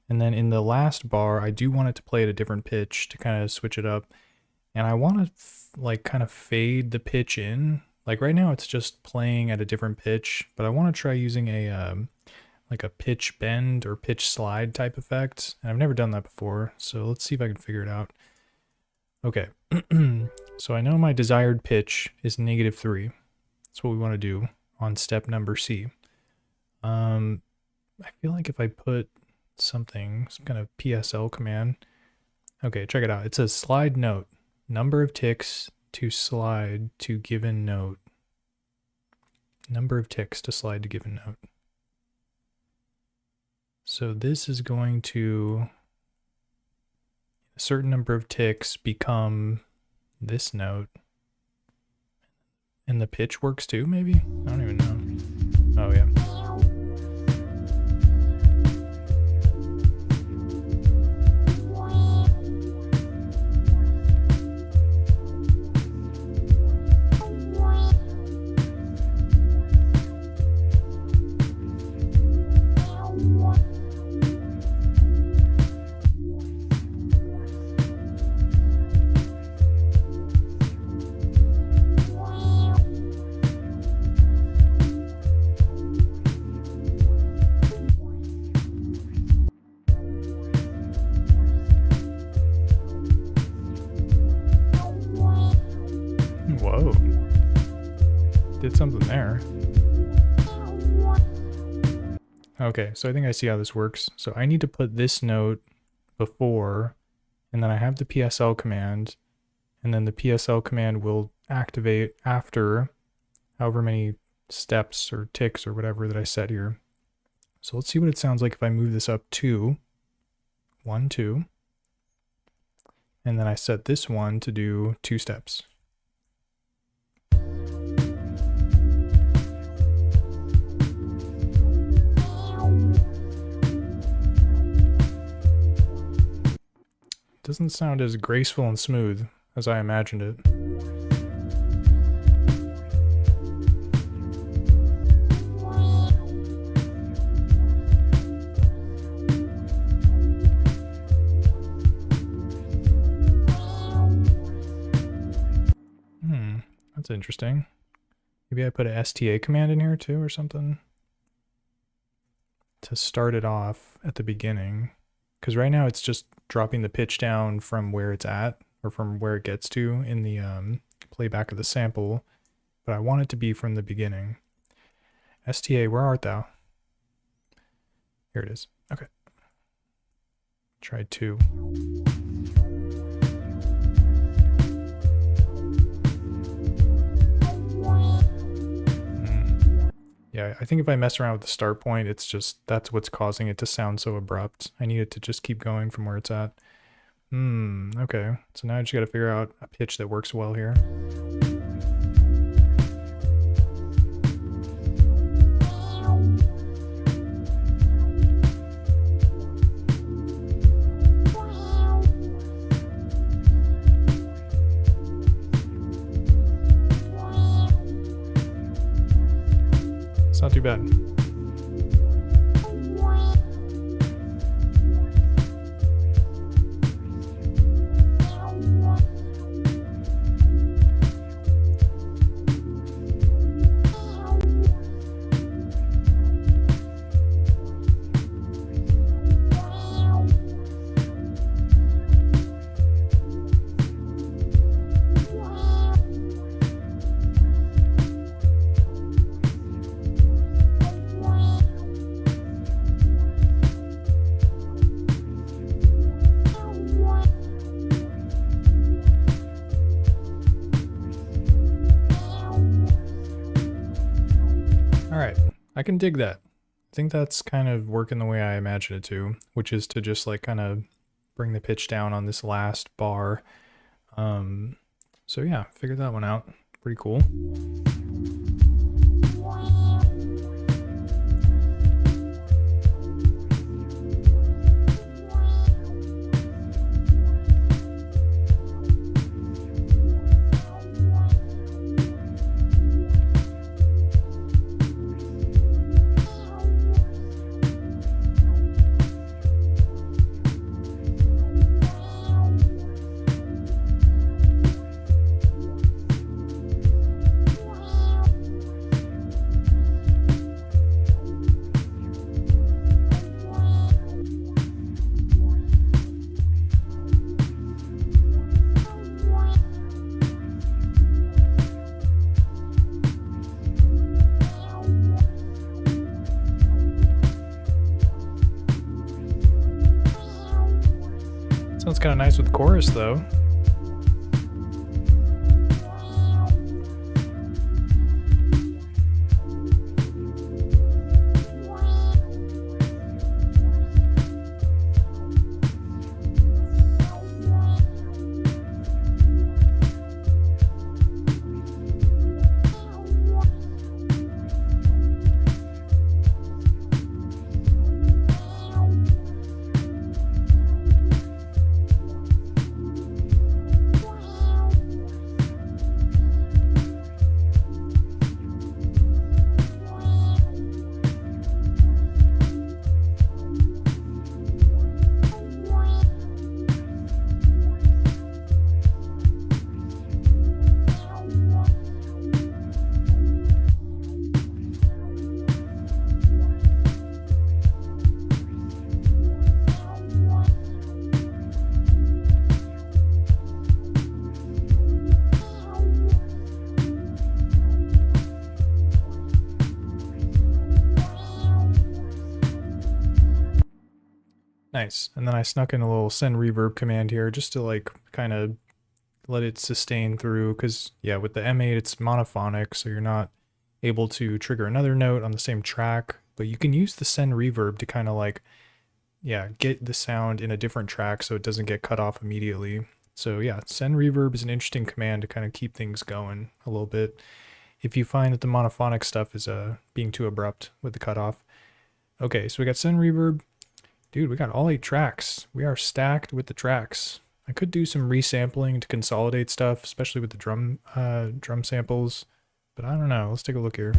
And then in the last bar, I do want it to play at a different pitch to kind of switch it up. And I want to like kind of fade the pitch in. Like right now it's just playing at a different pitch, but I want to try using a like a pitch bend or pitch slide type effect. And I've never done that before, so let's see if I can figure it out. Okay, so I know my desired pitch is -3. That's what we want to do on step number C. I feel like if I put some kind of PSL command. Okay, check it out. It says slide note, number of ticks to slide to given note. Number of ticks to slide to given note. So this is going to, a certain number of ticks become this note. And the pitch works too, maybe? I don't even know. Oh yeah. Whoa. Did something there. Okay, so I think I see how this works. So I need to put this note before, and then I have the PSL command, and then the PSL command will activate after however many steps or ticks or whatever that I set here. So let's see what it sounds like if I move this up to 1, 2, and then I set this one to do 2 steps. Doesn't sound as graceful and smooth as I imagined it. That's interesting. Maybe I put a STA command in here too or something to start it off at the beginning. Because right now it's just dropping the pitch down from where it's at, or from where it gets to in the playback of the sample, but I want it to be from the beginning. STA, where art thou? Here it is. Okay. Try 2. Yeah, I think if I mess around with the start point, it's just, that's what's causing it to sound so abrupt. I need it to just keep going from where it's at. Okay. So now I just got to figure out a pitch that works well here. Not too bad. I can dig that. I think that's kind of working the way I imagined it to, which is to just like kind of bring the pitch down on this last bar. So yeah, figured that one out. Pretty cool. kind of nice with the chorus though. Nice. And then I snuck in a little send reverb command here just to like kind of let it sustain through, because yeah, with the M8 it's monophonic, so you're not able to trigger another note on the same track, but you can use the send reverb to kind of like, yeah, get the sound in a different track so it doesn't get cut off immediately. So yeah, send reverb is an interesting command to kind of keep things going a little bit if you find that the monophonic stuff is being too abrupt with the cutoff. Okay, so we got send reverb. Dude, we got all 8 tracks. We are stacked with the tracks. I could do some resampling to consolidate stuff, especially with the drum samples, but I don't know. Let's take a look here.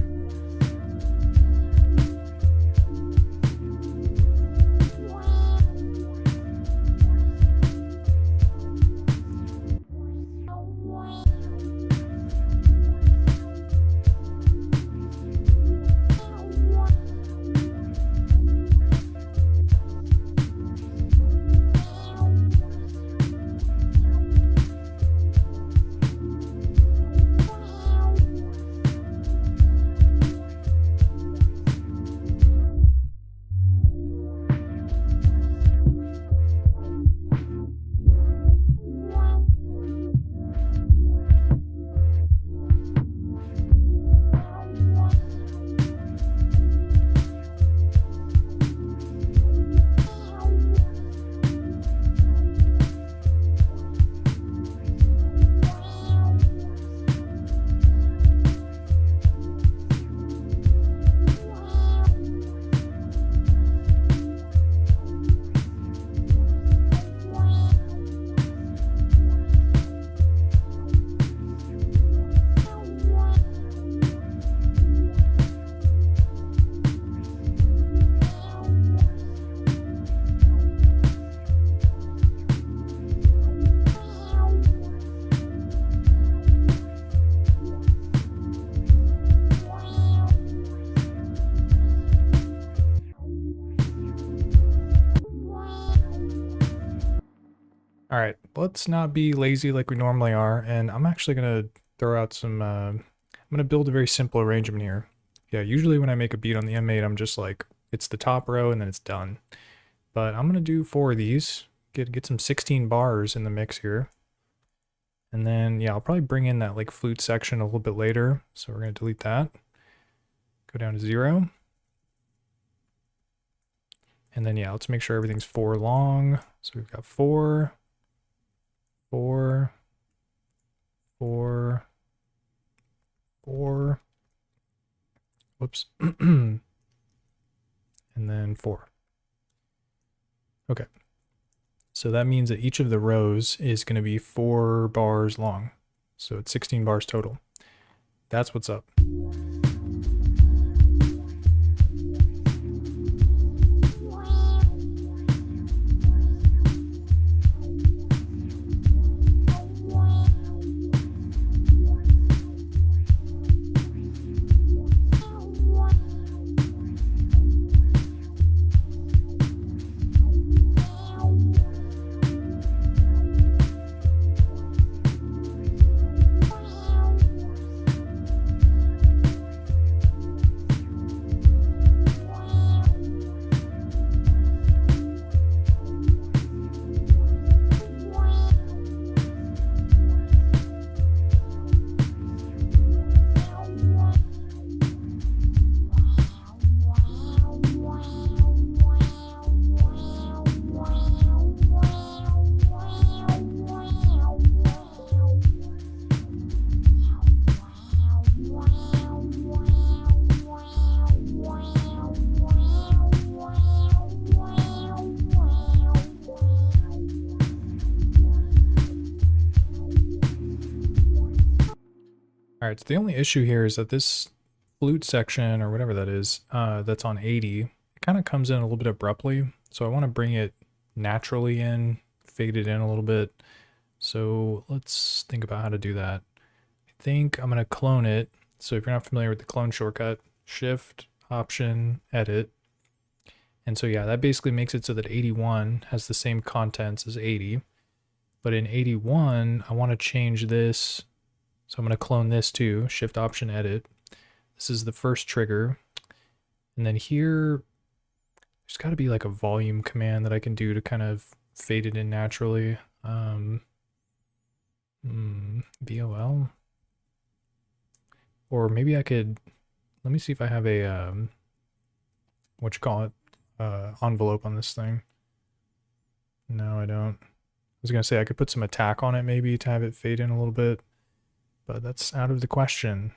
All right, let's not be lazy like we normally are, and I'm actually gonna throw out some, I'm gonna build a very simple arrangement here. Yeah, usually when I make a beat on the M8, I'm just like, it's the top row and then it's done. But I'm gonna do 4 of these, get some 16 bars in the mix here. And then, yeah, I'll probably bring in that like flute section a little bit later. So we're gonna delete that. Go down to 0. And then, yeah, let's make sure everything's 4 long. So we've got 4, 4, 4, 4, whoops, and then 4. Okay, so that means that each of the rows is going to be 4 bars long, so it's 16 bars total. That's what's up. All right, so the only issue here is that this flute section, or whatever that is, that's on 80, it kind of comes in a little bit abruptly. So I want to bring it naturally in, fade it in a little bit. So let's think about how to do that. I think I'm going to clone it. So if you're not familiar with the clone shortcut, Shift, Option, Edit. And so yeah, that basically makes it so that 81 has the same contents as 80. But in 81, I want to change this. So I'm going to clone this too, Shift, Option, Edit. This is the first trigger. And then here, there's got to be like a volume command that I can do to kind of fade it in naturally. VOL. Or maybe I could, let me see if I have a, envelope on this thing. No, I don't. I was going to say I could put some attack on it maybe to have it fade in a little bit, but that's out of the question.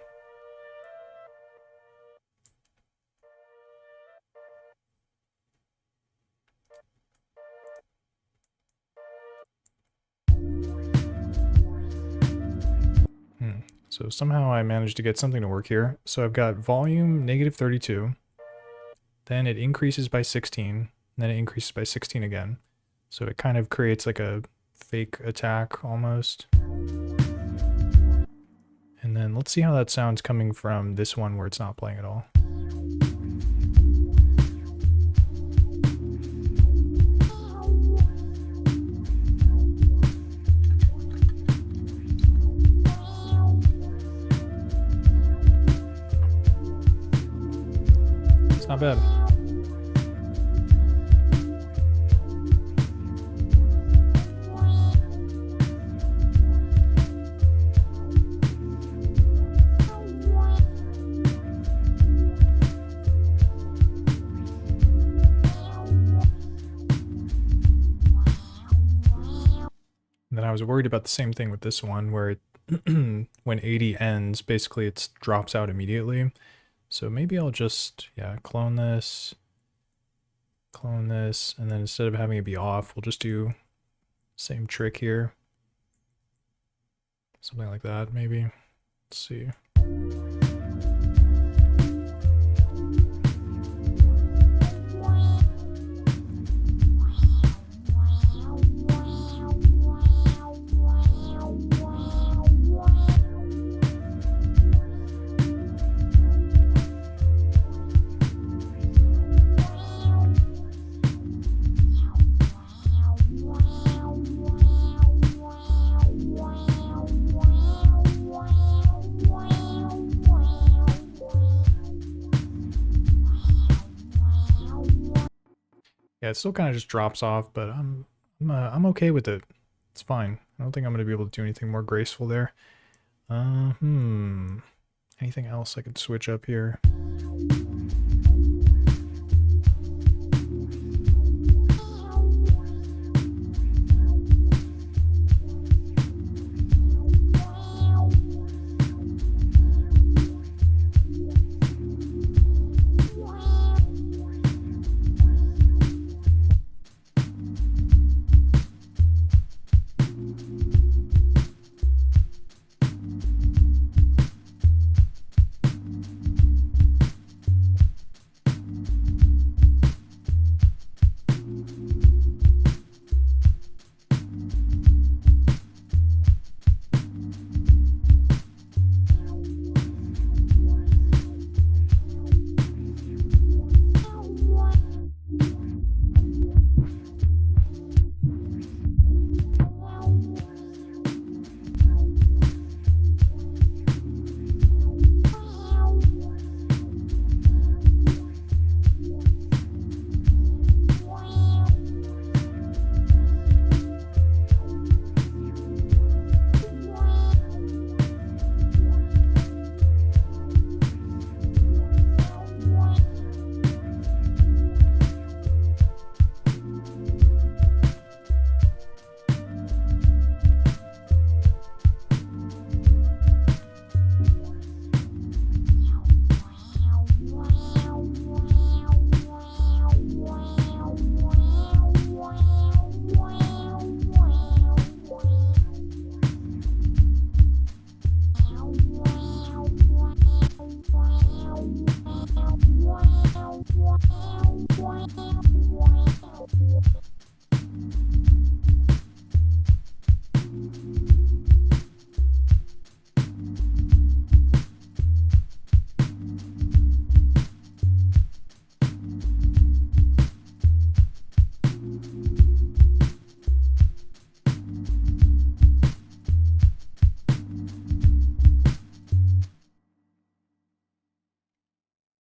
So somehow I managed to get something to work here. So I've got volume -32, then it increases by 16, and then it increases by 16 again. So it kind of creates like a fake attack almost. And then let's see how that sounds coming from this one where it's not playing at all. It's not bad. And then I was worried about the same thing with this one where it when 80 ends, basically it drops out immediately. So maybe I'll just, yeah, clone this, and then instead of having it be off, we'll just do same trick here. Something like that, maybe. Let's see. Yeah, it still kind of just drops off, but I'm okay with it. It's fine. I don't think I'm going to be able to do anything more graceful there. Anything else I could switch up here?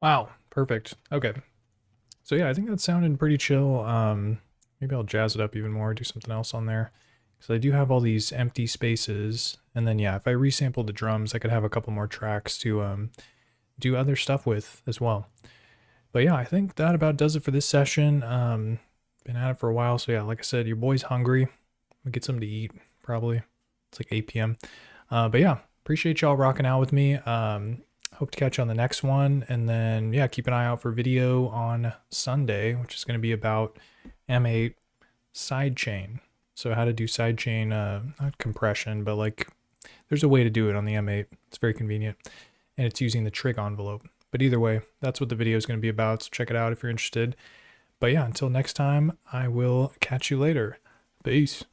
Wow, perfect. Okay. So yeah, I think that sounded pretty chill. Maybe I'll jazz it up even more, do something else on there. Because I do have all these empty spaces. And then yeah, if I resampled the drums, I could have a couple more tracks to do other stuff with as well. But yeah, I think that about does it for this session. Been at it for a while, so yeah, like I said, your boy's hungry. We'll get something to eat, probably. It's like 8 p.m. But yeah, appreciate y'all rocking out with me. Hope to catch you on the next one. And then, yeah, keep an eye out for video on Sunday, which is going to be about M8 sidechain. So how to do sidechain, not compression, but like there's a way to do it on the M8. It's very convenient. And it's using the trig envelope. But either way, that's what the video is going to be about. So check it out if you're interested. But yeah, until next time, I will catch you later. Peace.